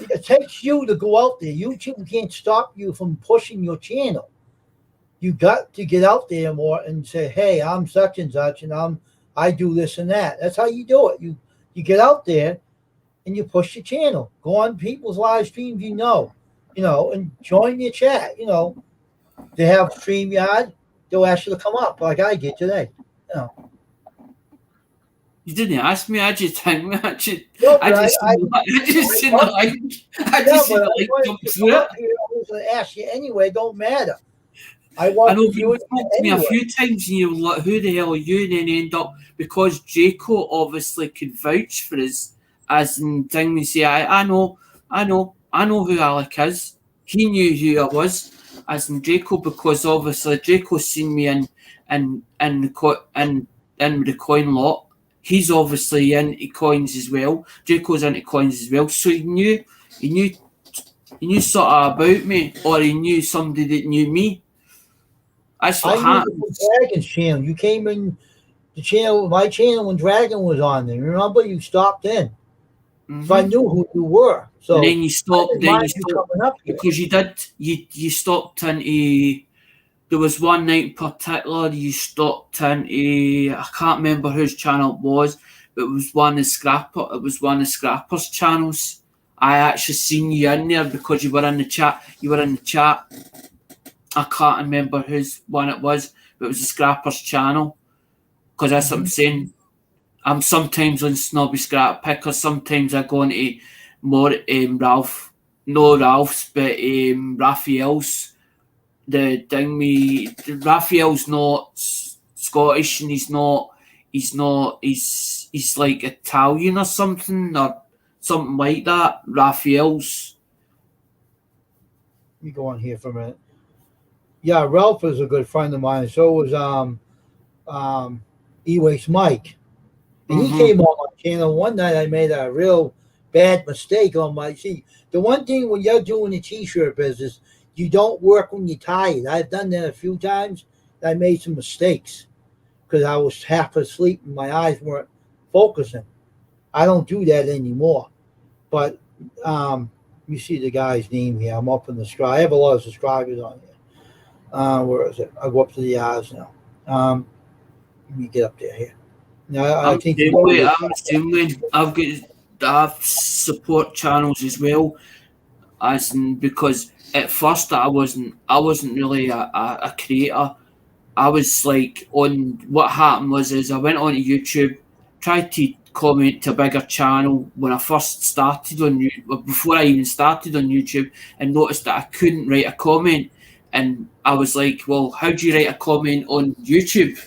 It takes you to go out there. YouTube can't stop you from pushing your channel. You got to get out there more and say, "Hey, I'm such and such, and I do this and that." That's how you do it. You get out there and you push your channel. Go on people's live streams, and join your chat. They have StreamYard. They'll ask you to come up, like I did today. You didn't ask me. I just seen the like jump through it. I was going to ask you anyway. Don't matter. I know you you spoke to me a few times and you were like, who the hell are you? And then end up, because Jaco obviously could vouch for us, as in thing we say, I know who Alec is. He knew who I was, as in Jaco, because obviously Jaco's seen me in the coin lot. He's obviously into coins as well. Jaco's into coins as well. So he knew sort of about me, or he knew somebody that knew me. That's what happened. Dragon's channel. You came in my channel when Dragon was on there. Remember, you stopped in. Mm-hmm. So I knew who you were. So and then you stopped. Because you did. You stopped into. There was one night in particular you stopped into. I can't remember whose channel it was, but it was one of Scrapper. It was one of Scrapper's channels. I actually seen you in there because you were in the chat. I can't remember whose one it was, but it was the Scrapper's channel. Because that's what I'm saying. I'm sometimes on Snobby Scrap Picker. Sometimes I go into more Ralph's, but Raphael's. Raphael's not Scottish, and he's like Italian or something like that. Raphael's. Let me go on here for a minute. Yeah, Ralph is a good friend of mine. So was E-Waste Mike. And he came on my channel one night. I made a real bad mistake on the one thing when you're doing the t-shirt business, you don't work when you're tired. I've done that a few times. I made some mistakes because I was half asleep and my eyes weren't focusing. I don't do that anymore. But you see the guy's name here. I'm up in the sky. I have a lot of subscribers on here. Where is it? I'll go up to the eyes now. Let me get up there here. Now, I think I've got support channels as well, because at first I wasn't really a creator. I was like, what happened was I went on YouTube, tried to comment to a bigger channel when I first started before I even started on YouTube, and noticed that I couldn't write a comment. And I was like, well, how do you write a comment on YouTube?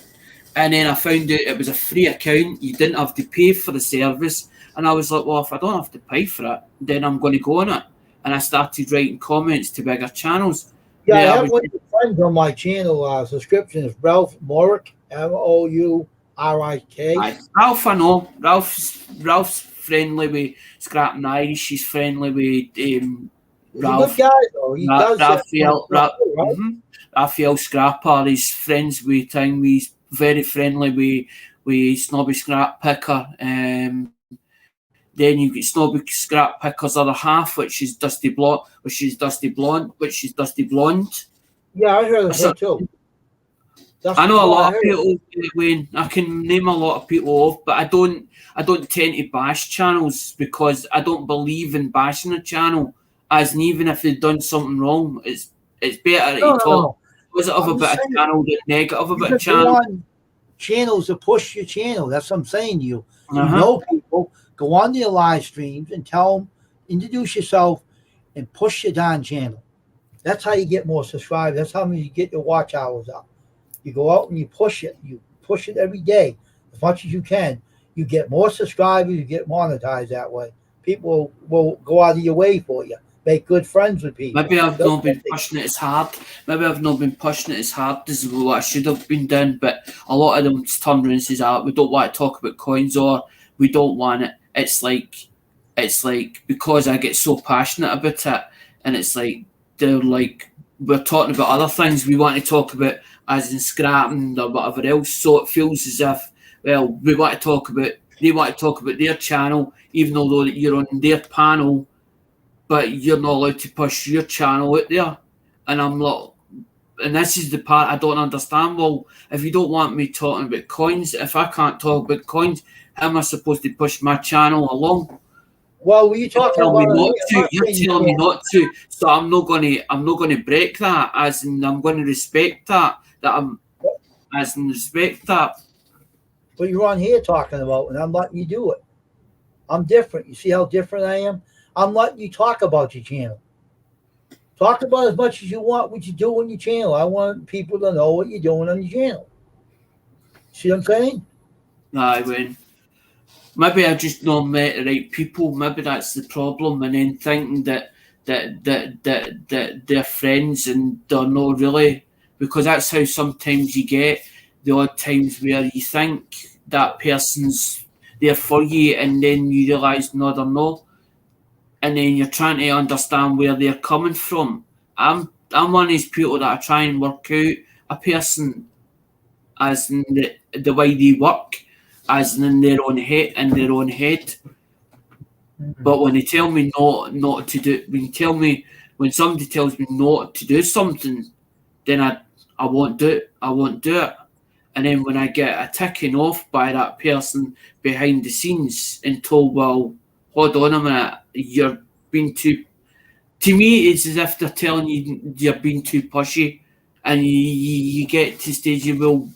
And then I found out it was a free account. You didn't have to pay for the service. And I was like, well, if I don't have to pay for it, then I'm going to go on it. And I started writing comments to bigger channels. Yeah, I have one of your friends on my channel subscription is Ralph Mourick, Mourik. Ralph, I know. Ralph's friendly with Scrap and Irish. She's friendly with Ralph. He's a good guy, though. He does Raphael Scrapper. He's friends with him. He's very friendly with Snobby Scrap Picker. Then you get Snobby Scrap Picker's other half, which is Dusty Blonde. Yeah, I heard of her too. I know a lot of people, Wayne. I can name a lot of people off, but I don't tend to bash channels because I don't believe in bashing a channel. As in, even if they've done something wrong, it's better to talk positive about a channel than negative about a channel. Channels to push your channel. That's what I'm saying to you. You know people, go on their live streams and tell them, introduce yourself, and push your darn channel. That's how you get more subscribers. That's how you get your watch hours up. You go out and you push it. You push it every day as much as you can. You get more subscribers. You get monetized that way. People will go out of your way for you. Make good friends with people. Maybe I've not been pushing it as hard. Maybe I've not been pushing it as hard as what I should have been doing. But a lot of them turn around and says, we don't want to talk about coins, or we don't want it. It's like because I get so passionate about it, and it's like they're like, we're talking about other things we want to talk about, as in scrapping or whatever else. So it feels as if, well, they want to talk about their channel, even though you're on their panel, but you're not allowed to push your channel out there. And I'm like, and this is the part I don't understand. Well, if you don't want me talking about coins, if I can't talk about coins, how am I supposed to push my channel along? Well, were you talking You're about? telling me not to. So I'm not gonna break that. As in, I'm going to respect that. Respect that. But you're on here talking about, and I'm letting you do it. I'm different. You see how different I am? I'm letting you talk about your channel. Talk about as much as you want what you do on your channel. I want people to know what you're doing on your channel. See what I'm saying? Aye, when maybe I just not met the right people. Maybe that's the problem. And then thinking that they're friends and they're not really, because that's how sometimes you get the odd times where you think that person's there for you, and then you realise no, they're not. And then you're trying to understand where they're coming from. I'm one of these people that I try and work out a person as in the way they work, as in their own head. Mm-hmm. But when they tell me not to do, when somebody tells me not to do something, then I won't do it. I won't do it. And then when I get a ticking off by that person behind the scenes and told, well, hold on a minute, you're being too... To me, it's as if they're telling you you're being too pushy, and you get to the stage of, well,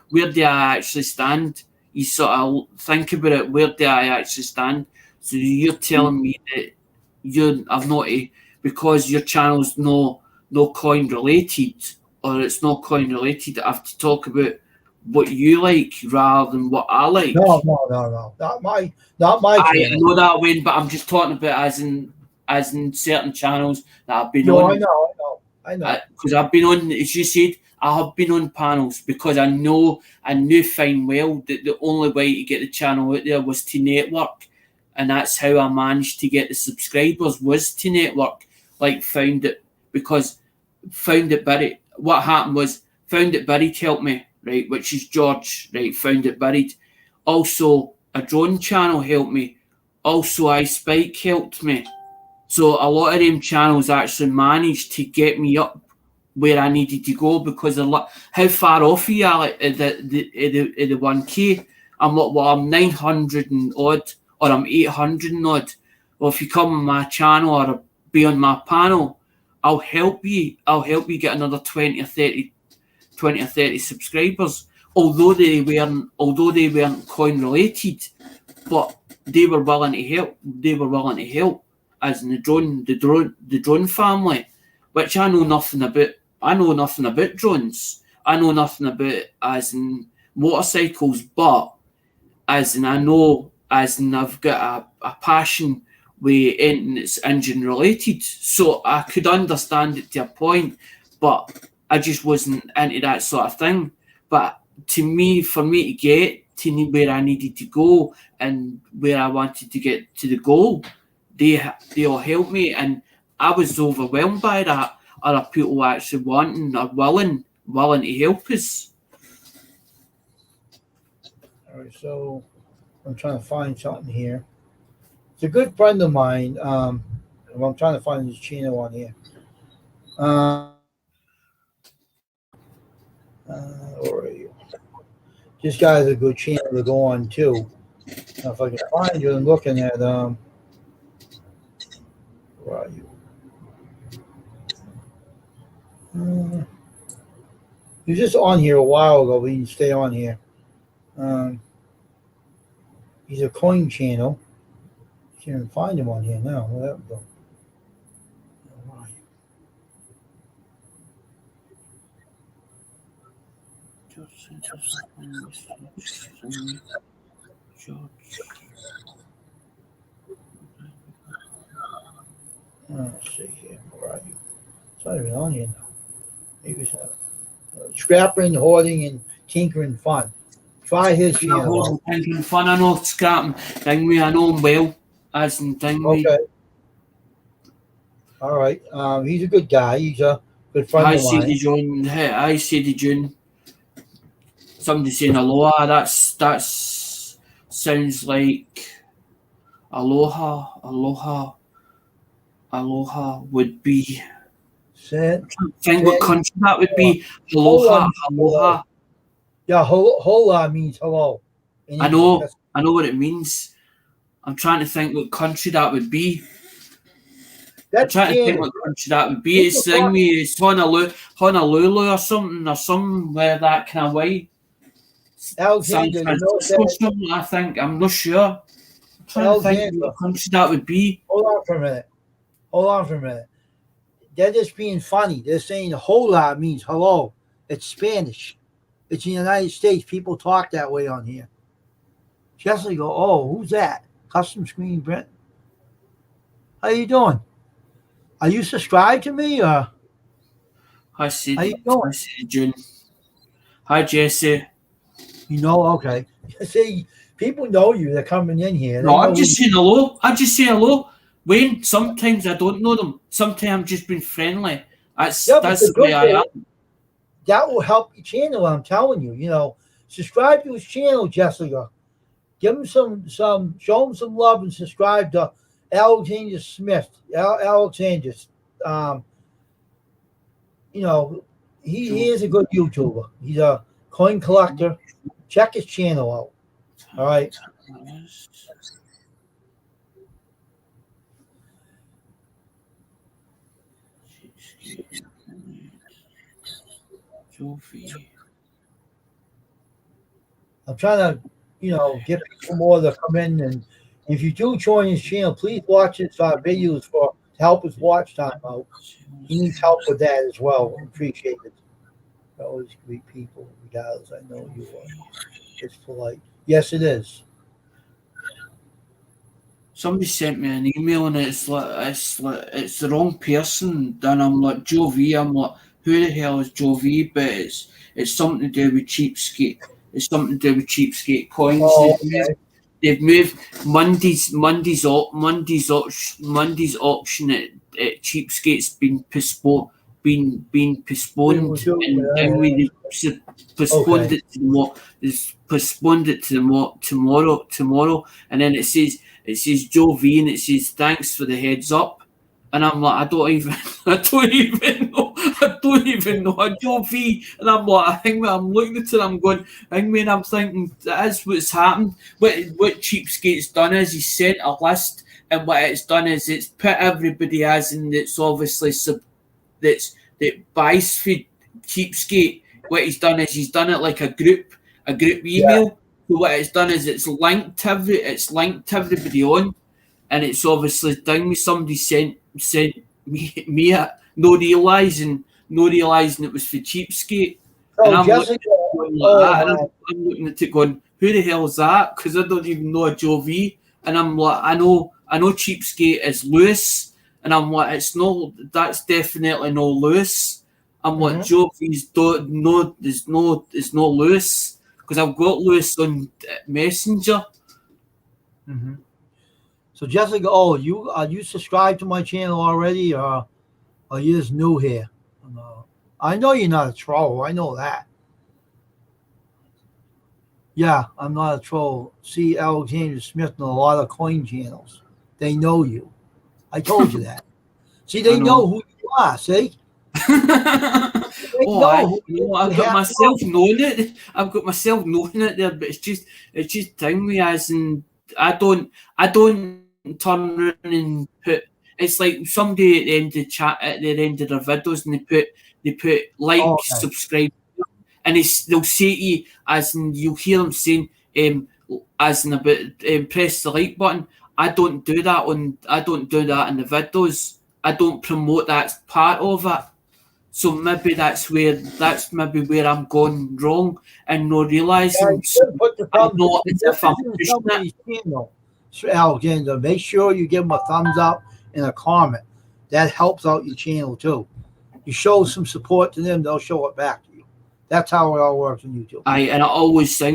where do I actually stand? You sort of think about it, where do I actually stand? So you're telling me that I've not, because your channel's no coin related, or it's not coin related, I have to talk about what you like rather than what I like. No. Not my channel. I know that, Wayne, but I'm just talking about as in certain channels that I've been on. I know. Because I've been on, as you said, I have been on panels because I knew fine well that the only way to get the channel out there was to network, and that's how I managed to get the subscribers, was to network. Like Found It Buried. What happened was Found It Buried helped me, right, which is George, right, Found It Buried. Also, a drone channel helped me. Also, iSpike helped me. So a lot of them channels actually managed to get me up where I needed to go, because how far off are you at the 1K? I'm 900 and odd, or I'm 800 and odd. Well, if you come on my channel or be on my panel, I'll help you. I'll help you get another 20 or 30 subscribers. Although they weren't coin related, but they were willing to help. As in the drone family, which I know nothing about. I know nothing about drones. I know nothing about as in motorcycles, but as in I know, as in I've got a passion with anything that's engine related. So I could understand it to a point, but I just wasn't into that sort of thing. But for me to get to where I needed to go and where I wanted to get to the goal, they all helped me, and I was overwhelmed by that. Other people actually wanting or willing to help us. All right, so I'm trying to find something here. It's a good friend of mine. I'm trying to find his channel on here. Where are you? This guy has a good channel to go on too. Now, if I can find you, I'm looking at where are you? He was just on here a while ago, but he can stay on here. He's a coin channel. Can't even find him on here now. Where that go? Where are you? Let's see here. Where are you? It's not even on here now. Maybe it's Scrapping, Hoarding, and Tinkering Fun. Try his channel. Tinkering Fun. I know Scrapping. Dingway, I know him well. As in Dingway. Okay. All right. He's a good guy. He's a good friend of mine. I say the June. Somebody saying aloha. That's sounds like aloha would be. Think what country that would be. Aloha. Yeah, hola means hello. I know what it means. I'm trying to think what country that would be. I'm trying to think what country that would be. It's it's Honolulu or somewhere that kind of way. Alexander, I think. I'm not sure. I'm trying to think what country that would be. Hold on for a minute. They're just being funny. They're saying hola means hello. It's Spanish. It's in the United States. People talk that way on here. Jessica go, oh, who's that? Custom Screen Brent. How you doing? Are you subscribed to me or? Hi, June. Hi, Jesse. You know, okay. See, people know you. They're coming in here. No, I'm just saying hello. I just say hello. Wayne, sometimes I don't know them. Sometimes I'm just being friendly. That's the way I am. That will help your channel, I'm telling you. You know, subscribe to his channel, Jessica. Give him show him some love and subscribe to Alexander Smith. Alexander, you know, he is a good YouTuber. He's a coin collector. Check his channel out. All right. I'm trying to, get people more to come in, and if you do join his channel, please watch his videos to help his watch time out. He needs help with that as well. Appreciate it. Always greet people, regardless. I know you are. It's polite. Yes, it is. Somebody sent me an email and it's the wrong person. And I'm like, Joe V. I'm like, who the hell is Joe V? But it's something to do with Cheapskate. It's something to do with Cheapskate coins. Oh, okay. They've moved Monday's auction at Cheapskate's been postponed. Been postponed, and we postponed it to tomorrow, and then it says Joe V, and it says thanks for the heads up, and I'm like, I don't even know a Joe V, and I'm like, I'm looking at it, I'm going, and I'm thinking that's what's happened. What Cheapskate's done is he sent a list, and what it's done is it's put everybody as in that's obviously that buys for Cheapskate. What he's done is he's done it like a group email. Yeah. So what it's done is it's linked to everybody on, and it's obviously done with somebody sent me no realising it was for Cheapskate. And I'm looking at it going, who the hell is that? Because I don't even know a Joe V. And I'm like, I know Cheapskate is Lewis. And I'm like, that's definitely no Lewis. I'm like, Joe V's it's no Lewis. Because I've got Lewis on Messenger. Mm-hmm. So Jessica, are you subscribed to my channel already, or are you just new here? I know you're not a troll. I know that. Yeah, I'm not a troll. See, Alexander Smith and a lot of coin channels. They know you. I told you that. See, they know who you are. See. I've got myself knowing it. I've got myself knowing it there, but it's just telling me as in I don't turn around and put. It's like somebody at the end of the chat at the end of their videos, and they put like, subscribe, and they'll say to you as in you'll hear them saying as in about press the like button. I don't do that in the videos. I don't promote that as part of it. So maybe that's where I'm going wrong and not Yeah, realizing. you should put the I'm thumbs. not If as you're if I'm visiting pushing it. somebody's channel, Alexander, make sure you give them a thumbs up and a comment. That helps out your channel too. You show some support to them, they'll show it back to you. That's how it all works on YouTube. And I always I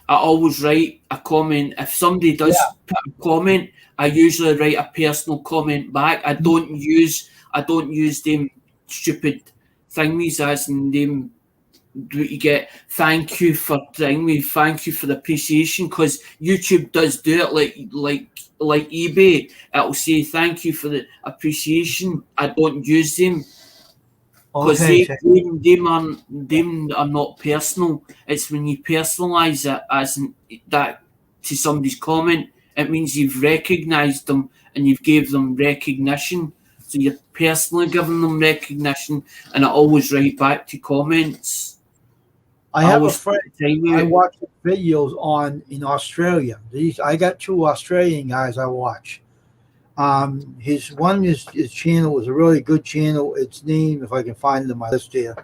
always write a comment. If somebody does put a comment, I usually write a personal comment back. I don't use them stupid thingies as in them. You get thank you for the appreciation, because YouTube does do it like eBay. It'll say thank you for the appreciation. I don't use them because Okay, them are not personal. It's when you personalize it as in that to somebody's comment, it means you've recognised them and you've gave them recognition. So you're personally giving them recognition, and I always write back to comments. I have a always friend I watch videos on in Australia. I got 2 Australian guys I watch. His channel is a really good channel. Its name, if I can find it in my list here.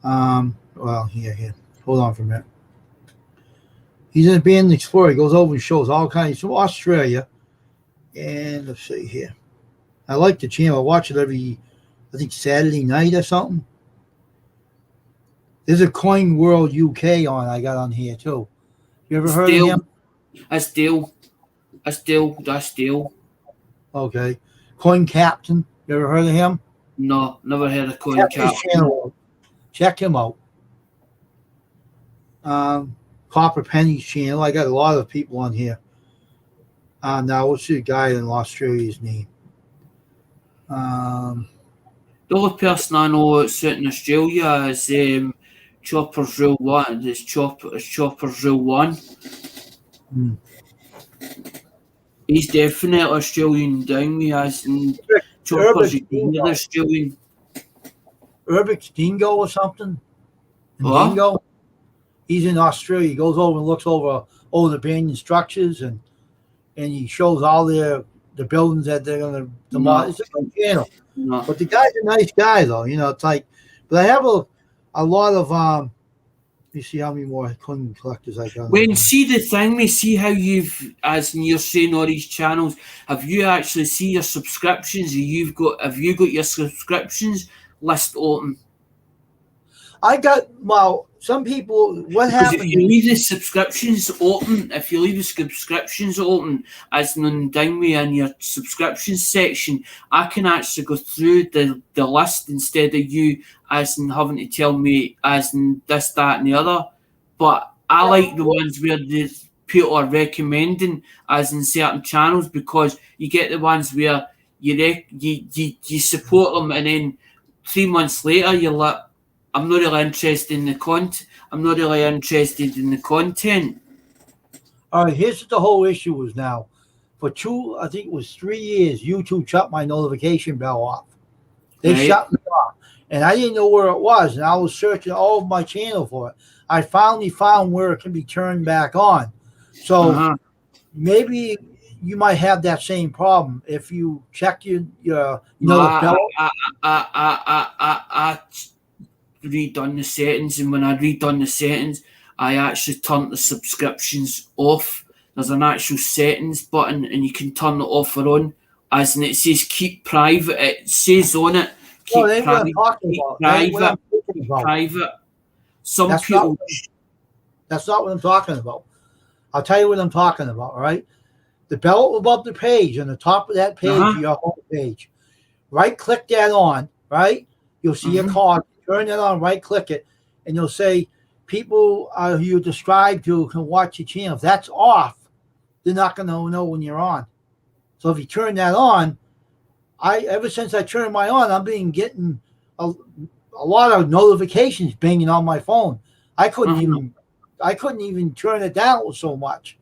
Well, here. Hold on for a minute. He's in a band explorer. He goes over and shows all kinds. He's from Australia. And let's see here. I like the channel. I watch it every, I think, Saturday night or something. There's a Coin World UK on. I got on here too. You ever heard of him? That's Dale. Okay. Coin Captain. You ever heard of him? No, never heard of Coin Captain. Check him out. Copper Penny's channel. I got a lot of people on here. Now what's the guy in Australia's name? The only person I know that's out in Australia is Chopper's Rule 1. It's Chopper's Rule 1. He's definitely Australian down with us, and Chopper's Australian. Urbix Dingo or something? What? Dingo? He's in Australia. He goes over and looks over all the abandoned structures, and he shows all the buildings that they're going to demolish. It's a good channel. No. But the guy's a nice guy, though. You know, it's like, but I have a lot of let me see how many more coin collectors I got. When see the thing, we see how you've, as you're saying, all these channels. Have you actually see your subscriptions? Have you got your subscriptions list open? I got some people. What happened? If you leave the subscriptions open, as in down way in your subscriptions section, I can actually go through the list instead of you as in having to tell me as in this, that, and the other. But I like the ones where the people are recommending as in certain channels, because you get the ones where you support them, and then 3 months later you're like, I'm not really interested in the content. All right, here's what the whole issue was now. For 3 years, YouTube shut my notification bell off. They shut me off. And I didn't know where it was. And I was searching all of my channel for it. I finally found where it can be turned back on. So maybe you might have that same problem if you check the bell. I redone the settings, and when I redone the settings, I actually turned the subscriptions off. There's an actual settings button, and you can turn it off or on. As in, it says keep private. It says on it keep private. That's not what I'm talking about. I'll tell you what I'm talking about. All right, the bell above the page, on the top of that page, your home page. Right click that on. Right, you'll see a card. Turn it on, right click it, and you'll say people you subscribe to can watch your channel. If that's off, they're not going to know when you're on. So if you turn that on, ever since I turned mine on, I've been getting a lot of notifications banging on my phone. I couldn't even turn it down so much.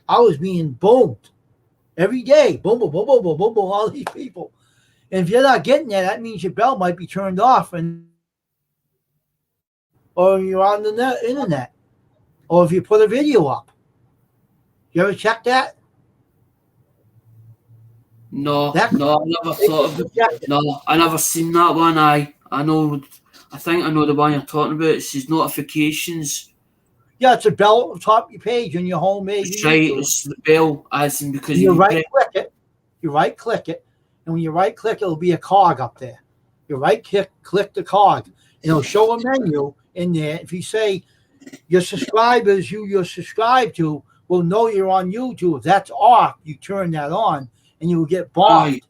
I was being boomed every day. Boom, boom, boom, boom, boom, boom, boom, all these people. And if you're not getting that means your bell might be turned off, or you're on the internet, or if you put a video up. You ever check that? No, That- no, I never thought of it. Check it. No, I never seen that one. I know. I think I know the one you're talking about. It's his notifications. Yeah, it's a bell at the top of your page on your home page. It's right. YouTube. It's the bell, as in because You you right click it. You right click it, and when you right click, it'll be a cog up there. You right click the cog, and it'll show a menu in there. If you say your subscribers you're subscribed to will know you're on YouTube. If that's off, you turn that on, and you will get bombed. Aye.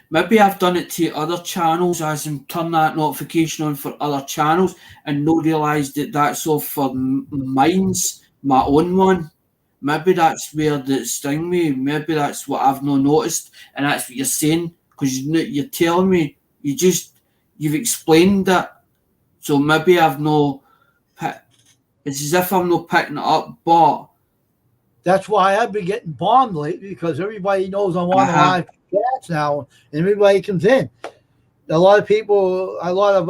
Maybe I've done it to other channels, as in turn that notification on for other channels, and no realised that that's all for mine's my own one. Maybe that's where the sting me. Maybe that's what I've not noticed, and that's what you're saying because you're telling me you've explained that. So maybe I've no. It's as if I'm not picking it up, but That's why I've been getting bombed lately because everybody knows I'm on the Uh-huh. live chats now, and everybody comes in. A lot of people, a lot of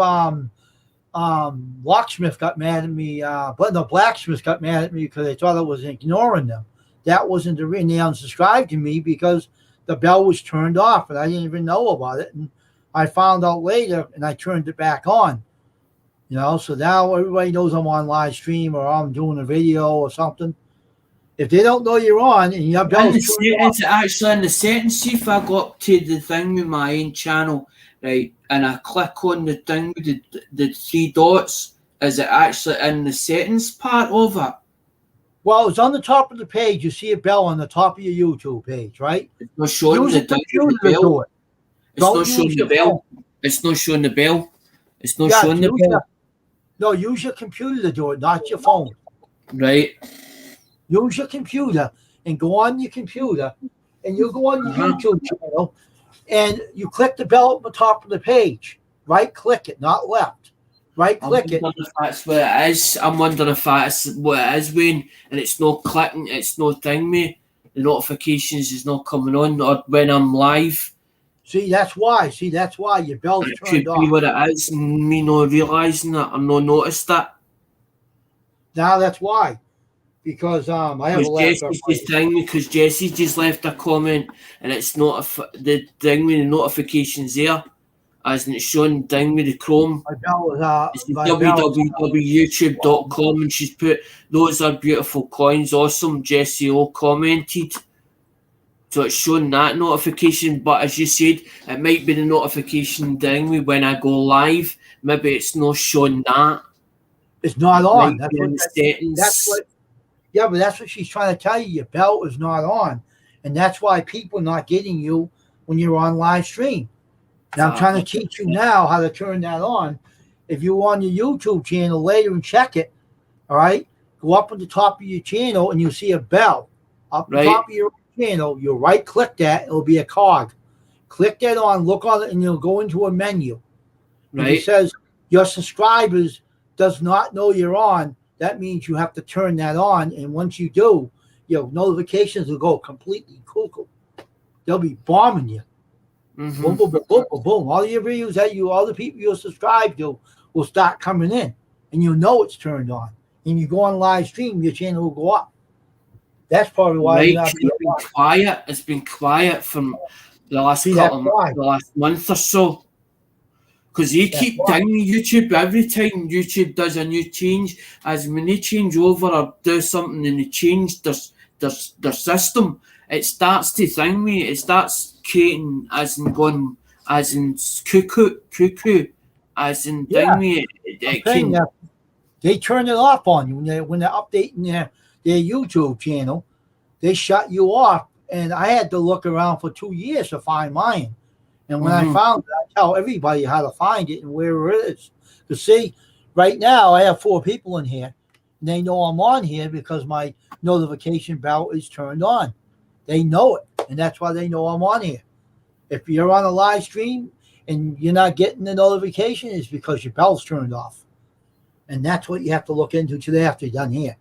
locksmith got mad at me, but the blacksmiths got mad at me because they thought I was ignoring them. That wasn't the reason they unsubscribed to me because the bell was turned off and I didn't even know about it. And I found out later and I turned it back on. You know, so now everybody knows I'm on live stream or I'm doing a video or something. If they don't know you're on and your in bell's the turned off, settings, actually in the settings, see if I go up to the thing with my own channel, right, and I click on the thing with the three dots, is it actually in the settings part of it? well, it's on the top of the page. You see a bell on the top of your YouTube page, right? It's not showing Use the, a thing computer with the to bell. do it. It's Don't not showing use the your bell. It's not showing the bell. It's not Yeah, showing the use bell. your- No, use your computer to do it, not your phone. Right. Use your computer and go on your computer and you go on your Uh-huh. YouTube channel and you click the bell at the top of the page. Right click it, not left. Right I'm click it. wondering if that's what it is. I'm wondering if that's what it is, Wayne, and it's not clicking, it's not thing me. The notifications is not coming on or when I'm live. See, that's why. See, that's why your bell's It could turned be off. what it is, and me not realising it or not noticed that. Now that's why. Because I have a Because laptop. Jesse's just telling me because Jesse just left a comment and it's not the thing with the notifications there, as in it's showing the thing with the Chrome. My bell was It's my bell- www.youtube.com and she's put those are beautiful coins, awesome. Jesse O commented. So it's showing that notification, but as you said, it might be the notification thing when I go live. Maybe it's not showing that. It's not on. Might That's be in what, the settings. that's what. Yeah, but that's what she's trying to tell you. Your bell is not on, and that's why people are not getting you when you're on live stream. Now I'm trying to teach you now how to turn that on. If you're on your YouTube channel later and check it, all right, go up at the top of your channel and you'll see a bell up the Right. top of your channel. You'll right click that. It'll be a cog. Click that on. Look on it, and you'll go into a menu. If Right. it says your subscribers does not know you're on, that means you have to turn that on. And once you do, your notifications will go completely cuckoo. They'll be bombing you. Mhm. Boom, boom, boom, boom, boom, boom. All your videos that all the people you're subscribed to will start coming in. And you'll know it's turned on. And you go on live stream, your channel will go up. That's probably why Right, you're not 'cause it's been quiet. It's been quiet from the last See, that's couple why. the last month or so. Because you That's keep why. dinging YouTube every time YouTube does a new change, as when they change over or do something and they change their system, it starts to thing me. It starts creating as in going as in cuckoo, as in Yeah. thing me. It saying can, that they turn it off on you when they're updating their YouTube channel. They shut you off, and I had to look around for 2 years to find mine. And when I Mhm. found it, I tell everybody how to find it and where it is. To see, right now I have 4 people in here, and they know I'm on here because my notification bell is turned on. They know it, and that's why they know I'm on here. If you're on a live stream and you're not getting the notification, it's because your bell's turned off. And that's what you have to look into today after you're done here.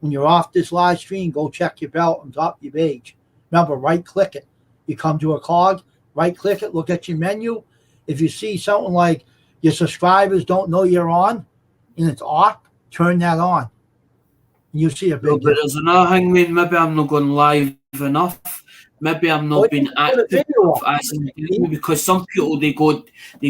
When you're off this live stream, go check your bell on top of your page. Remember, right click it. You come to a cog, right click it, look at your menu. If you see something like your subscribers don't know you're on and it's off, turn that on. You see a No, big but difference. there's another thing, man. Maybe I'm not going live enough. Maybe I'm not Well, being you can put a active video enough up. as in daily, because some people they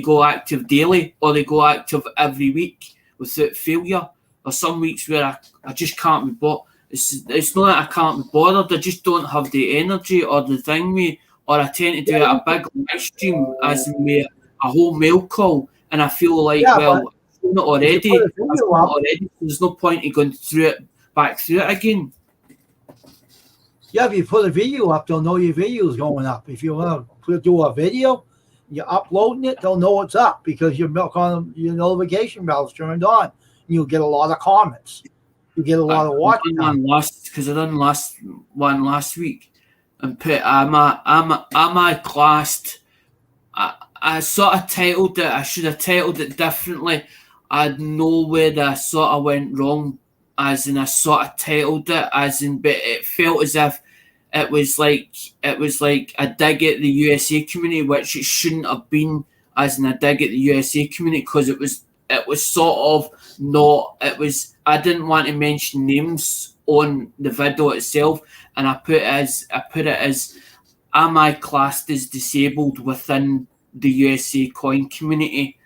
go active daily, or they go active every week without failure. Or some weeks where I just can't be bothered. It's not that I can't be bothered. I just don't have the energy or the thing me. Or I tend to do it a big live stream as in with a whole mail call, and I feel like, Yeah, well, I've done it If you already. put a I've video done it up, already. There's no point in going through it back through it again. yeah, if you put a video up, they'll know your video is going up. If you want to do a video, you're uploading it, they'll know it's up because your notification bell's turned on. You'll get a lot of comments. You get a lot of watch time. Because I done one last week, and put am I classed? I sort of titled it. I should have titled it differently. I know where I sort of went wrong, as in I sort of titled it as in, but it felt as if it was like a dig at the USA community, which it shouldn't have been, as in a dig at the USA community, because it was sort of not. It was, I didn't want to mention names on the video itself, and I put it as am I classed as disabled within the USA coin community?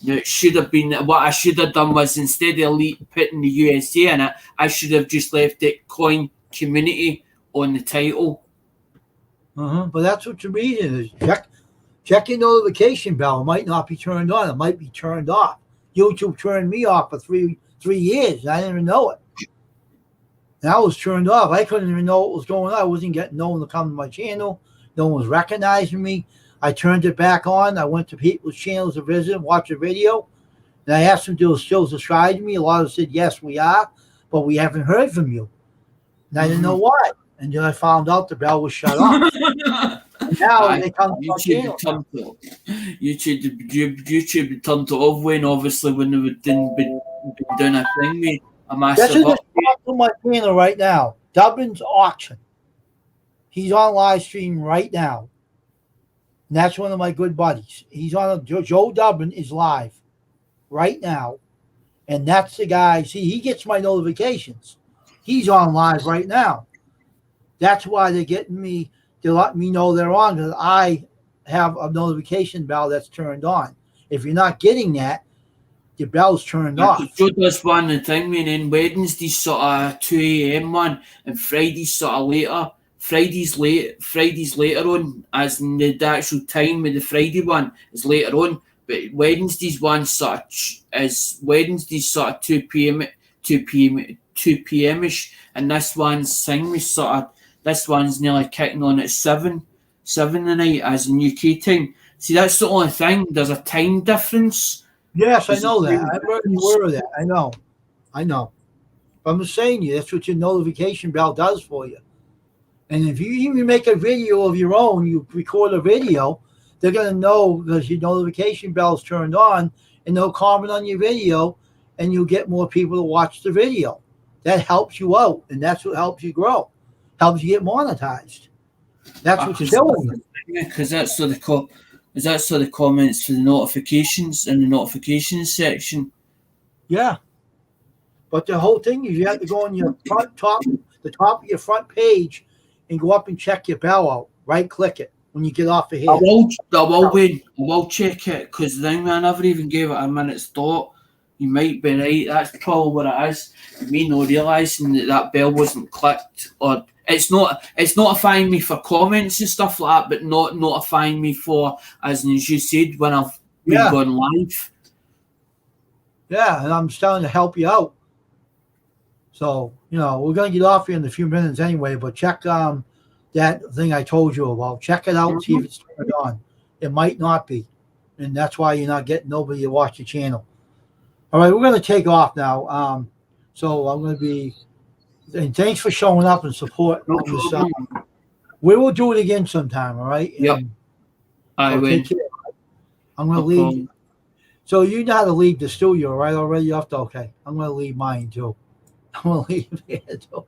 Now, it should have been, what I should have done was, instead of putting the USA in it, I should have just left it coin community on the title. But that's what the reason is. Check your notification bell. It might not be turned on. It might be turned off. YouTube turned me off for three years. I didn't even know it. And I was turned off. I couldn't even know what was going on. I wasn't getting no one to come to my channel. No one was recognizing me. I turned it back on. I went to people's channels to visit and watch a video. And I asked them to still subscribe to me. A lot of them said, yes, we are, but we haven't heard from you. And I didn't know why. And then I found out the bell was shut off. And now they come to my channel. YouTube turned it off when they would been doing a thing, mate. A This massive is on my channel right now. Dubbin's Auction. He's on live stream right now. And that's one of my good buddies. He's on Joe Dubbin is live right now. And that's the guy. See, he gets my notifications. He's on live right now. That's why they're getting me to let me know they're on, because I have a notification bell that's turned on. If you're not getting that, the bell's turned off. Joe does one the thing, man, and Wednesday's sort of 2 a.m. one, and Friday's sort of later. Friday's later on, as in the actual time of the Friday one is later on. But Wednesday's one sort of 2 p.m. ish, and this one's thing was this one's nearly kicking on at 7 tonight, as in UK time. See, that's the only thing. There's a time difference. Yes, I know that. I'm very aware of that. I know. But I'm just saying to you, that's what your notification bell does for you. And if you even make a video of your own, you record a video, they're going to know because your notification bell's turned on, and they'll comment on your video, and you'll get more people to watch the video. That helps you out, and that's what helps you grow. Helps you get monetized. That's what's killing you. Because that's so the comments for the notifications in the notifications section. Yeah. But the whole thing is you have to go on your the top of your front page and go up and check your bell out. Right click it when you get off the here. I will check it, because then I never even gave it a minute's thought. You might be right. That's probably what it is. Me not realising that bell wasn't clicked, or it's notifying me for comments and stuff like that, but not notifying me for, as you said, when I've been going live. Yeah, and I'm starting to help you out. So, we're going to get off here in a few minutes anyway, but check that thing I told you about. Check it out, see if it's turned on. It might not be, and that's why you're not getting nobody to watch the channel. All right, we're going to take off now. So I'm going to be, and thanks for showing up and support. We will do it again sometime, all right? Yep. I will. I'm going to leave. So you know how to leave the studio, right? Already off? Okay. I'm going to leave mine too. I'm going to leave here too.